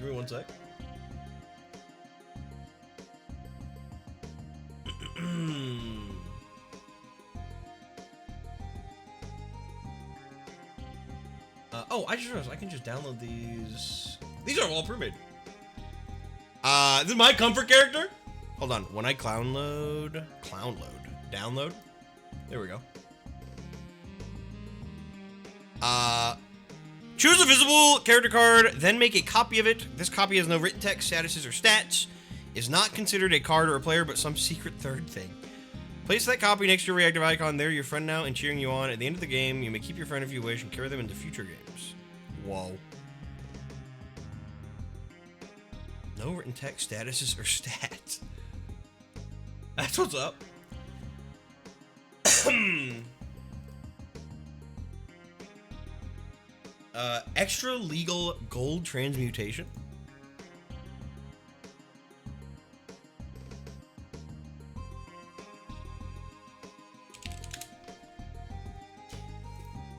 [SPEAKER 2] Give me one sec. Oh, I just realized I can just download these. These are all pre-made. This is my comfort character. Hold on. When I download. There we go. Choose a visible character card, then make a copy of it. This copy has no written text, statuses, or stats. Is not considered a card or a player, but some secret third thing. Place that copy next to your reactive icon. They're your friend now and cheering you on. At the end of the game, you may keep your friend if you wish and carry them into future games. Whoa. No written text, statuses, or stats. That's what's up. Extra legal gold transmutation.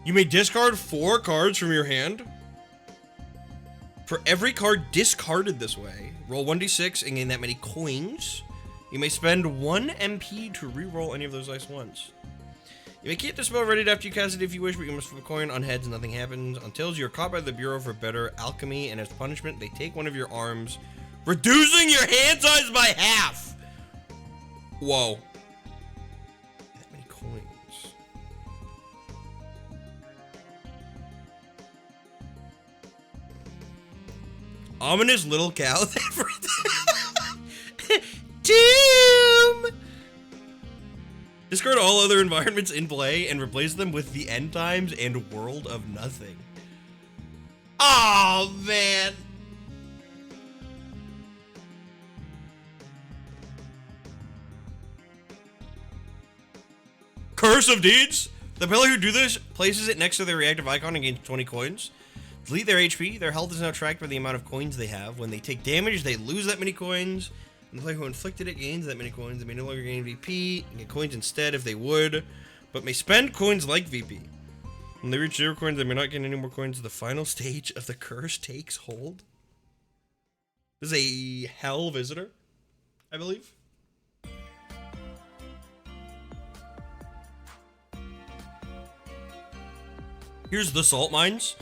[SPEAKER 2] You may discard 4 cards from your hand. For every card discarded this way, roll 1d6 and gain that many coins. You may spend 1 MP to re-roll any of those dice once. You may keep the spell ready after you cast it if you wish, but you must flip a coin. On heads, nothing happens. On tails, you're caught by the Bureau for better alchemy, and as punishment, they take one of your arms, reducing your hand size by half. Whoa. That many coins. Ominous little cow. Doom! Discard all other environments in play and replace them with the End Times and World of Nothing. Oh, man. Curse of Deeds. The player who do this places it next to their reactive icon and gains 20 coins. Delete their HP. Their health is now tracked by the amount of coins they have. When they take damage, they lose that many coins. And the player who inflicted it gains that many coins. They may no longer gain VP and get coins instead if they would, but may spend coins like VP. When they reach 0 coins, they may not gain any more coins. The final stage of the curse takes hold. This is a Hell Visitor, I believe. Here's the Salt Mines.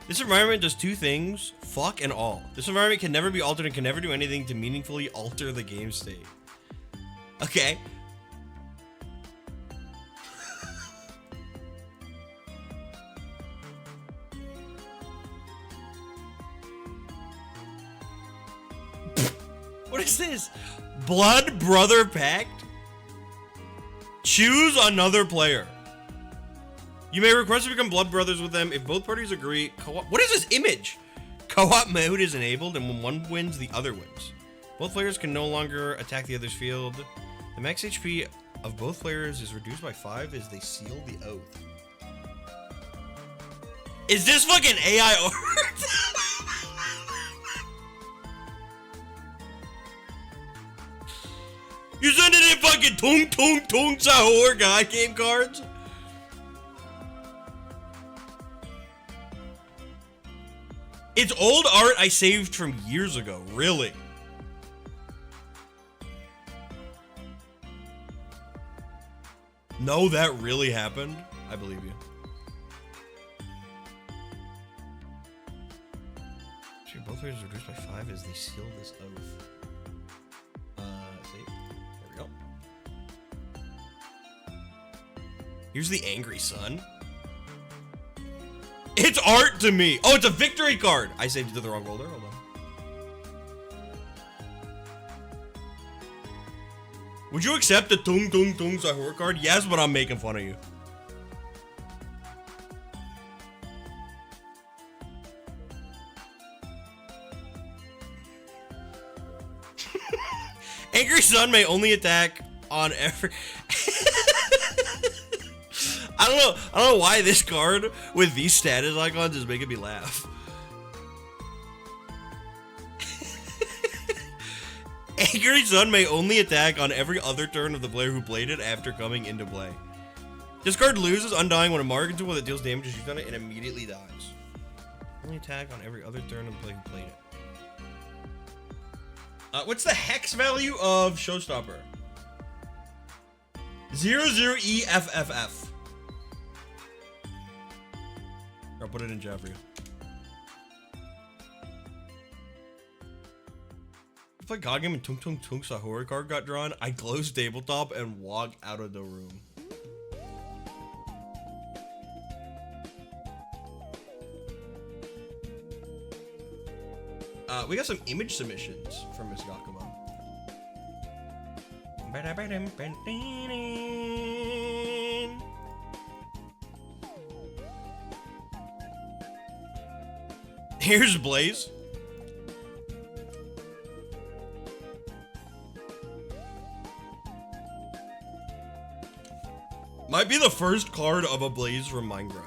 [SPEAKER 2] This environment does 2 things, fuck and all. This environment can never be altered and can never do anything to meaningfully alter the game state. Okay. What is this? Blood Brother Pact? Choose another player. You may request to become blood brothers with them if both parties agree. What is this image? Co-op mode is enabled, and when one wins, the other wins. Both players can no longer attack the other's field. The max HP of both players is reduced by 5 as they seal the oath. Is this fucking AI art? You sending in fucking Tung Tung Tung Sahur guy game cards? It's old art I saved from years ago, really. No, that really happened? I believe you. Sure, both players are reduced by 5 as they seal this oath. See? There we go. Here's the Angry Sun. It's art to me. Oh, it's a victory card. I saved it to the wrong folder. Hold on. Would you accept the Tung Tung Tung Sahur card? Yes, but I'm making fun of you. Angry Sun may only attack on every... I don't know why this card with these status icons is making me laugh. Angry Sun may only attack on every other turn of the player who played it after coming into play. This card loses Undying when a mark tool that deals damage is used on it and immediately dies. Only attack on every other turn of the player who played it. What's the hex value of Showstopper? 00EFFF. I'll put it in chat for you. If like God Game and Tung Tung Tung Sahura card got drawn, I close tabletop and walk out of the room. We got some image submissions from Miss Gakuma. Here's Blaze. Might be the first card of a Blaze from Minecraft.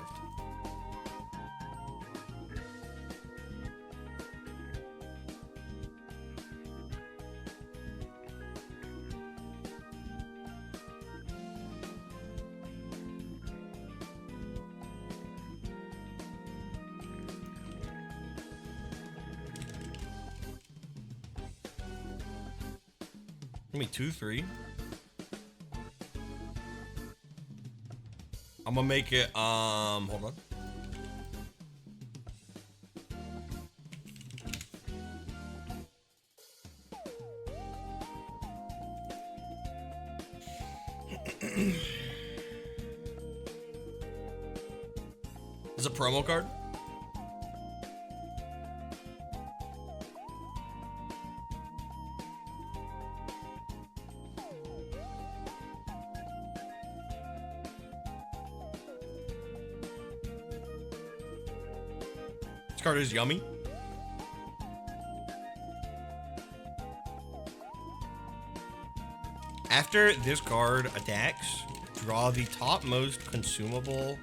[SPEAKER 2] Give me 2, 3. I'm gonna make it, hold on. Is a promo card? This card is yummy. After this card attacks, draw the topmost consumable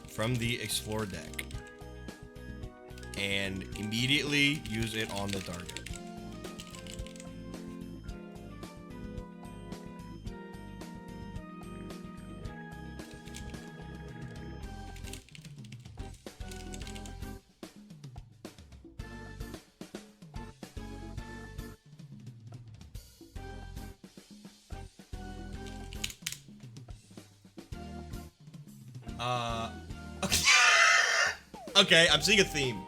[SPEAKER 2] from the Explore deck and immediately use it on the target. Okay, I'm seeing a theme.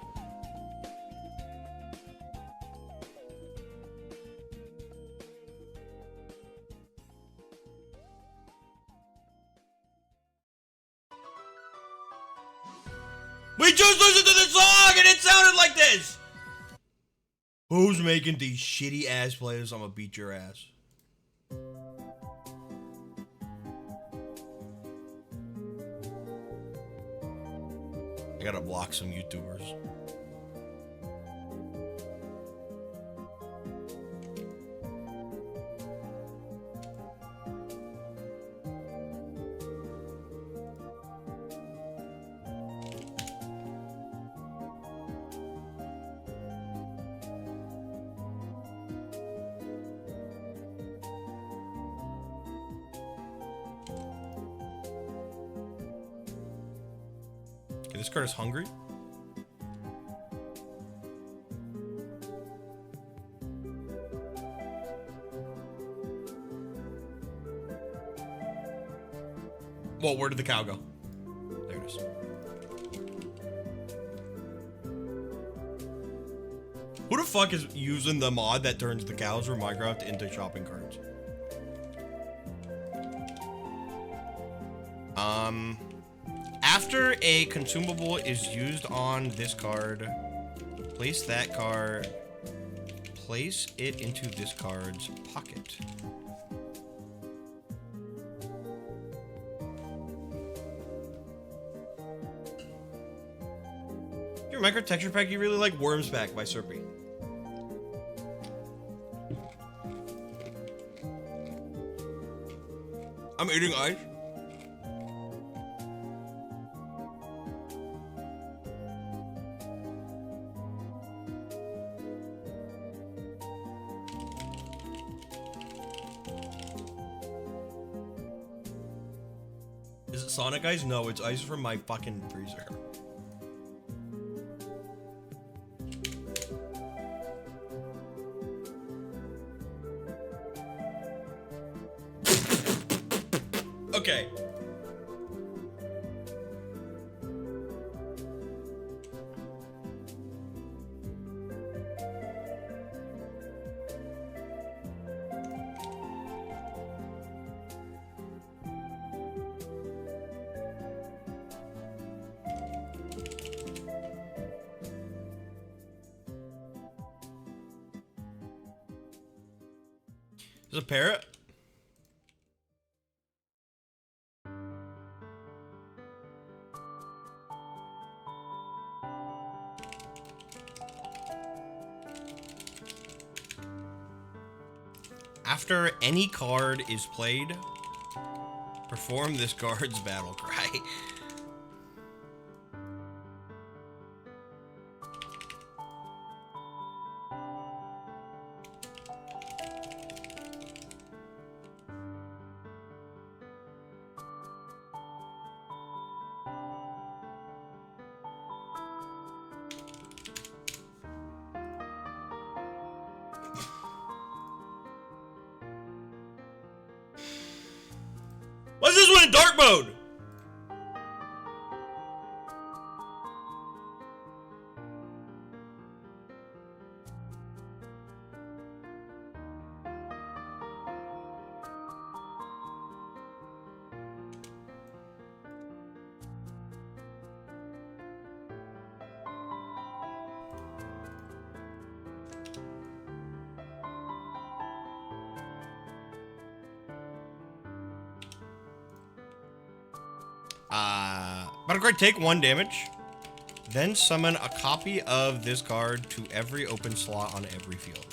[SPEAKER 2] We just listened to the song and it sounded like this! Who's making these shitty ass plays? I'm gonna beat your ass. I gotta block some YouTubers. Okay, this card is hungry. Whoa, where did the cow go? There it is. Who the fuck is using the mod that turns the cows from Minecraft into shopping carts? After a consumable is used on this card, place that card, place it into this card's pocket. Your Minecraft texture pack, you really like Worms Pack by Serpy. I'm eating ice. Is it Sonic Ice? No, it's ice from my fucking freezer. Okay. There's a parrot? After any card is played, perform this card's battle cry. What's this one in dark mode? Battlecry, take 1 damage. Then summon a copy of this card to every open slot on every field.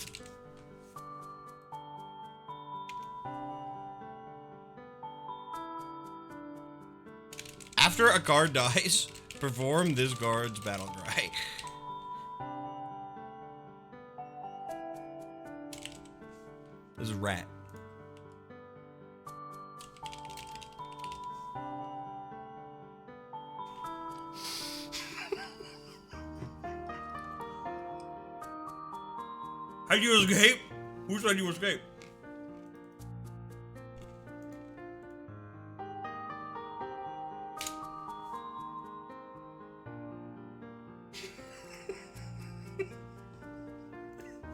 [SPEAKER 2] After a card dies, perform this card's battle cry. This is Rat. How'd you escape? Who said you escaped?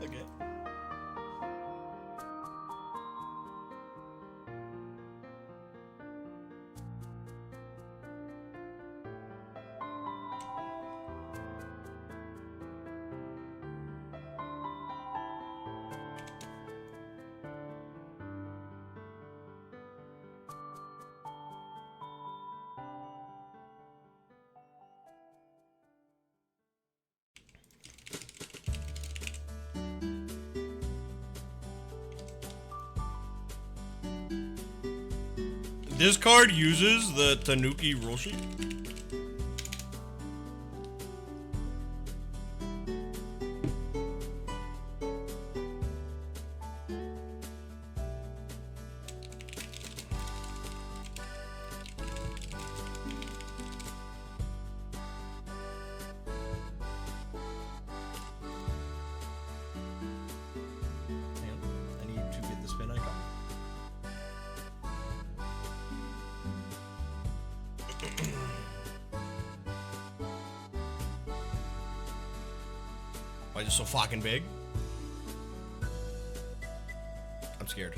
[SPEAKER 2] Okay. This card uses the Tanuki rule sheet. I need to get the spin icon. Why is it so fucking big? I'm scared.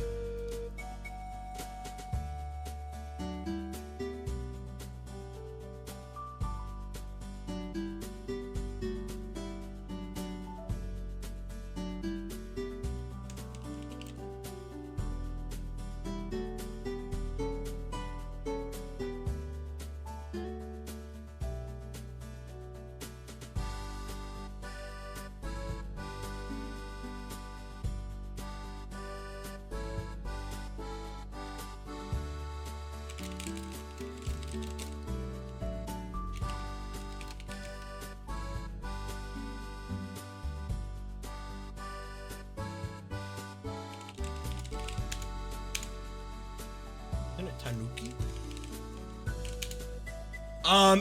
[SPEAKER 2] Isn't it Tanuki?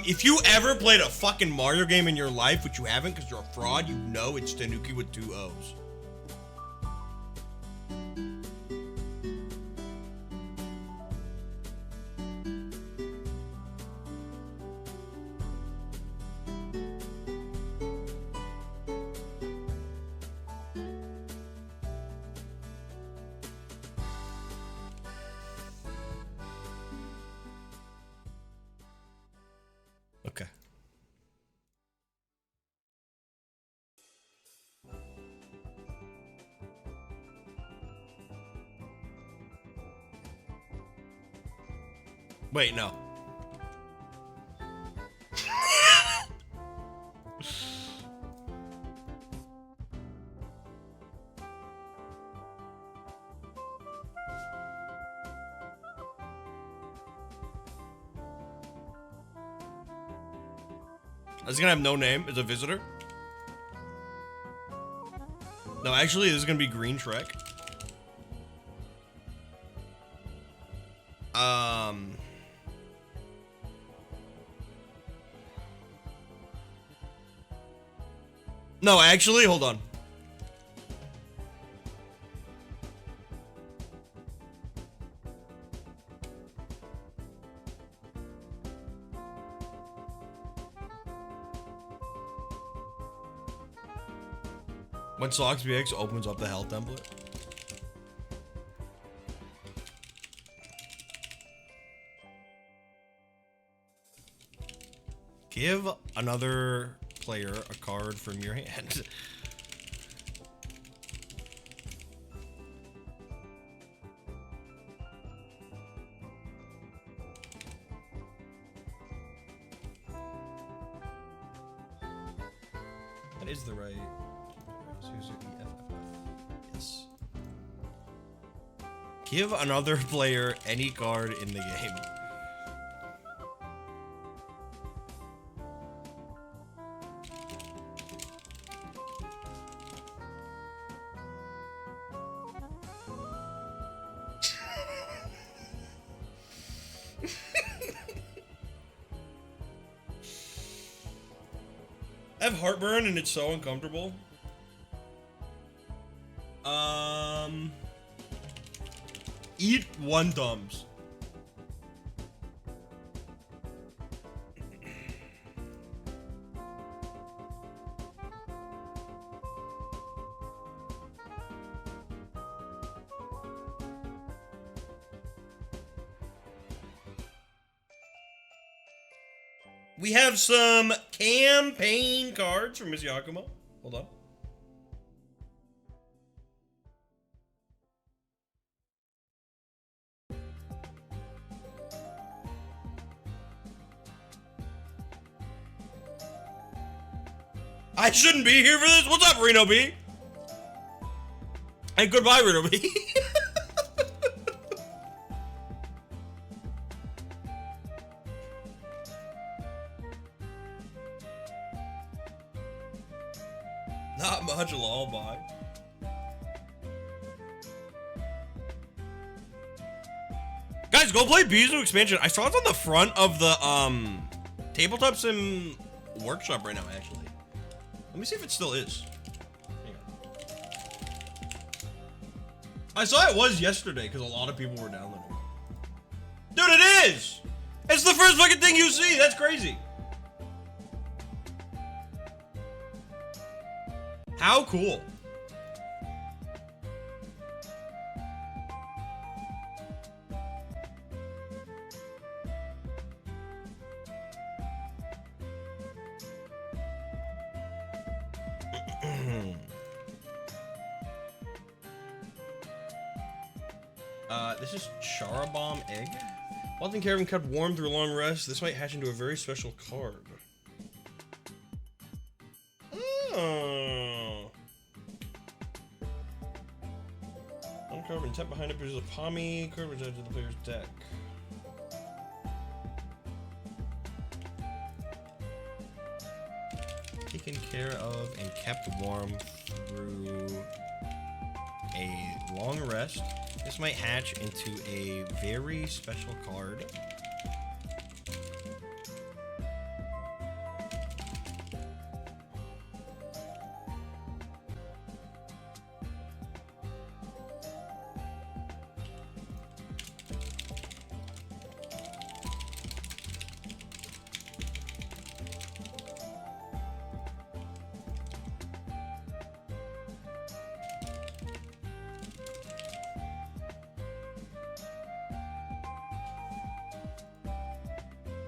[SPEAKER 2] If you ever played a fucking Mario game in your life, which you haven't because you're a fraud, you know it's Tanuki with 2 O's. Wait, no. Is it gonna have no name as a visitor? No, actually, this is gonna be Green Shrek. No, actually, hold on. When Socks BX opens up the hell template. Give another player a card from your hand. That is the right. Yes. Give another player any card in the game. I have heartburn and it's so uncomfortable. Eat one Tums. We have some campaign cards from Miss Yakumo. Hold on. I shouldn't be here for this. What's up, Reno B? And goodbye, Reno B. Not much, lullaby. Guys, go play Bizu Expansion. I saw it on the front of the Tabletop Sim workshop right now, actually. Let me see if it still is. Hang on. I saw it was yesterday because a lot of people were downloading it. Dude, it is! It's the first fucking thing you see! That's crazy! How cool. This is Charabomb Egg. Walton Caravan kept warm through a long rest. This might hatch into a very special card. Oh. Uncard and tap behind it, there's a Pommy card which adds to the player's deck. Taken care of and kept warm through a long rest. This might hatch into a very special card.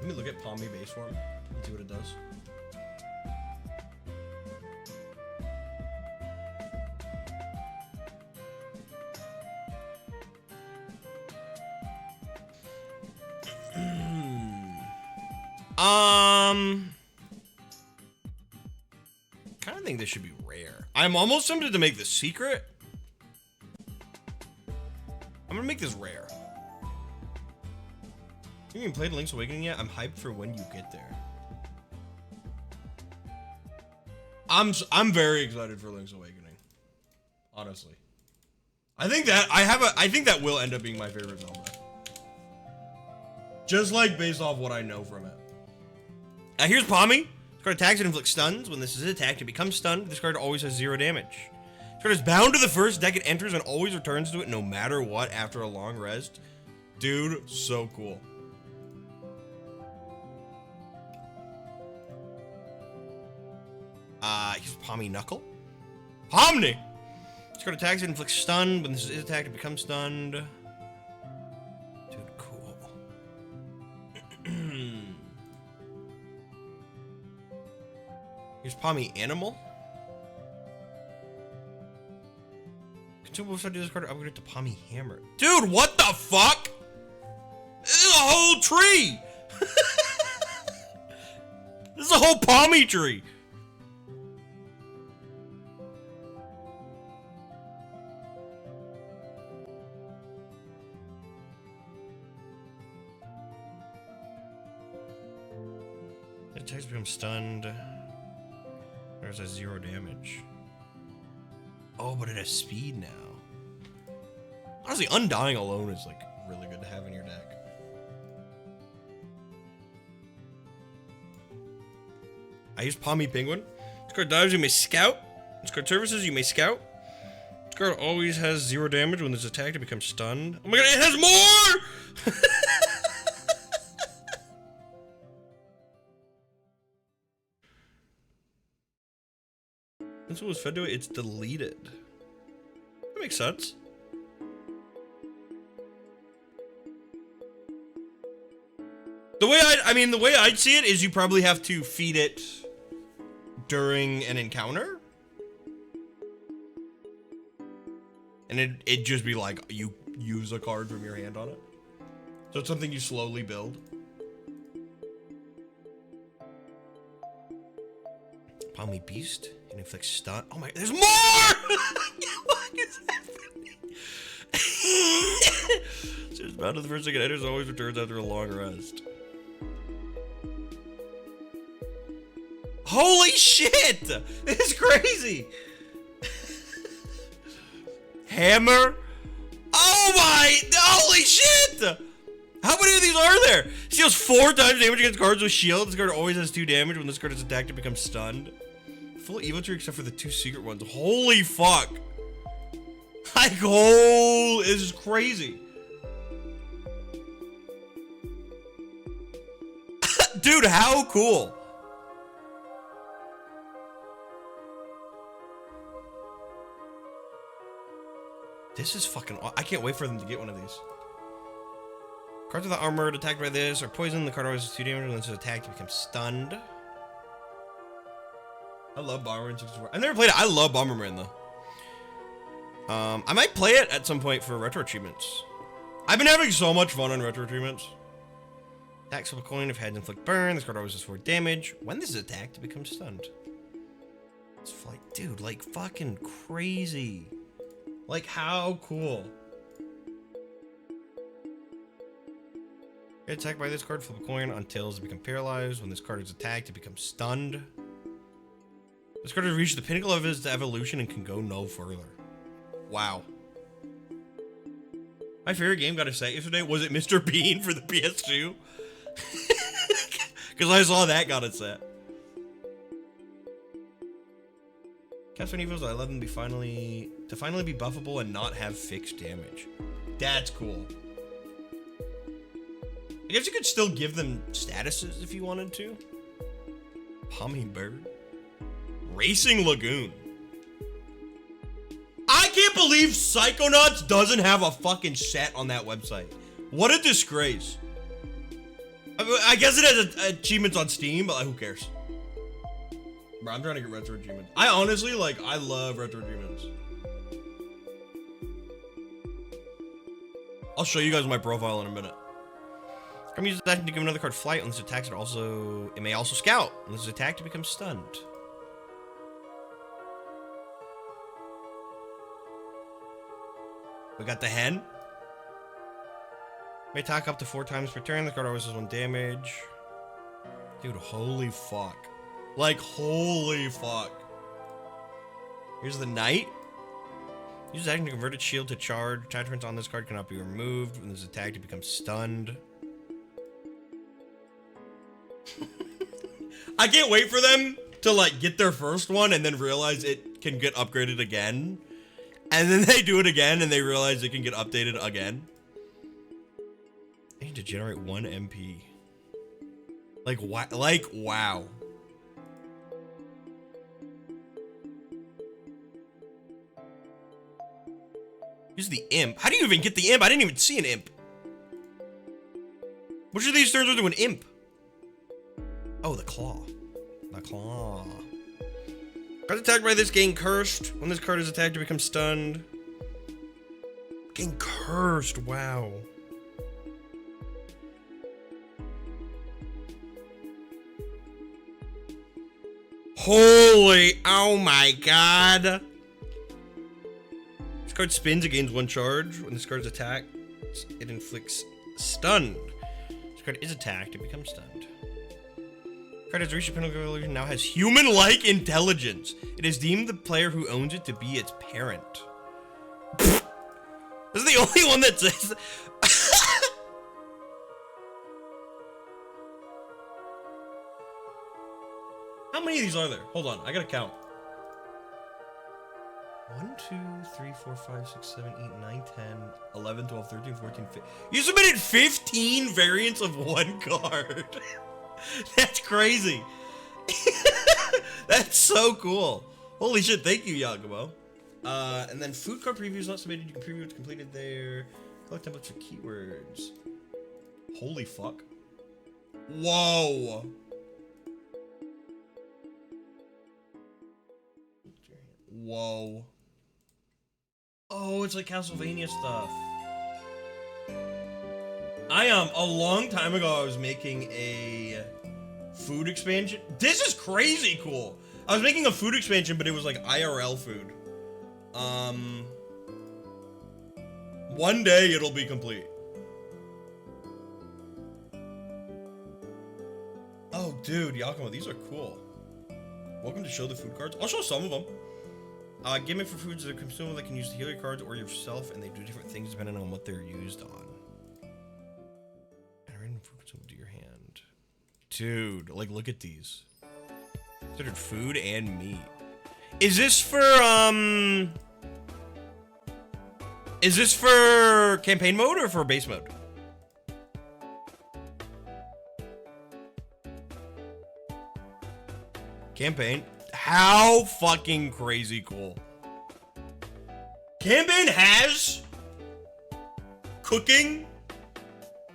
[SPEAKER 2] Let me look at Pommy base form and see what it does. Kind of think this should be rare. I'm almost tempted to make this secret. I'm gonna make this rare. You haven't played Link's Awakening yet? I'm hyped for when you get there. I'm very excited for Link's Awakening. Honestly. I think that will end up being my favorite Zelda. Just like based off what I know from it. Here's Pommy. This card attacks and inflicts stuns. When this is attacked, it becomes stunned. This card always has 0 damage. This card is bound to the first deck it enters and always returns to it no matter what after a long rest. Dude, so cool. Here's Pommy Knuckle. Pomni! This card attacks and inflicts stun. When this is attacked, it becomes stunned. Dude, cool. Here's Pommy Animal. Consumable if I do this card, upgrade it to Pommy Hammer. Dude, what the fuck? This is a whole tree! This is a whole Pommy tree! Attacks become stunned. There's a 0 damage. Oh, but it has speed now. Honestly, Undying alone is like really good to have in your deck. I use Pommy Penguin. This card dives, you may scout. This card services, you may scout. This card always has 0 damage. When it's attacked, it becomes stunned. Oh my god, it has more! Since it was fed to it, it's deleted. That makes sense. The way I'd see it is you probably have to feed it during an encounter. And it'd just be like, you use a card from your hand on it. So it's something you slowly build. Pommy Beast. And inflicts stun. Oh my, there's more! What is happening? So it's bound to the first thing it enters, always returns after a long rest. Holy shit! This is crazy! Hammer? Oh my! Holy shit! How many of these are there? Deals 4 times damage against cards with shield. This card always has 2 damage. When this card is attacked, it becomes stunned. Full Evo tree except for the 2 secret ones. Holy fuck! Like, oh, this is crazy. Dude, how cool! This is fucking. I can't wait for them to get one of these. Cards with the armored attacked by this are poisoned. The card always has 2 damage. When it's attacked, it becomes stunned. I love Bomberman 64. I've never played it. I love Bomberman though. I might play it at some point for retro achievements. I've been having so much fun on retro achievements. Attacks with a coin if heads inflict burn. This card always has 4 damage. When this is attacked, it becomes stunned. It's like, dude, like fucking crazy. Like, how cool. Get attacked by this card, flip a coin on tails to become paralyzed. When this card is attacked, it becomes stunned. This card has reached the pinnacle of its evolution and can go no further. Wow. My favorite game got a set yesterday. Was it Mr. Bean for the PS2? Because I saw that got a set. Castle Evils, I love them to finally be buffable and not have fixed damage. That's cool. I guess you could still give them statuses if you wanted to. Hummingbird. Racing Lagoon. I can't believe Psychonauts doesn't have a fucking set on that website. What a disgrace. I guess it has achievements on Steam, but like, who cares? Bro, I'm trying to get retro achievements. I honestly, like, I love retro achievements. I'll show you guys my profile in a minute. Come use that to give another card flight on this attack. It may also scout on this attack to become stunned. We got the hen. May attack up to 4 times per turn. The card always does 1 damage. Dude, holy fuck. Like, holy fuck. Here's the knight. Use action to convert its shield to charge. Attachments on this card cannot be removed. When this is attacked, it becomes stunned. I can't wait for them to, like, get their first one and then realize it can get upgraded again. And then they do it again and they realize it can get updated again. I need to generate 1 MP. Like, wow. Use the imp. How do you even get the imp? I didn't even see an imp. Which of these turns into an imp? Oh, the claw. The claw. Cards attacked by this gain cursed. When this card is attacked, it becomes stunned. Gain cursed. Wow. Holy, oh my god. This card spins, it gains 1 charge. When this card is attacked, it inflicts stunned. This card is attacked, it becomes stunned. Card has reached a pinnacle evolution, now has human-like intelligence. It is deemed the player who owns it to be its parent. This is the only one that says... How many of these are there? Hold on, I gotta count. 1, 2, 3, 4, 5, 6, 7, 8, 9, 10, 11, 12, 13, 14, 15. You submitted 15 variants of 1 card. That's crazy. That's so cool. Holy shit, thank you, Yakumo. And then food card previews not submitted. You can preview what's completed there. Collect templates for keywords. Holy fuck. Whoa. Whoa. Oh, it's like Castlevania stuff. A long time ago, I was making a food expansion. This is crazy cool. I was making a food expansion, but it was like IRL food. One day it'll be complete. Oh, dude, Yakumo, these are cool. Welcome to show the food cards. I'll show some of them. Gimmick for foods that are consumable that can use to heal your cards or yourself, and they do different things depending on what they're used on. And random food consumable to your hand. Dude, like, look at these. Considered food and meat. Is this for campaign mode or for base mode? Campaign. How fucking crazy cool. Campaign has cooking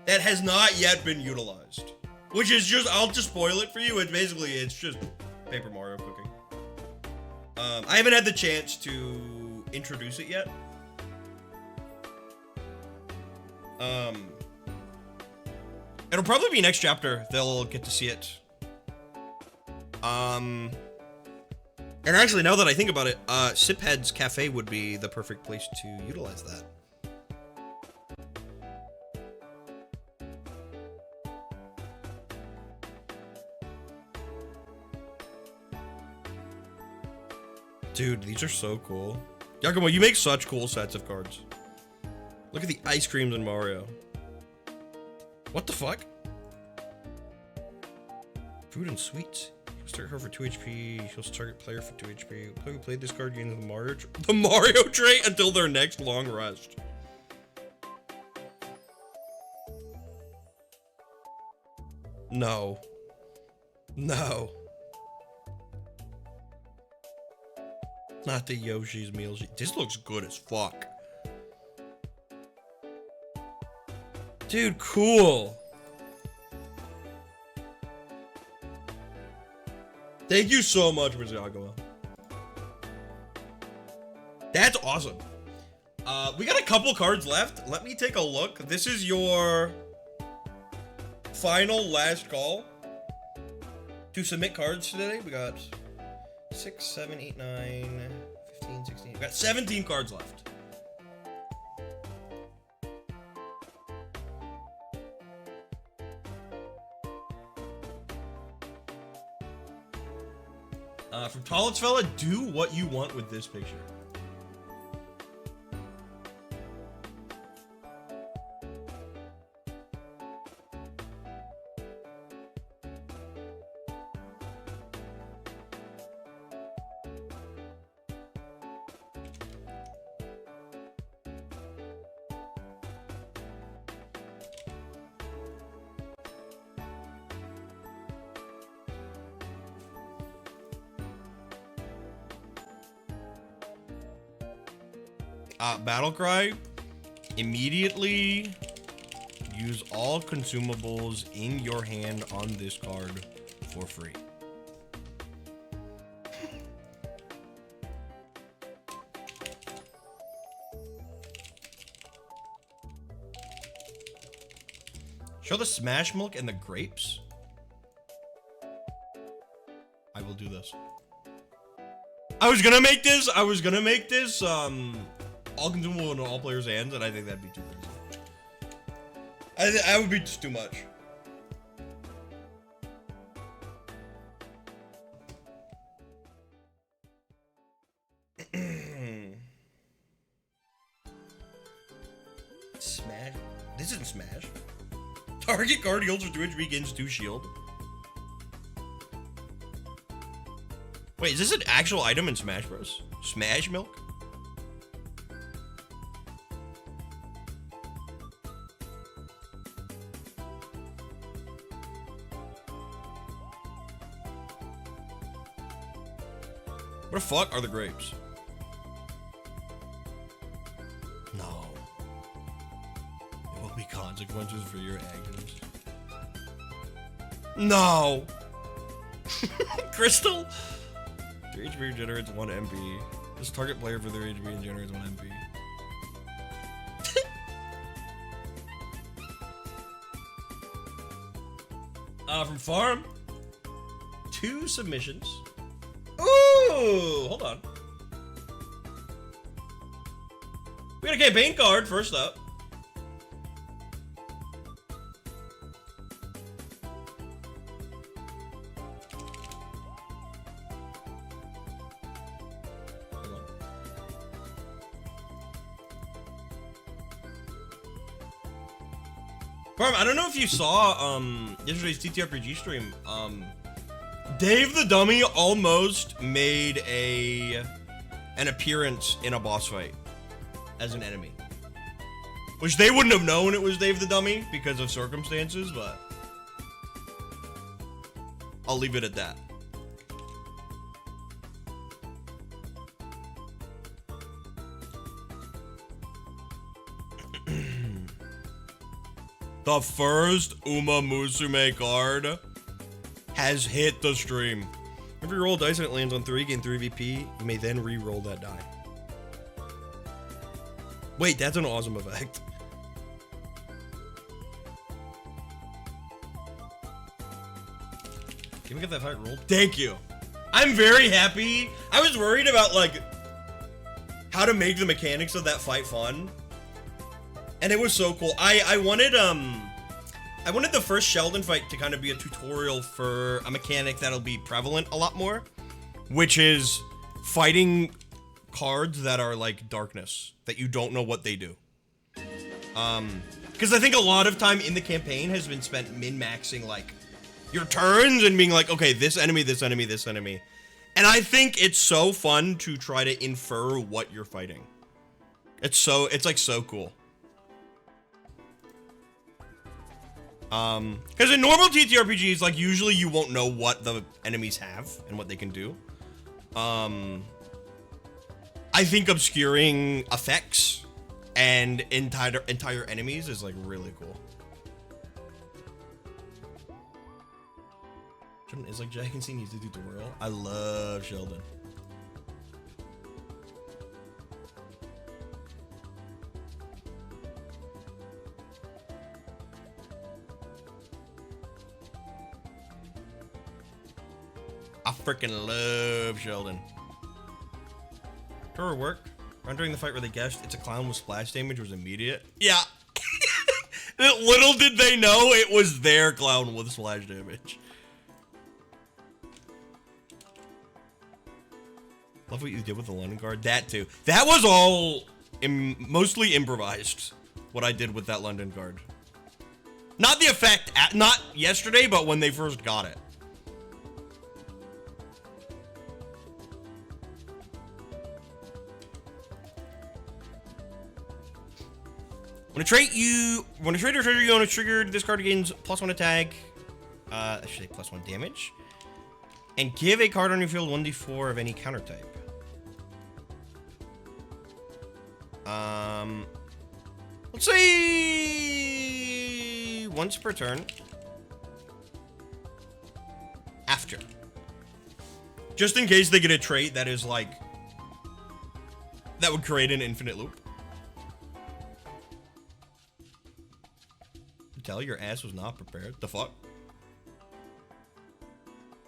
[SPEAKER 2] that has not yet been utilized. Which is just, I'll just spoil it for you. It's just Paper Mario cooking. I haven't had the chance to introduce it yet. It'll probably be next chapter. They'll get to see it. And actually, now that I think about it, Siphead's Cafe would be the perfect place to utilize that. Dude, these are so cool. Yakumo, you make such cool sets of cards. Look at the ice creams in Mario. What the fuck? Food and sweets. Start her for 2 HP. He'll target player for 2 HP. Player who played this card gains the Mario trait until their next long rest. No. No. Not the Yoshi's meal sheet. This looks good as fuck. Dude, cool. Thank you so much, Yakumo. That's awesome. We got a couple cards left. Let me take a look. This is your final last call to submit cards today. We got 6, 7, 8, 9, 15, 16. We got 17 cards left. From Tollitzfella, do what you want with this picture. Battlecry, immediately use all consumables in your hand on this card for free. Show the Smash Milk and the grapes. I will do this. I was gonna make this all consumable in all players' hands, and I think that'd be too crazy. I would be just too much. Smash. This isn't Smash. Target card heals for 2 HP, gains 2 shield. Wait, is this an actual item in Smash Bros? Smash Milk? What the fuck are the grapes? No. There will be consequences for your actions. No! Crystal? 3 HP generates 1 MP. This target player for their HP and generates 1 MP. From Farm, 2 submissions. Ooh, hold on. We got a campaign card first up. Hold on. Farm, I don't know if you saw yesterday's TTRPG stream. Dave the Dummy almost made an appearance in a boss fight as an enemy. Which they wouldn't have known it was Dave the Dummy because of circumstances, but I'll leave it at that. The first Uma Musume card has hit the stream. If you roll dice and it lands on 3, gain 3 VP, you may then re-roll that die. Wait, that's an awesome effect. Can we get that fight rolled? Thank you. I'm very happy. I was worried about, like, how to make the mechanics of that fight fun. And it was so cool. I wanted the first Sheldon fight to kind of be a tutorial for a mechanic that'll be prevalent a lot more, which is fighting cards that are like darkness, that you don't know what they do. Because I think a lot of time in the campaign has been spent min-maxing like your turns and being like, okay, this enemy, this enemy, this enemy. And I think it's so fun to try to infer what you're fighting. It's like so cool. Because in normal TTRPGs, like, usually you won't know what the enemies have and what they can do. I think obscuring effects and entire enemies is, like, really cool. Sheldon is like Jack and C needs a tutorial. I love Sheldon. I freaking love Sheldon. For work, during the fight where they guessed it's a clown with splash damage was immediate. Yeah. Little did they know it was their clown with splash damage. Love what you did with the London guard. That too. That was all mostly improvised. What I did with that London guard. Not the effect, not yesterday, but when they first got it. When a trait or trigger you own is triggered, this card gains +1 attack. I should say +1 damage. And give a card on your field 1d4 of any counter type. Let's say once per turn. After. Just in case they get a trait that is like, that would create an infinite loop. Tell your ass was not prepared. The fuck?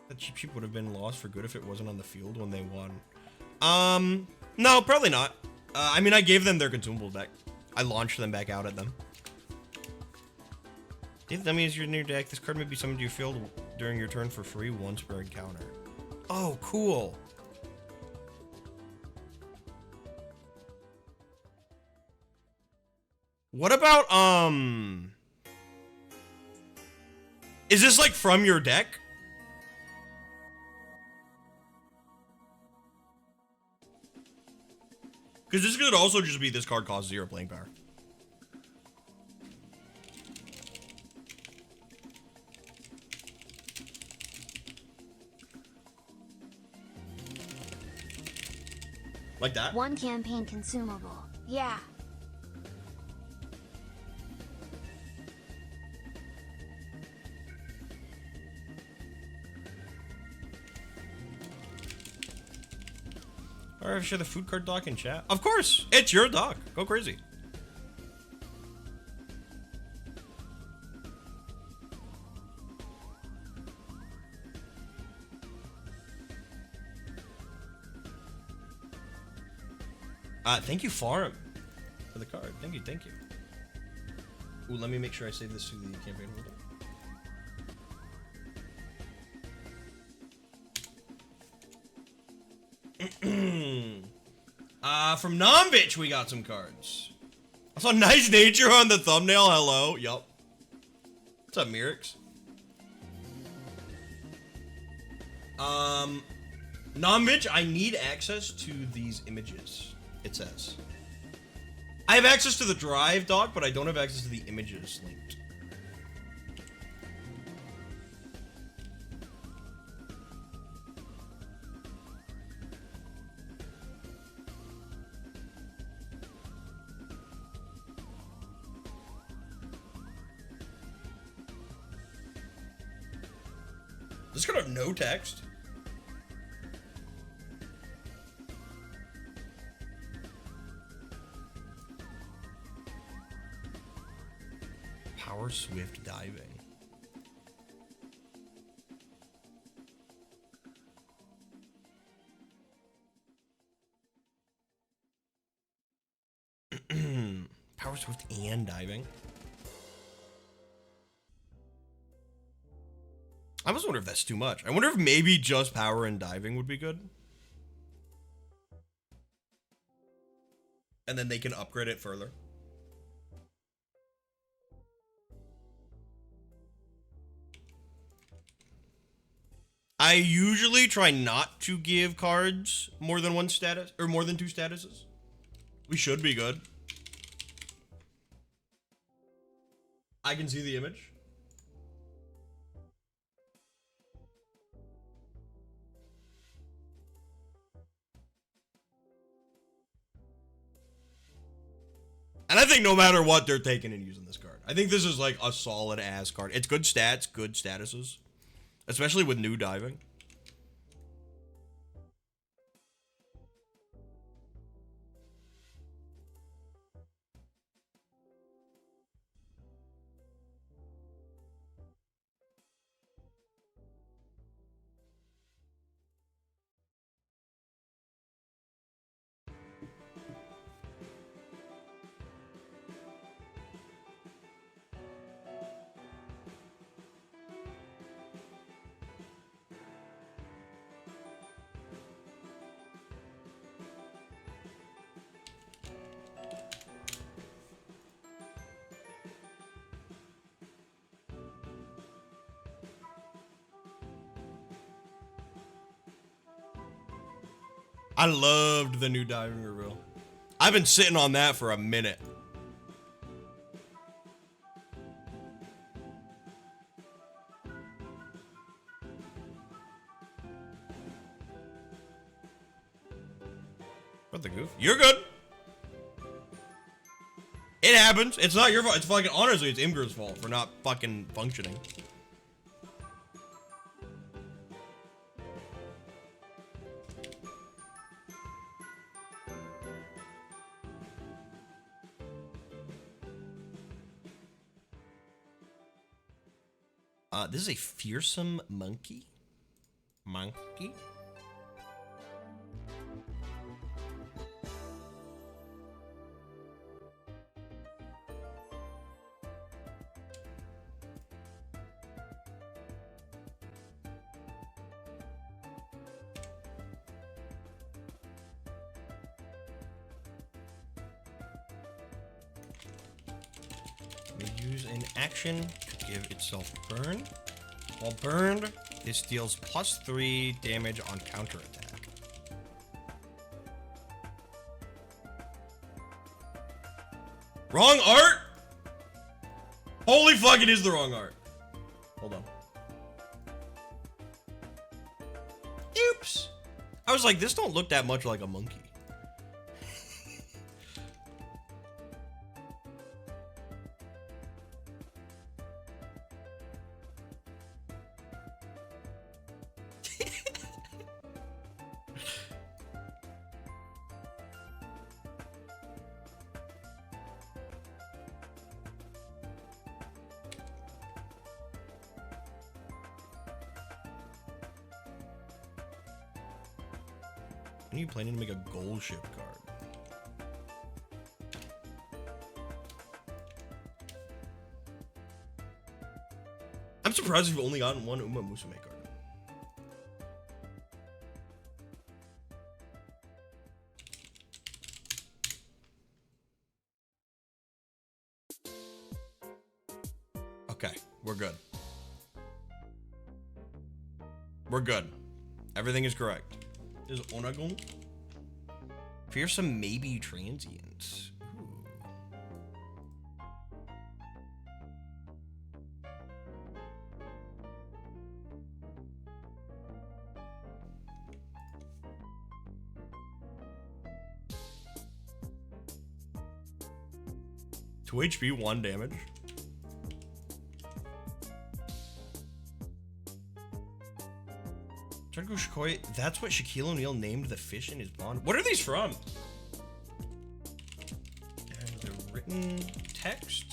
[SPEAKER 2] That cheap sheep would have been lost for good if it wasn't on the field when they won. No, probably not. I mean, I gave them their consumables back. I launched them back out at them. If the dummy is your near deck, this card may be summoned to your field during your turn for free once per encounter. Oh, cool. What about, is this like from your deck? Because this could also just be this card costs 0 playing power. Like that?
[SPEAKER 1] One campaign consumable. Yeah.
[SPEAKER 2] Or share the food card doc in chat. Of course, it's your doc. Go crazy. Thank you, Farm, for the card. Thank you, thank you. Ooh, let me make sure I save this to the campaign holder. From Nomvich, we got some cards. I saw Nice Nature on the thumbnail. Hello. Yup. What's up, Mirix? Nomvich, I need access to these images, it says. I have access to the drive doc, but I don't have access to the images linked. This card have no text. Power Swift Diving. Power Swift and Diving. I almost wonder if that's too much. I wonder if maybe just power and diving would be good. And then they can upgrade it further. I usually try not to give cards more than one status, or more than 2 statuses. We should be good. I can see the image. And I think no matter what, they're taking and using this card. I think this is like a solid ass card. It's good stats, good statuses. Especially with new diving. I loved the new diving reveal. I've been sitting on that for a minute. What the goof? You're good. It happens. It's not your fault. It's fucking, honestly, it's Imgur's fault for not fucking functioning. This is a fearsome monkey. Monkey? Use an action to give itself burn. While burned, this deals +3 damage on counterattack. Wrong art? Holy fuck, it is the wrong art. Hold on. Oops. I was like, this don't look that much like a monkey. Are you planning to make a goal ship card? I'm surprised you've only gotten one Uma Musume card. Okay, we're good. We're good. Everything is correct. Is Onagon? Fearsome maybe transient. Ooh. Two HP, 1 damage. Draco Shikoi, that's what Shaquille O'Neal named the fish in his pond. What are these from? And the written text.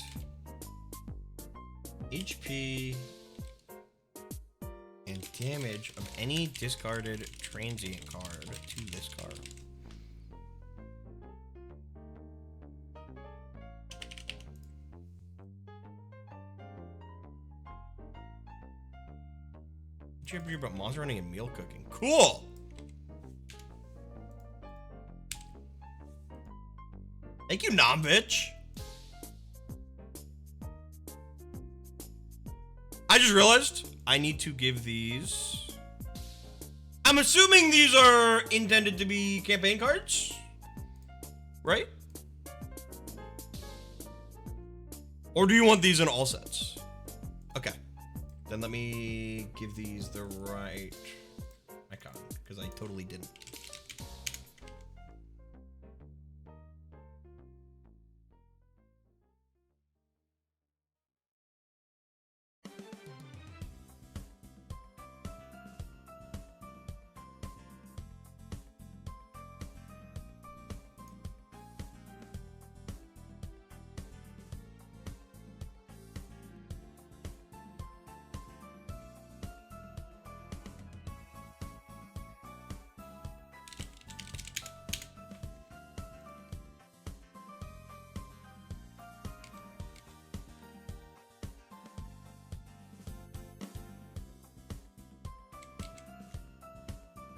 [SPEAKER 2] HP and damage of any discarded transient card to this card. Did you ever hear about monster hunting and meal cooking? Cool! Thank you, Nombitch! I just realized I need to give these... I'm assuming these are intended to be campaign cards? Right? Or do you want these in all sets? Okay. Then let me give these the right icon, because I totally didn't.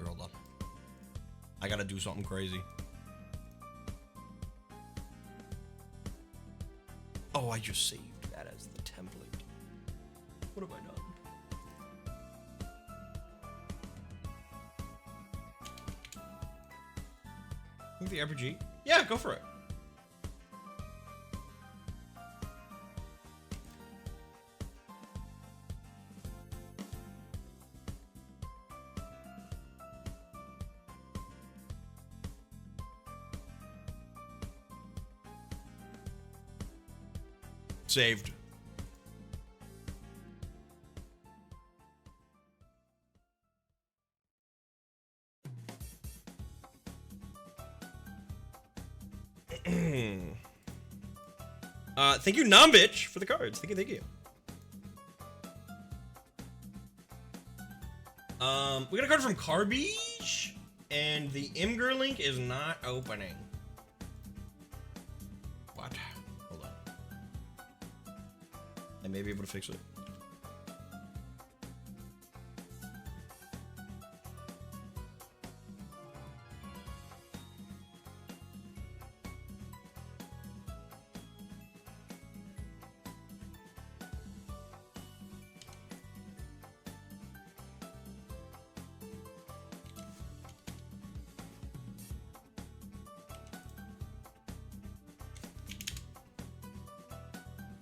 [SPEAKER 2] Hold on. I gotta do something crazy. Oh, I just saved that as the template. What have I done? With the RPG? Yeah, go for it. Saved. Thank you, Nombitch, for the cards. Thank you, thank you. We got a card from Carbeige, and the Imgur link is not opening. What? Hold on. I may be able to fix it.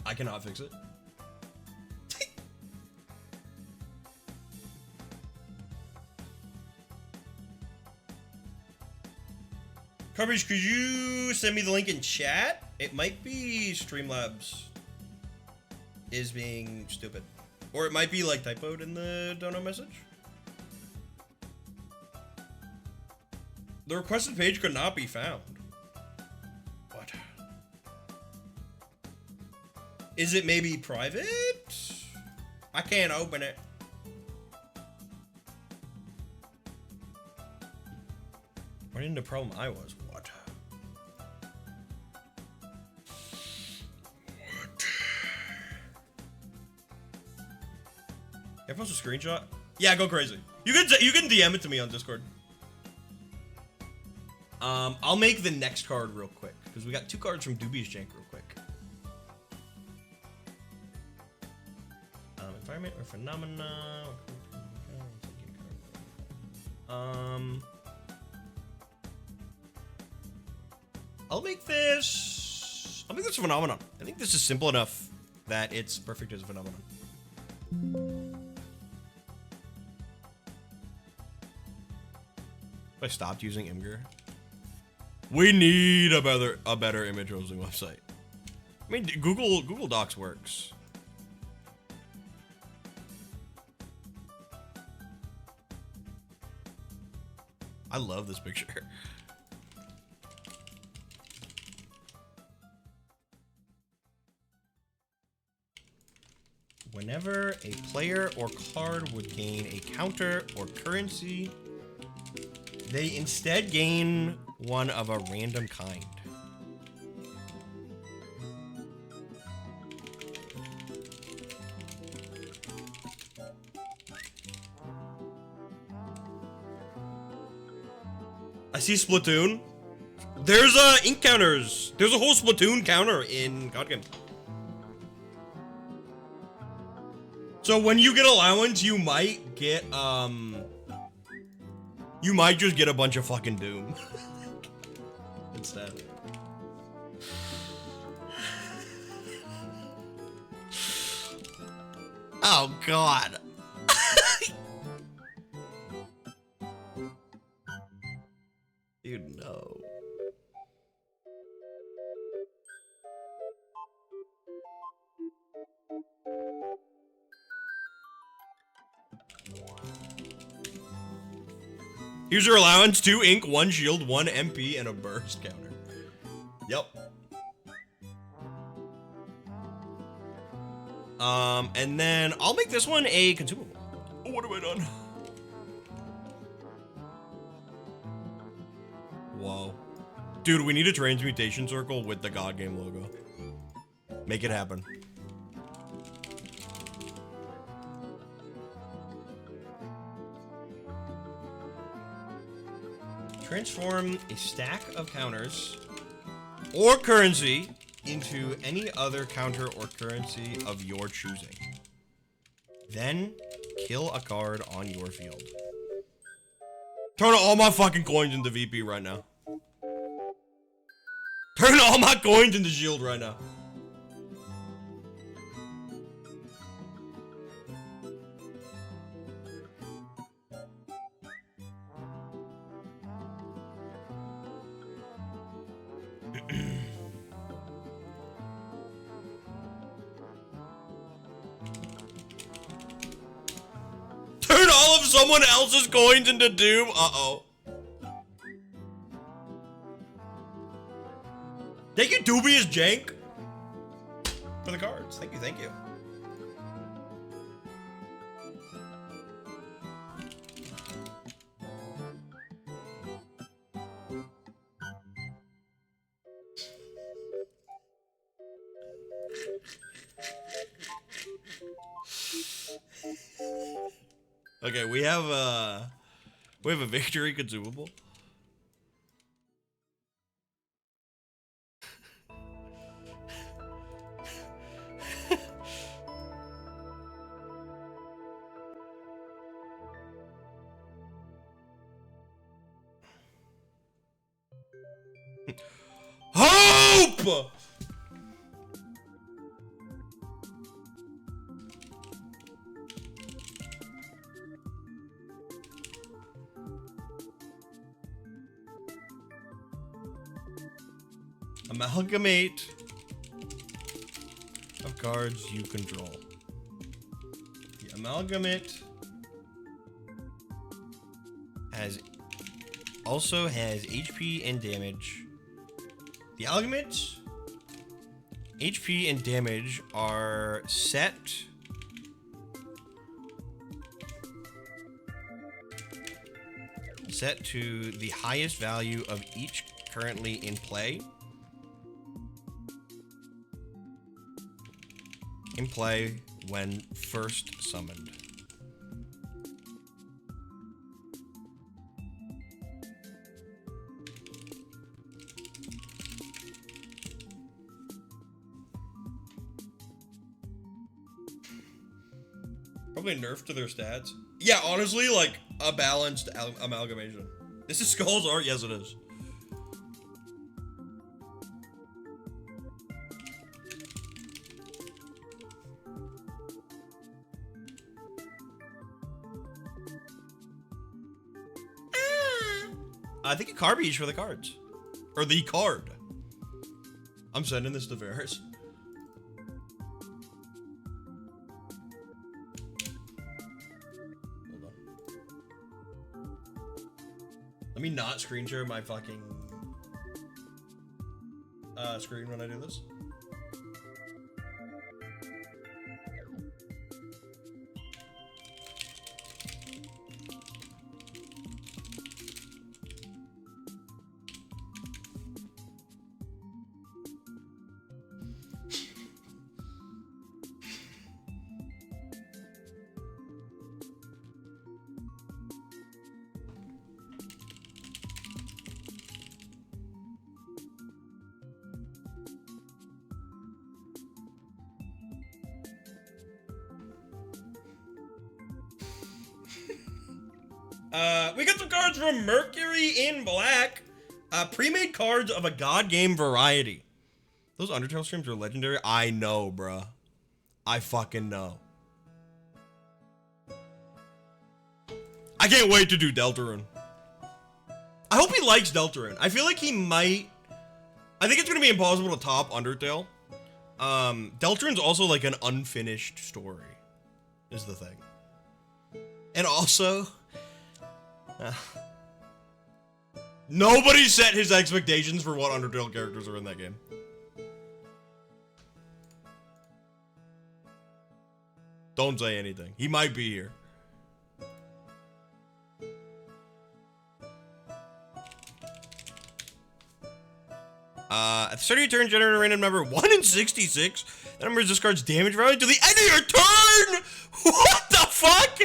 [SPEAKER 2] I cannot fix it. Coverage, could you send me the link in chat? It might be Streamlabs is being stupid. Or it might be like typoed in the dono message. The requested page could not be found. What? Is it maybe private? I can't open it. Running into the problem I was. What? Can I post a screenshot? Yeah, go crazy. You can DM it to me on Discord. I'll make the next card real quick because we got 2 cards from Dubious Jank real quick. Environment or phenomena. I'll make this a phenomenon. I think this is simple enough that it's perfect as a phenomenon. I stopped using Imgur. We need a better image hosting website. I mean, Google Docs works. I love this picture. Whenever a player or card would gain a counter or currency, they instead gain one of a random kind. I see Splatoon. There's ink counters. There's a whole Splatoon counter in God Game. So when you get allowance, you might get you might just get a bunch of fucking Doom instead. Oh God. Dude, no. Here's your allowance: 2 ink, 1 shield, 1 MP, and a burst counter. Yep. And then I'll make this one a consumable. Oh, what have I done? Whoa. Dude, we need a transmutation circle with the God Game logo. Make it happen. Transform a stack of counters or currency into any other counter or currency of your choosing. Then, kill a card on your field. Turn all my fucking coins into VP right now. Turn all my coins into shield right now. Turn all of someone else's coins into doom. Uh-oh. Thank you, Dubious Jank, for the cards. Thank you, thank you. Okay, we have a victory consumable. Hope! Amalgamate of cards you control. The amalgamate also has HP and damage. The amalgamate HP and damage are set to the highest value of each currently in play. When first summoned. Probably nerf to their stats. Yeah, honestly, like a balanced amalgamation. This is Skull's art? Yes, it is. I think a card each for the cards. Or the card. I'm sending this to Varys. Hold on. Let me not screen share my fucking screen when I do this. We got some cards from Mercury in Black. Pre-made cards of a God game variety. Those Undertale streams are legendary. I know, bruh. I fucking know. I can't wait to do Deltarune. I hope he likes Deltarune. I feel like he might. I think it's gonna be impossible to top Undertale. Deltarune's also like an unfinished story, is the thing. And also, nobody set his expectations for what Undertale characters are in that game. Don't say anything. He might be here. At the start of your turn, generate a random number 1 in 66. That number discards damage value to the end of your turn! What the fuck?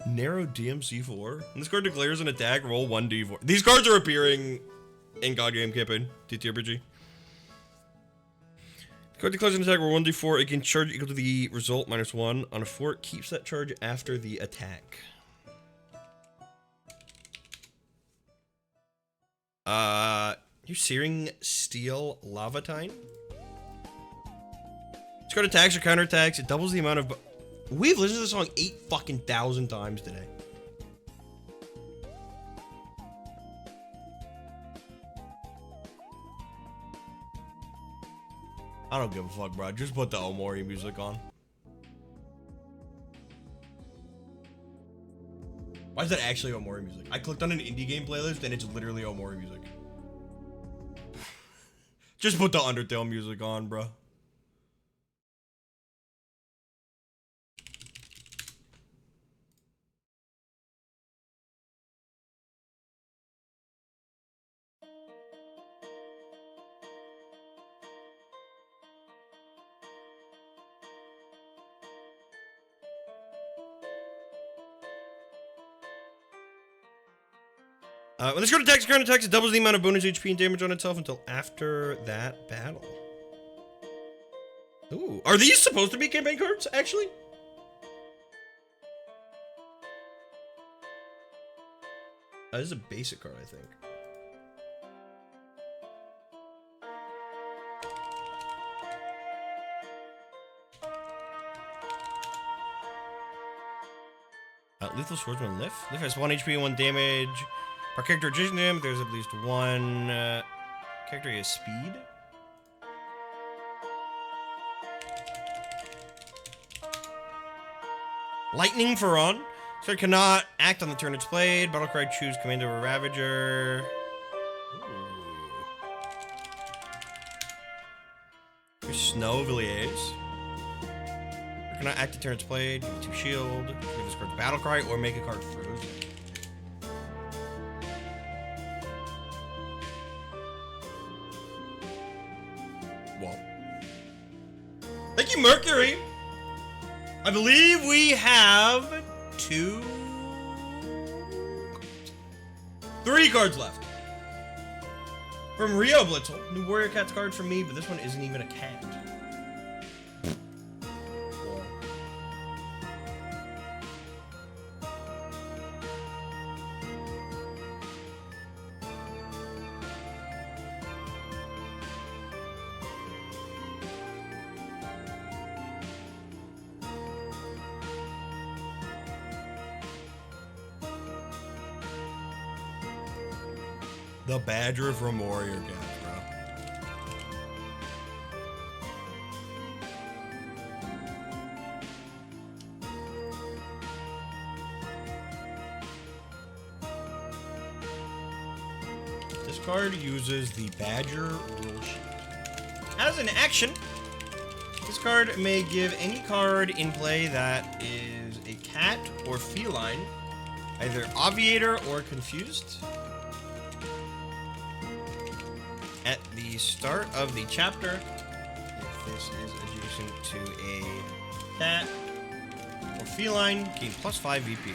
[SPEAKER 2] Narrow DMC4. When this card declares an attack, roll 1d4. These cards are appearing in God Game Campaign, TTRPG. The card declares an attack, roll 1d4. It can charge equal to the result -1. On a 4, it keeps that charge after the attack. You're Searing Steel Lavatine? Discard attacks or counterattacks. It doubles the amount of... We've listened to the song 8,000 times today. I don't give a fuck, bro. Just put the Omori music on. Why is that actually Omori music? I clicked on an indie game playlist and it's literally Omori music. Just put the Undertale music on, bro. When this card attacks, it doubles the amount of bonus HP and damage on itself until after that battle. Ooh, are these supposed to be campaign cards, actually? This is a basic card, I think. Lethal Swordsman Lift. Lift has 1 HP and 1 damage. Per character adjacent, there's at least one character has speed. Lightning Furon. So it cannot act on the turn it's played. Battlecry, choose Commander or Ravager. There's Snow Villiers. It cannot act the turn it's played. Give it 2 shield. Give this card Battlecry or make a card frozen. Whoa. Thank you, Mercury. I believe we have 3 cards left. From Rio Blitzel. New Warrior Cats card for me, but this one isn't even a cat. The Badger from Warrior Cats, bro. This card uses the Badger rule sheet. As an action, this card may give any card in play that is a cat or feline, either Obviator or Confused. At the start of the chapter, if this is adjacent to a cat or feline, gain +5 VP.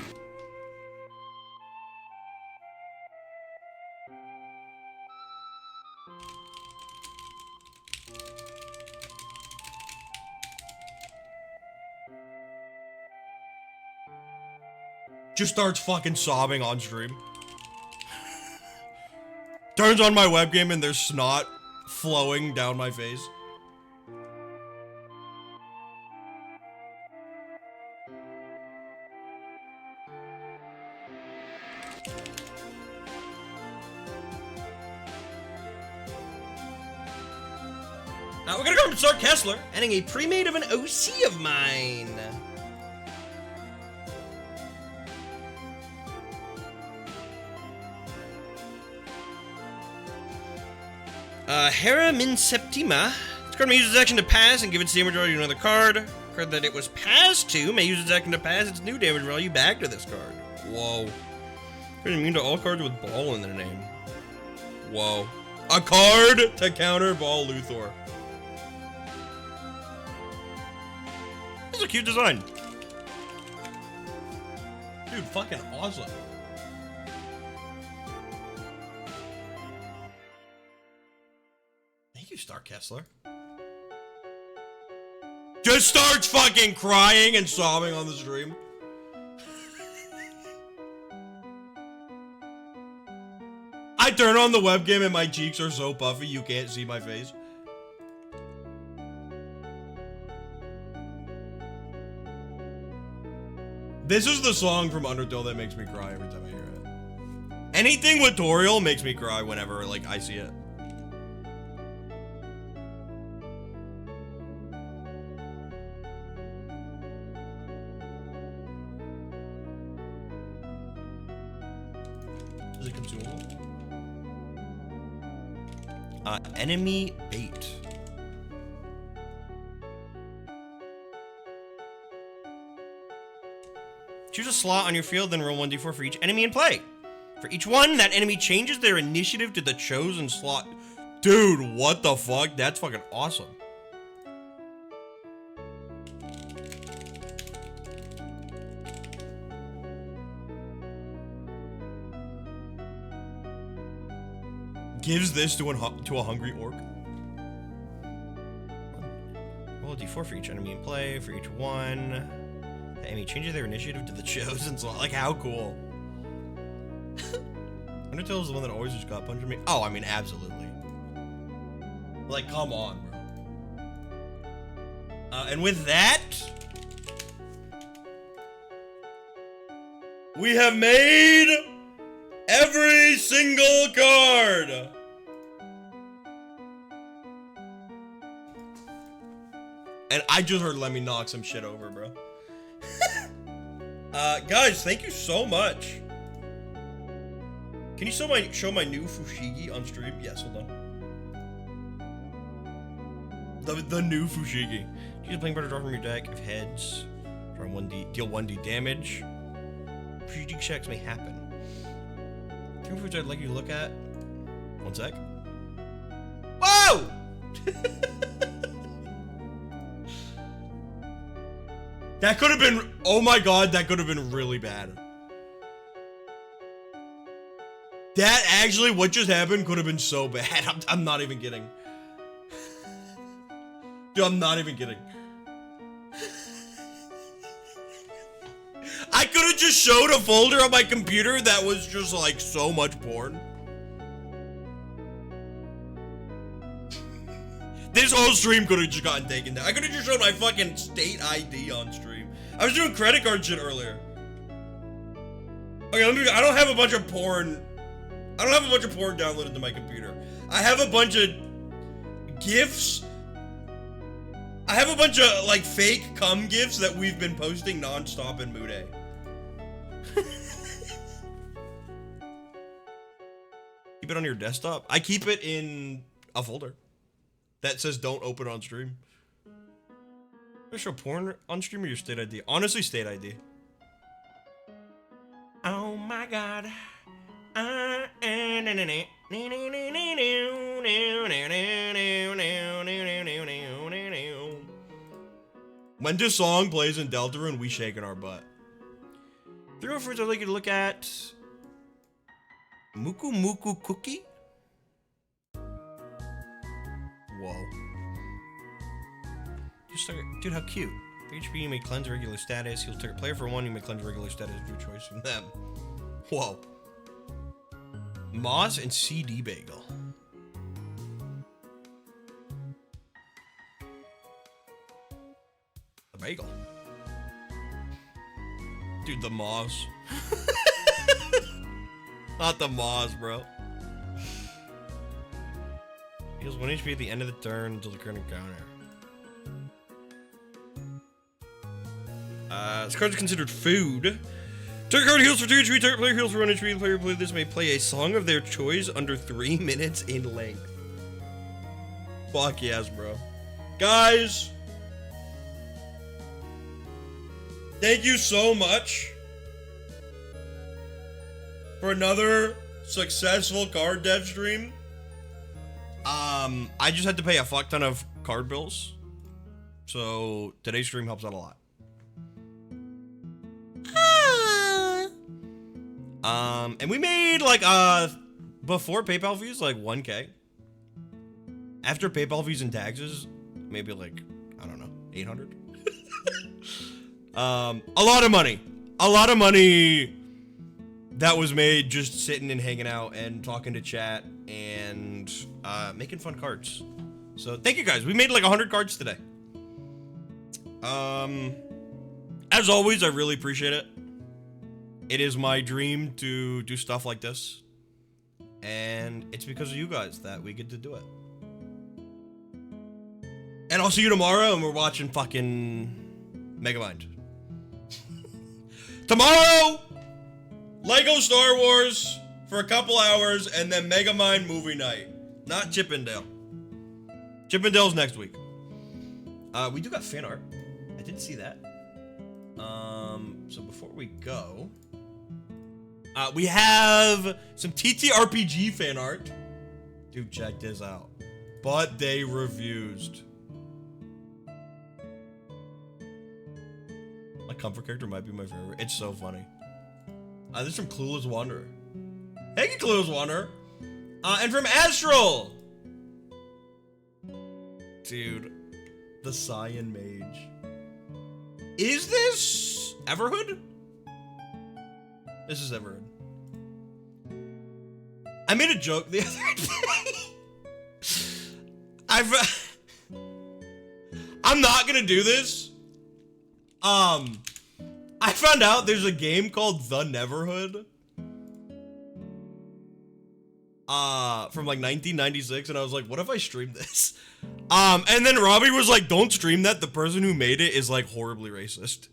[SPEAKER 2] Just starts fucking sobbing on stream. Turns on my webcam and there's snot flowing down my face. We're gonna go to Tsar Kessler, adding a pre-made of an OC of mine. Hera Min Septima. This card may use its action to pass and give its damage value to another card. Card that it was passed to may use its action to pass its new damage value back to this card. Whoa. Card immune to all cards with Ball in their name. Whoa. A card to counter Ball Luthor. This is a cute design. Dude, fucking awesome. Thank you, Star Kessler. Just starts fucking crying and sobbing on the stream. I I turn on the webcam and my cheeks are so puffy you can't see my face. This is the song from Undertale that makes me cry every time I hear it. Anything with Toriel makes me cry whenever, like, I see it. Is it consumable? Enemy bait. Choose a slot on your field, then roll 1d4 for each enemy in play. For each one, that enemy changes their initiative to the chosen slot. Dude, what the fuck? That's fucking awesome. Gives this to a hungry orc. Roll a d4 for each enemy in play. For each one, the enemy changes their initiative to the chosen slot. Like, how cool. Undertale is the one that always just got punched me. Oh, I mean, absolutely. Like, come on, bro. And with that, we have made every single card. And I just heard Let Me knock some shit over, bro. Guys, thank you so much. Can you show my new Fushigi on stream? Yes, hold on. The new Fushigi. Choose a playing card to draw from your deck. If heads, draw 1d, deal 1d damage. Fushigi checks may happen. Two foods I'd like you to look at. One sec. Whoa! That could have been, oh my god, that could have been really bad. That actually, what just happened could have been so bad. I'm not even kidding. Dude, I'm not even kidding. I could have just showed a folder on my computer that was just like so much porn. This whole stream could have just gotten taken down. I could have just showed my fucking state ID on stream. I was doing credit card shit earlier. Okay, I don't have a bunch of porn. I don't have a bunch of porn downloaded to my computer. I have a bunch of GIFs. I have a bunch of, like, fake cum GIFs that we've been posting non-stop in Mood A. Keep it on your desktop? I keep it in a folder that says don't open on stream. Do I show porn on stream or your state ID? Honestly, state ID. Oh my god. When this song plays in Deltarune, we shaking our butt. 3 more fruits I'd like you to look at. Muku Muku Cookie? Whoa. Just start, dude, how cute. For HP, you may cleanse regular status. He'll target player for 1, you may cleanse regular status of your choice from them. Whoa. Moss and CD Bagel. The bagel. Dude, the Moss. Not the Moss, bro. Heals 1 HP at the end of the turn until the current encounter. This card is considered food. Target card heals for 2 HP, target player heals for 1 HP. The player who plays this may play a song of their choice under 3 minutes in length. Fuck yes, bro. Guys, thank you so much for another successful card dev stream. I just had to pay a fuck ton of card bills, so today's stream helps out a lot. And we made like before PayPal fees like 1K. After PayPal fees and taxes, maybe like, I don't know, 800. A lot of money. A lot of money that was made just sitting and hanging out and talking to chat and making fun cards. So thank you guys. We made like 100 cards today. As always, I really appreciate it. It is my dream to do stuff like this. And it's because of you guys that we get to do it. And I'll see you tomorrow, and we're watching fucking Megamind. Tomorrow, Lego Star Wars for a couple hours, and then Megamind movie night. Not Chippendale. Chippendale's next week. We do got fan art. I did see that. So before we go, we have some TTRPG fan art. Dude, check this out. But they refused. My comfort character might be my favorite. It's so funny. This is from Clueless Wanderer. Thank you, Clueless Wanderer. And from Astral. Dude, the Cyan Mage. Is this Everhood? This is Everhood. I made a joke the other day. I'm not gonna do this. I found out there's a game called The Neverhood. From like 1996, and I was like, what if I stream this? And then Robbie was like, don't stream that. The person who made it is like horribly racist.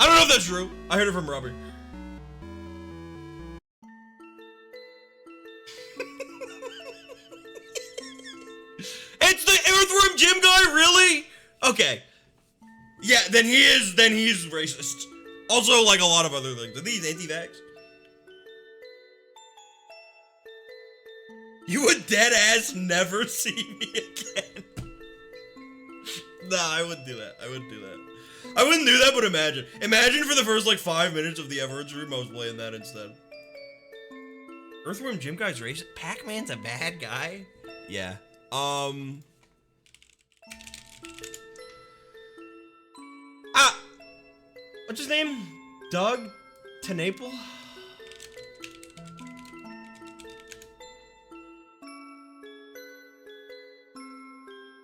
[SPEAKER 2] I don't know if that's true. I heard it from Robbie. It's the Earthworm Jim guy, really? Okay. Yeah, then he's racist. Also, like a lot of other things. Are these anti-vax? You would dead ass never see me again. Nah, I wouldn't do that. I wouldn't do that. I wouldn't do that, but imagine. Imagine for the first like 5 minutes of the Everett stream, I was playing that instead. Earthworm Jim guy's racist. Pac-Man's a bad guy? Yeah. What's his name? Doug Tenaple?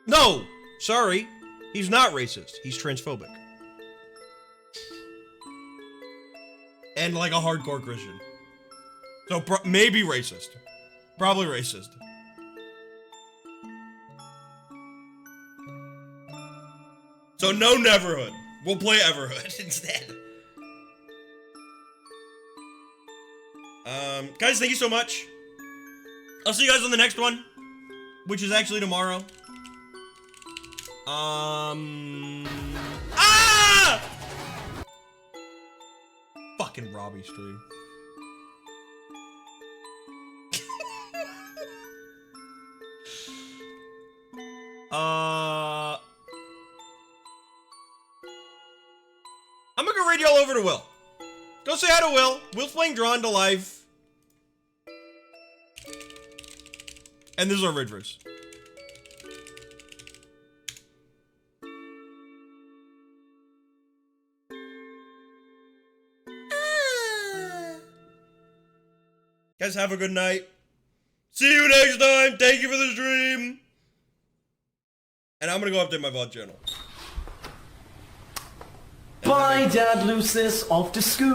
[SPEAKER 2] No! Sorry. He's not racist. He's transphobic. And like a hardcore Christian. So maybe racist. Probably racist. So no Neverhood. We'll play Everhood instead. Guys, thank you so much. I'll see you guys on the next one, which is actually tomorrow. Fucking Robbie stream. I'm gonna go raid y'all over to Will. Go say hi to Will. Will's playing Drawn to Life. And this is our raid verse. Guys, have a good night. See you next time. Thank you for the stream. And I'm gonna go update my VOD channel.
[SPEAKER 8] Bye, Dad Lucis, off to school.